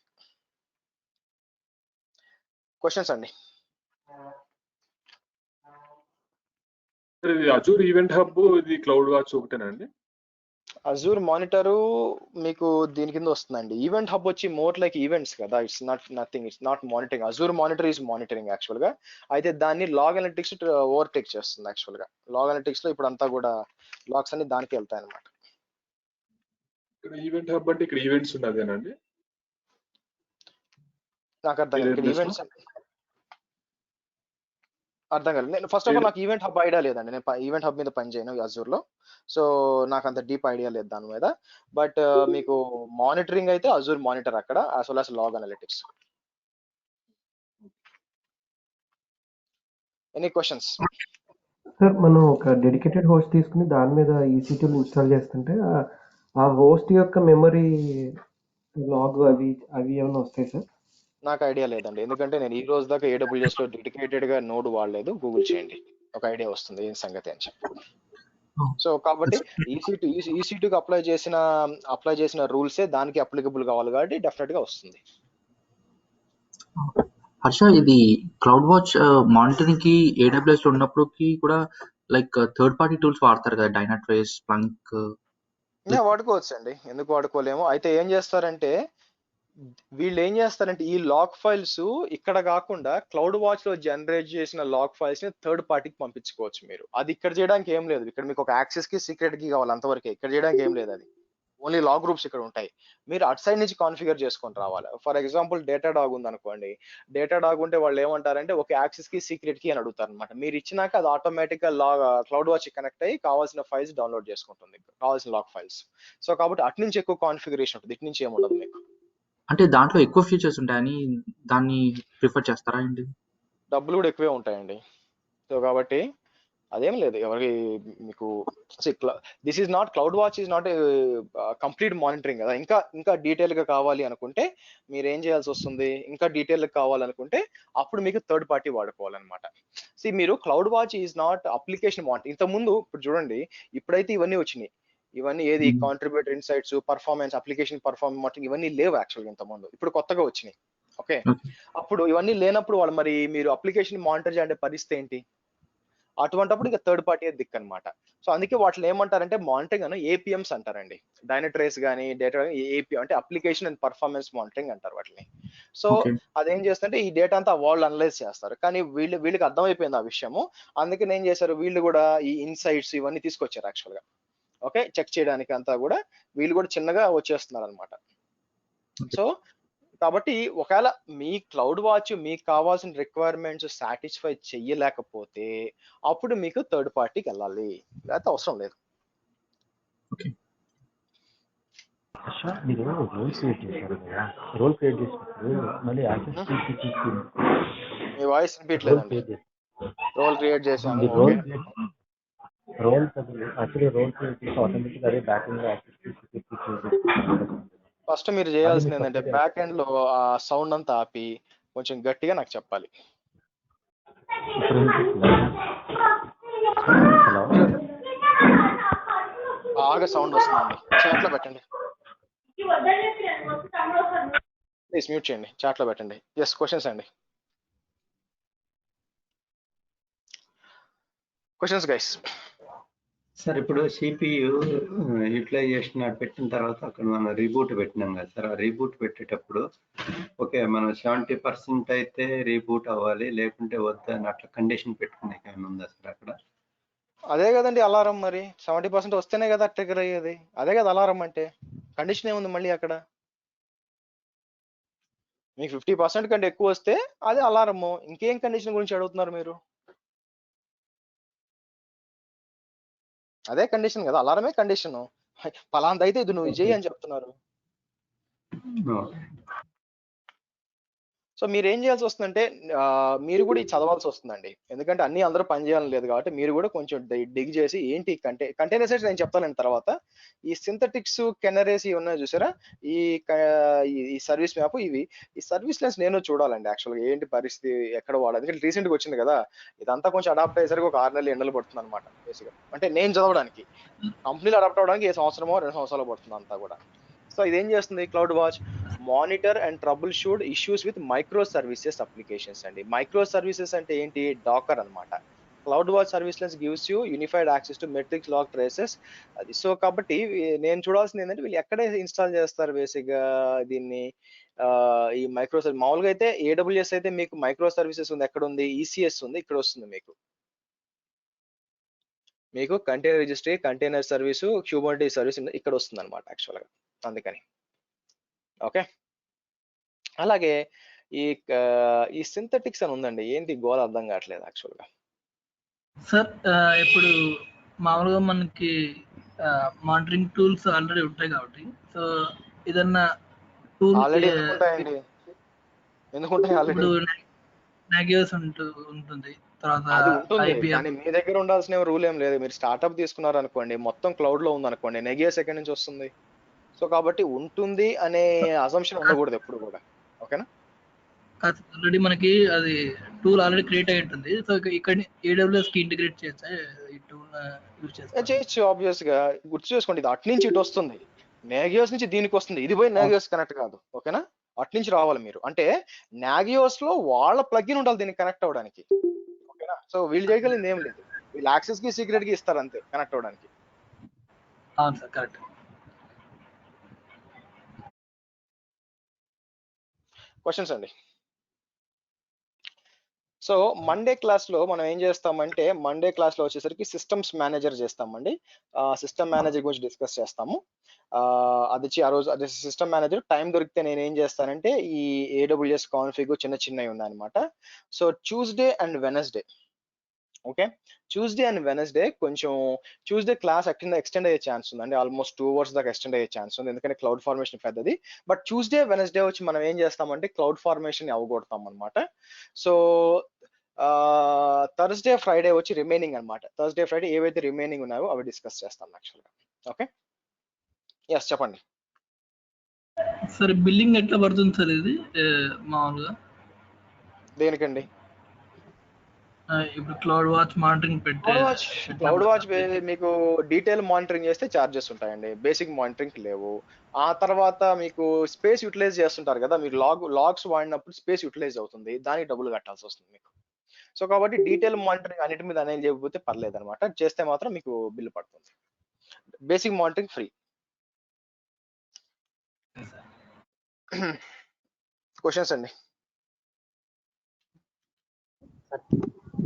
Speaker 2: క్వశ్చన్స్ అండి?
Speaker 5: ఇది అజూర్ ఈవెంట్ హబ్, ఇది క్లౌడ్ వాచ్ ఒకటేనండి?
Speaker 2: అజూర్ మానిటరు మీకు దీని కింద వస్తుందండి. ఈవెంట్ హబ్ వచ్చి మోర్ లైక్ ఈవెంట్స్ కదా, it's not nothing, it's not monitoring. Azure monitor is monitoring actual గా. అయితే దాన్ని లాగ్ అనలిటిక్స్ ఓవర్టేక్ చేస్తుంది యాక్చువల్ గా. లాగ్ అనలిటిక్స్ లో ఇప్పుడు అంతా కూడా లాగ్స్ అన్ని దానికి వెళ్తాయి అనమాట.
Speaker 5: ఇక్కడ ఈవెంట్ హబ్ అంటే ఇక్కడ ఈవెంట్స్ ఉన్నదేనండి?
Speaker 2: నాకు అర్థం కాదు ఇక్కడ ఈవెంట్స్ అర్థం కాలేదు. నేను ఫస్ట్ ఆఫ్ ఆల్ నాకు ఈవెంట్ హబ్ ఐడియా లేదండి. నేను ఈవెంట్ హబ్ మీద పని చేయను అజూర్ లో. సో నాకు అంత డీప్ ఐడియా లేదు దాని మీద. బట్ మీకు మానిటరింగ్ అయితే అజూర్ మానిటర్ అక్కడ, as well as log analytics. Any questions?
Speaker 3: Sir మనం ఒక డెడికేటెడ్ హోస్ట్ తీసుకుని దాని మీద EC2 ఇన్స్టాల్ చేస్తుంటే ఆ హోస్ట్ యొక్క మెమరీ లాగ్ అవి ఏమైనా వస్తాయి సార్?
Speaker 2: నాకు ఐడియా లేదండి, ఎందుకంటే నేను ఈ రోజు దాకా AWS లో డెడికేటెడ్ గా నోడ్ వాడలేదు. గూగుల్ చేయండి. ఒక ఐడియా వస్తుంది ఏం సంగతి అని చెప్పి. సో కాబట్టి ఈసీ2కి అప్లై చేసిన రూల్సే దానికి అప్లికబుల్ కావాలి కాబట్టి డెఫినెట్ గా వస్తుంది.
Speaker 6: హర్ష, ఇది క్లౌడ్ వాచ్ మానిటరింగ్ కి AWS లో ఉన్నప్పటికి కూడా లైక్ థర్డ్ పార్టీ టూల్స్ వాడతారు కదా, డైనాట్రేస్, స్ప్లంక్.
Speaker 2: వాడుకోవచ్చు అండి, ఎందుకు వాడుకోలేము. అయితే ఏం చేస్తారంటే వీళ్ళు ఏం చేస్తారంటే ఈ లాగ్ ఫైల్స్ ఇక్కడ కాకుండా క్లౌడ్ వాచ్ లో జనరేట్ చేసిన లాగ్ ఫైల్స్ ని థర్డ్ పార్టీకి పంపించుకోవచ్చు మీరు. అది ఇక్కడ చేయడానికి ఏం లేదు, ఇక్కడ మీకు ఒక యాక్సెస్ కి సీక్రెట్ కి కావాలి అంతవరకే, ఇక్కడ చేయడానికి ఏం లేదు. అది ఓన్లీ లాగ్ గ్రూప్స్ ఇక్కడ ఉంటాయి, మీరు అటు సైడ్ నుంచి కాన్ఫిగర్ చేసుకొని రావాలి. ఫర్ ఎగ్జాంపుల్ డేటా డాగ్ ఉంది అనుకోండి, డేటా డాగ్ ఉంటే వాళ్ళు ఏమంటారంటే ఒక యాక్సెస్ కి సీక్రెట్ కి అని అడుగుతారు అనమాట. మీరు ఇచ్చినాక అది ఆటోమేటిక్ గా క్లౌడ్ వాచ్ కనెక్ట్ అయ్యి కావాల్సిన ఫైల్స్ డౌన్లోడ్ చేసుకుంటుంది, కావాల్సిన లాగ్ ఫైల్స్. సో కాబట్టి అటు నుంచి ఎక్కువ కాన్ఫిగరేషన్ ఉంటుంది, ఇటు నుంచి ఏముండదు మీకు.
Speaker 6: అంటే దాంట్లో ఎక్కువ ఫీచర్స్ ఉంటాయని దాన్ని ప్రిఫర్ చేస్తారా ఏంటి?
Speaker 2: డబ్బులు కూడా ఎక్కువే ఉంటాయండి. సో కాబట్టి అదేం లేదు ఎవరికి మీకు. This is not cloud watch is not complete monitoring కదా. ఇంకా డీటెయిల్ గా కావాలి అనుకుంటే మీరు ఏం చేయాల్సి వస్తుంది, ఇంకా డీటెయిల్ గా కావాలనుకుంటే అప్పుడు మీకు థర్డ్ పార్టీ వాడుకోవాలన్నమాట. మీరు cloud watch is not application monitoring. ఇంతకుముందు ఇప్పుడు చూడండి, ఇప్పుడైతే ఇవన్నీ వచ్చినాయి, ఇవన్నీ ఏది contributor insights, performance, application performance monitoring ఇవన్నీ లేవు యాక్చువల్గా ఇంతకుముందు, ఇప్పుడు కొత్తగా వచ్చినాయి. ఓకే, అప్పుడు ఇవన్నీ లేనప్పుడు వాళ్ళు మరి మీరు అప్లికేషన్ మానిటర్ చేయాలంటే పరిస్థితి ఏంటి? అటువంటిప్పుడు ఇంకా థర్డ్ పార్టీ దిక్కు అనమాట. సో అందుకే వాటిని ఏమంటారంటే మానిటరింగ్ అని ఏపీఎంస్ అంటారండి. డైనట్రేస్ కానీ డేటా ఏపీ అంటే అప్లికేషన్ అండ్ పర్ఫార్మెన్స్ మానిటరింగ్ అంటారు వాటిని. సో అదేం చేస్తుంటే ఈ డేటా అంతా వాళ్ళు అనలైజ్ చేస్తారు, కానీ వీళ్ళకి అర్థమైపోయింది ఆ విషయము. అందుకని ఏం చేశారు, వీళ్ళు కూడా ఈ ఇన్సైట్స్ ఇవన్నీ తీసుకొచ్చారు యాక్చువల్గా. ఓకే, చెక్ చేయడానికి అంతా కూడా వీళ్ళు కూడా చిన్నగా వచ్చేస్తున్నారు అనమాట. సో కాబట్టి ఒకవేళ మీ క్లౌడ్ వాచ్ మీకు కావాల్సిన రిక్వైర్మెంట్స్ సాటిస్ఫై చెయ్యలేకపోతే అప్పుడు మీకు థర్డ్ పార్టీకి వెళ్ళాలి, లేకపోతే అవసరం లేదు.
Speaker 7: మీరు రోల్ క్రియేట్ చేశారు కదా, రోల్ క్రియేట్ చేసినప్పుడు మళ్ళీ
Speaker 2: మీ వాయిస్ వినిపించలేదండి. రోల్ క్రియేట్ చేశాను,
Speaker 7: రోల్ యాక్చువల్లీ రోల్ క్రియేట్ చేసి ఆటోమేటిక్ అదే బ్యాక్ ఎండ్ యాక్సెస్.
Speaker 2: ఫస్ట్ మీరు చేయాల్సింది ఏంటంటే బ్యాక్ ఎండ్ లో ఆ సౌండ్ అంతా ఆపి కొంచెం గట్టిగా నాకు చెప్పాలి. బాగా సౌండ్ వస్తుందండి, చాట్లో పెట్టండి ప్లీజ్, మ్యూట్ చేయండి, చాట్లో పెట్టండి. ఎస్, క్వశ్చన్స్ అండి, క్వశ్చన్స్ గైస్.
Speaker 4: సార్ ఇప్పుడు సిపియు యూటిలైజేషన్ పెట్టిన తర్వాత అక్కడ మనం రీబూట్ పెట్టినాం కదా సార్, ఆ రీబూట్ పెట్టేటప్పుడు ఓకే మనం 70% అయితే రీబూట్ అవ్వాలి, లేకుంటే వద్దని అట్లా కండిషన్ పెట్టుకునే ఏమైనా ఉందా సార్ అక్కడ?
Speaker 2: అదే కదండి అలారం, మరి 70% వస్తేనే కదా ట్రిగర్ అయ్యేది, అదే కదా అలారం అంటే. కండిషన్ ఏముంది మళ్ళీ అక్కడ? మీకు 50% కంటే ఎక్కువ వస్తే అదే అలారము, ఇంకేం కండిషన్ గురించి అడుగుతున్నారు మీరు? అదే కండిషన్ కదా, అలారమే కండిషన్. ఫలాంది అయితే ఇది నువ్వు చెయ్యి అని చెప్తున్నారు. సో మీరు ఏం చేయాల్సి వస్తుందంటే మీరు కూడా చదవాల్సి వస్తుందండి, ఎందుకంటే అన్ని అందరూ పని చేయాలని లేదు కాబట్టి మీరు కూడా కొంచెం డిగ్ చేసి ఏంటి కంటైనర్స్ నేను చెప్తానండి తర్వాత. ఈ సింథటిక్స్ కెనరేస్ ఇవి ఉన్నాయి చూసారా, ఈ సర్వీస్ మ్యాప్, ఈ సర్వీస్ లెన్స్ నేను చూడాలండి యాక్చువల్గా ఏంటి పరిస్థితి, ఎక్కడ వాడాలి. ఎందుకంటే రీసెంట్ గా వచ్చింది కదా, ఇదంతా కొంచెం అడాప్ట్ అయ్యేసరికి ఒక 6 నెలలు ఎండలు పడుతుంది అనమాట బేసిక్గా. అంటే నేను చదవడానికి, కంపెనీలు అడాప్ట్ అవడానికి 1 సంవత్సరమో 2 సంవత్సరాలు పడుతుంది అంతా కూడా. సో ఇదేం చేస్తుంది CloudWatch, monitor and troubleshoot issues with microservices applications అండి. మైక్రో సర్వీసెస్ అంటే ఏంటి, డాకర్ అన్నమాట. CloudWatch ServiceLens gives you unified access to metrics, log, traces. అది సో కాబట్టి నేను చూడాల్సింది ఏంటంటే వీళ్ళు ఎక్కడే ఇన్స్టాల్ చేస్తారు బేసిక్ గా దీన్ని. ఈ మైక్రో సర్వీస్ మామూలుగా అయితే AWS అయితే మీకు మైక్రో సర్వీసెస్ ఉంది, ఎక్కడ ఉంది, ECS ఉంది, ఇక్కడ వస్తుంది మీకు container registry, container service, Kubernetes service ఇక్కడ వస్తుంది అనమాట యాక్చువల్గా. అందుకని ఓకే. అలాగే ఈ సింథటిక్స్ అని ఉందండి, ఏంటి గోల్ అర్థం కావట్లేదు యాక్చువల్గా.
Speaker 8: సార్ ఇప్పుడు మామూలుగా మనకి మానిటరింగ్ టూల్స్ ఆల్రెడీ ఉంటాయి కాబట్టి, సో ఏదన్నా టూల్
Speaker 2: ఆల్రెడీ ఎందుకుంటాయండి, ఎందుకుంటాయి ఆల్రెడీ?
Speaker 8: ఇప్పుడు నాగియోస్ ఉంటుంది, తర్వాత
Speaker 2: అది ఉంటుంది, కానీ మీ దగ్గర ఉండాల్సిన రూల్ ఏం లేదు. మీరు స్టార్ట్అప్ తీసుకున్నారు అనుకోండి, మొత్తం క్లౌడ్ లో ఉంది అనుకోండి, నెగియోస్ ఎక్కడి నుంచి వస్తుంది? సో కాబట్టి ఉంటుంది అనే అజంప్షన్ ఉండకూడదు ఎప్పుడు కూడా, ఓకేనా?
Speaker 8: ఆల్రెడీ మనకి అది టూల్ ఆల్రెడీ క్రియేట్ అయి ఉంటుంది. సో ఇక్కడ AWS కి ఇంటిగ్రేట్ చేయొచ్చా ఈ టూల్ యూజ్ చేస్తా?
Speaker 2: చేయొచ్చు ఆబ్వియస్ గా. గుర్తు చేసుకోండి, ఇది అటు నుంచి ఇటు వస్తుంది, నాగియోస్ నుంచి దీనికి వస్తుంది, ఇది పోయి నాగియోస్ కనెక్ట్ కాదు. ఓకేనా, అటు నుంచి రావాలి మీరు. అంటే నాగియోస్ లో వాళ్ళ ప్లగిన్ ఉండాలి దీనికి కనెక్ట్ అవ్వడానికి. ఓకేనా, సో వీళ్ళు చేయగలిగింది ఏం లేదు, వీళ్ళు యాక్సెస్ కి సీక్రెట్ కి ఇస్తారు అంతే కనెక్ట్ అవ్వడానికి.
Speaker 8: అవును సార్, కరెక్ట్.
Speaker 2: క్వశ్చన్స్ అండి. సో మండే క్లాస్ లో మనం ఏం చేస్తామంటే, మండే క్లాస్ లో వచ్చేసరికి సిస్టమ్స్ మేనేజర్ చేస్తామండి. సిస్టమ్ మేనేజర్ గురించి డిస్కస్ చేస్తాము. అది ఆ రోజు అదే సిస్టమ్ మేనేజర్ టైం దొరికితే నేను ఏం చేస్తానంటే ఈ AWS కాన్ఫిగ్ చిన్న చిన్నవి ఉన్నాయన్నమాట. So Tuesday and Wednesday, okay, Tuesday and Wednesday కొంచెం, ట్యూస్డే క్లాస్ ఎక్స్టెండ్ అయ్యే ఛాన్స్ ఉందండి, ఆల్మోస్ట్ 2 hours దాకా ఎక్స్టెండ్ అయ్యే ఛాన్స్ ఉంది, ఎందుకంటే క్లౌడ్ ఫార్మేషన్ పెద్దది. బట్ ట్యూస్డే వెనస్డే వచ్చి మనం ఏం చేస్తామంటే క్లౌడ్ ఫార్మేషన్ అవగొడతాం అనమాట. సో థర్స్డే ఫ్రైడే వచ్చి రిమైనింగ్ అనమాట. థర్స్డే ఫ్రైడే ఏవైతే రిమైనింగ్ ఉన్నాయో అవి డిస్కస్ చేస్తాం యాక్చువల్గా. ఓకే, ఎస్ చెప్పండి.
Speaker 8: సరే, బిల్లింగ్ ఎట్లా పడుతుంది సార్ ఇది మామూలుగా?
Speaker 2: దేనికండి?
Speaker 8: ఇప్పుడు క్లౌడ్ వాచ్ మానిటరింగ్ పెట్టే,
Speaker 2: క్లౌడ్ వాచ్ మీకు డీటెయిల్ మానిటరింగ్ చేస్తే ఛార్జెస్ ఉంటాయండి, బేసిక్ మానిటరింగ్ లేవు. ఆ తర్వాత మీకు స్పేస్ యూటిలైజ్ చేస్తుంటారు కదా, మీరు లాగ్స్ వాడినప్పుడు స్పేస్ యూటిలైజ్ అవుతుంది, దానికి డబ్బులు కట్టాల్సి వస్తుంది మీకు. సో కాబట్టి డీటెయిల్ మానిటరింగ్ అన్నిటి మీద అనేది చేయకపోతే పర్లేదు అనమాట, చేస్తే మాత్రం మీకు బిల్లు పడుతుంది. Basic monitoring free. క్వశ్చన్స్ అండి.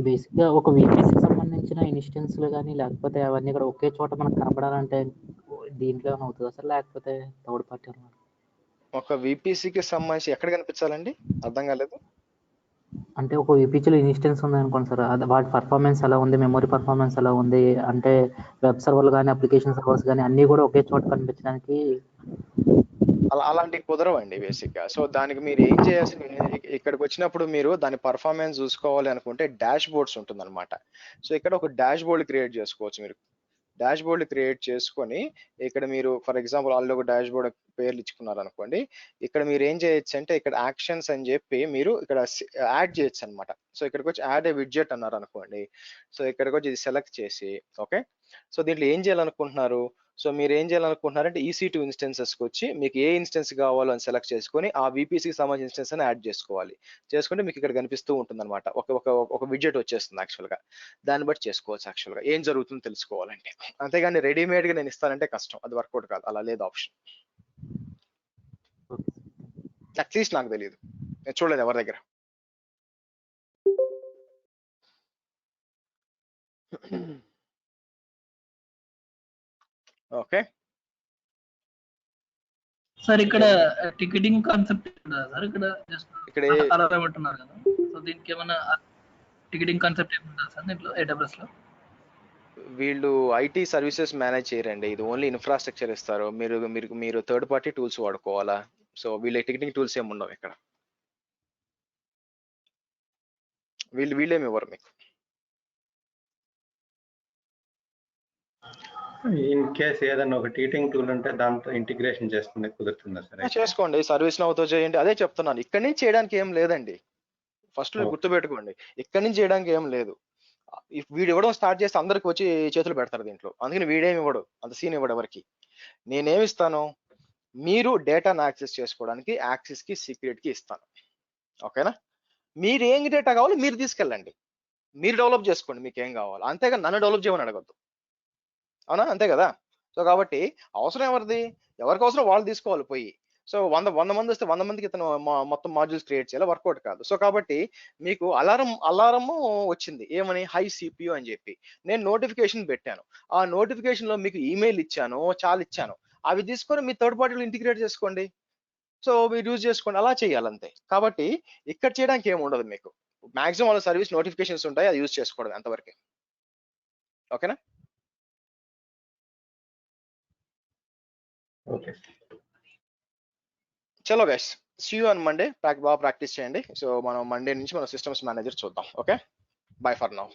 Speaker 9: బేసిక్ గా ఒక VPC కి సంబంధించిన ఇన్స్టెన్స్లు కానీ లేకపోతే అవన్నీ కూడా ఒకే చోట మనకు కనపడాలంటే దీంట్లో ఏమైనా అవుతుందా సార్, లేకపోతే థర్డ్ పార్టీ?
Speaker 2: ఒక VPCకి సంబంధించి ఎక్కడ కనిపించాలండి, అర్థం కాలేదు.
Speaker 9: అంటే ఒక VPCలో ఇన్స్టెన్స్ ఉంది అనుకోండి సార్, వాటి పర్ఫార్మెన్స్ ఎలా ఉంది, మెమరీ పర్ఫార్మెన్స్ ఎలా ఉంది, అంటే వెబ్ సర్వర్లు కానీ అప్లికేషన్ సర్వర్స్ కానీ అన్నీ కూడా ఒకే చోట కనిపించడానికి
Speaker 2: అలాంటివి కుదరవండి బేసిక్ గా. సో దానికి మీరు ఏం చేయాల్సిన, ఇక్కడికి వచ్చినప్పుడు మీరు దాని పర్ఫార్మెన్స్ చూసుకోవాలి అనుకుంటే డాష్ బోర్డ్స్ ఉంటుంది అనమాట. సో ఇక్కడ ఒక డాష్ బోర్డ్ క్రియేట్ చేసుకోవచ్చు మీరు. డాష్ బోర్డ్ క్రియేట్ చేసుకొని ఇక్కడ మీరు ఫర్ ఎగ్జాంపుల్ ఆల్రెడీ ఒక డాష్ బోర్డ్ పేర్లు ఇచ్చుకున్నారు అనుకోండి, ఇక్కడ మీరు ఏం చేయొచ్చు అంటే ఇక్కడ యాక్షన్స్ అని చెప్పి మీరు ఇక్కడ యాడ్ చేయొచ్చు అనమాట. సో ఇక్కడికి వచ్చి యాడ్ ఏ విడ్జెట్ అన్నారు అనుకోండి, సో ఇక్కడికి వచ్చి ఇది సెలెక్ట్ చేసి, ఓకే, సో దీంట్లో ఏం చేయాలనుకుంటున్నారు, సో మీరు ఏం చేయాలనుకుంటున్నారంటే EC2 ఇన్స్టెన్సెస్కి వచ్చి మీకు ఏ ఇన్స్టెన్స్ కావాలో అని సెలెక్ట్ చేసుకొని ఆ VPCకి సంబంధించిన ఇన్స్టెన్స్ అని యాడ్ చేసుకోవాలి. చేసుకుంటే మీకు ఇక్కడ కనిపిస్తూ ఉంటుంది అనమాట, ఒక విడ్జెట్ వచ్చేస్తుంది యాక్చువల్గా. దాన్ని బట్టి చేసుకోవచ్చు యాక్చువల్గా ఏం జరుగుతుందో తెలుసుకోవాలంటే. అంతేగాని రెడీమేడ్గా నేను ఇస్తానంటే కష్టం, అది వర్కౌట్ కాదు, అలా లేదు ఆప్షన్. అట్లీస్ట్ నాకు తెలియదు, నేను చూడలేదు ఎవరి దగ్గర. ఓకే
Speaker 8: సార్ ఇక్కడ టికెటింగ్ కాన్సెప్ట్ సార్, ఇక్కడ జస్ట్
Speaker 2: ఇక్కడ
Speaker 8: అలా పెట్టినారు కదా, సో దీనికి ఏమైనా టికెటింగ్ కాన్సెప్ట్ ఏముందా సార్ దీంట్లో AWS లో?
Speaker 2: వీళ్ళు IT సర్వీసెస్ మేనేజ్ చేయరండి, ఇది ఓన్లీ ఇన్ఫ్రాస్ట్రక్చర్ ఇస్తారు. మీరు థర్డ్ పార్టీ టూల్స్ వాడుకోవాలా. సో వీళ్ళ టికెటింగ్ టూల్స్ ఏమి ఉండవు ఇక్కడ, వీళ్ళేమి ఇవ్వరు మీకు.
Speaker 4: ఇన్ కేస్ ఏదైనా ఒక టీచింగ్ టూల్ ఉంటే దాంతో ఇంటిగ్రేషన్ చేసుకుంటే కుదురుతుందా సార్?
Speaker 2: చేసుకోండి, సర్వీస్ నౌతో చేయండి, అదే చెప్తున్నాను. ఇక్కడి నుంచి చేయడానికి ఏం లేదండి, ఫస్ట్ గుర్తుపెట్టుకోండి, ఇక్కడి నుంచి చేయడానికి ఏం లేదు. వీడు ఇవ్వడం స్టార్ట్ చేస్తే అందరికి వచ్చి చేతులు పెడతారు దీంట్లో, అందుకని వీడేమి ఇవ్వడు, అంత సీన్ ఇవ్వడు ఎవరికి. నేనేమిస్తాను, మీరు డేటాను యాక్సెస్ చేసుకోవడానికి యాక్సెస్ కి సీక్రెట్ కి ఇస్తాను. ఓకేనా, మీరు ఏం డేటా కావాలో మీరు తీసుకెళ్ళండి, మీరు డెవలప్ చేసుకోండి మీకు ఏం కావాలో, అంతేగా నన్ను డెవలప్ చేయమని అడగద్దు. అవునా, అంతే కదా. సో కాబట్టి అవసరం ఎవరిది, ఎవరికి అవసరం వాళ్ళు తీసుకోవాలి పోయి. సో 100 మంది వస్తే 100 మందికి ఇతను మొత్తం మాడ్యూల్స్ క్రియేట్ చేయాలి, వర్కౌట్ కాదు. సో కాబట్టి మీకు అలారం వచ్చింది ఏమని, హై CPU అని చెప్పి. నేను నోటిఫికేషన్ పెట్టాను, ఆ నోటిఫికేషన్ లో మీకు ఈమెయిల్ ఇచ్చాను, చాలా ఇచ్చాను, అవి తీసుకొని మీ థర్డ్ పార్టీలో ఇంటిగ్రేట్ చేసుకోండి. సో మీరు యూజ్ చేసుకోండి, అలా చేయాలంతే. కాబట్టి ఇక్కడ చేయడానికి ఏమి ఉండదు మీకు, మాక్సిమం వాళ్ళ సర్వీస్ నోటిఫికేషన్స్ ఉంటాయి, అది యూజ్ చేసుకోవడం అంతవరకే. ఓకేనా.
Speaker 4: ఓకే,
Speaker 2: చలో guys, see you on Monday. బాగా ప్రాక్టీస్ చేయండి. సో మనం మండే నుంచి మనం సిస్టమ్స్ మేనేజర్ చూద్దాం. Okay, bye for now.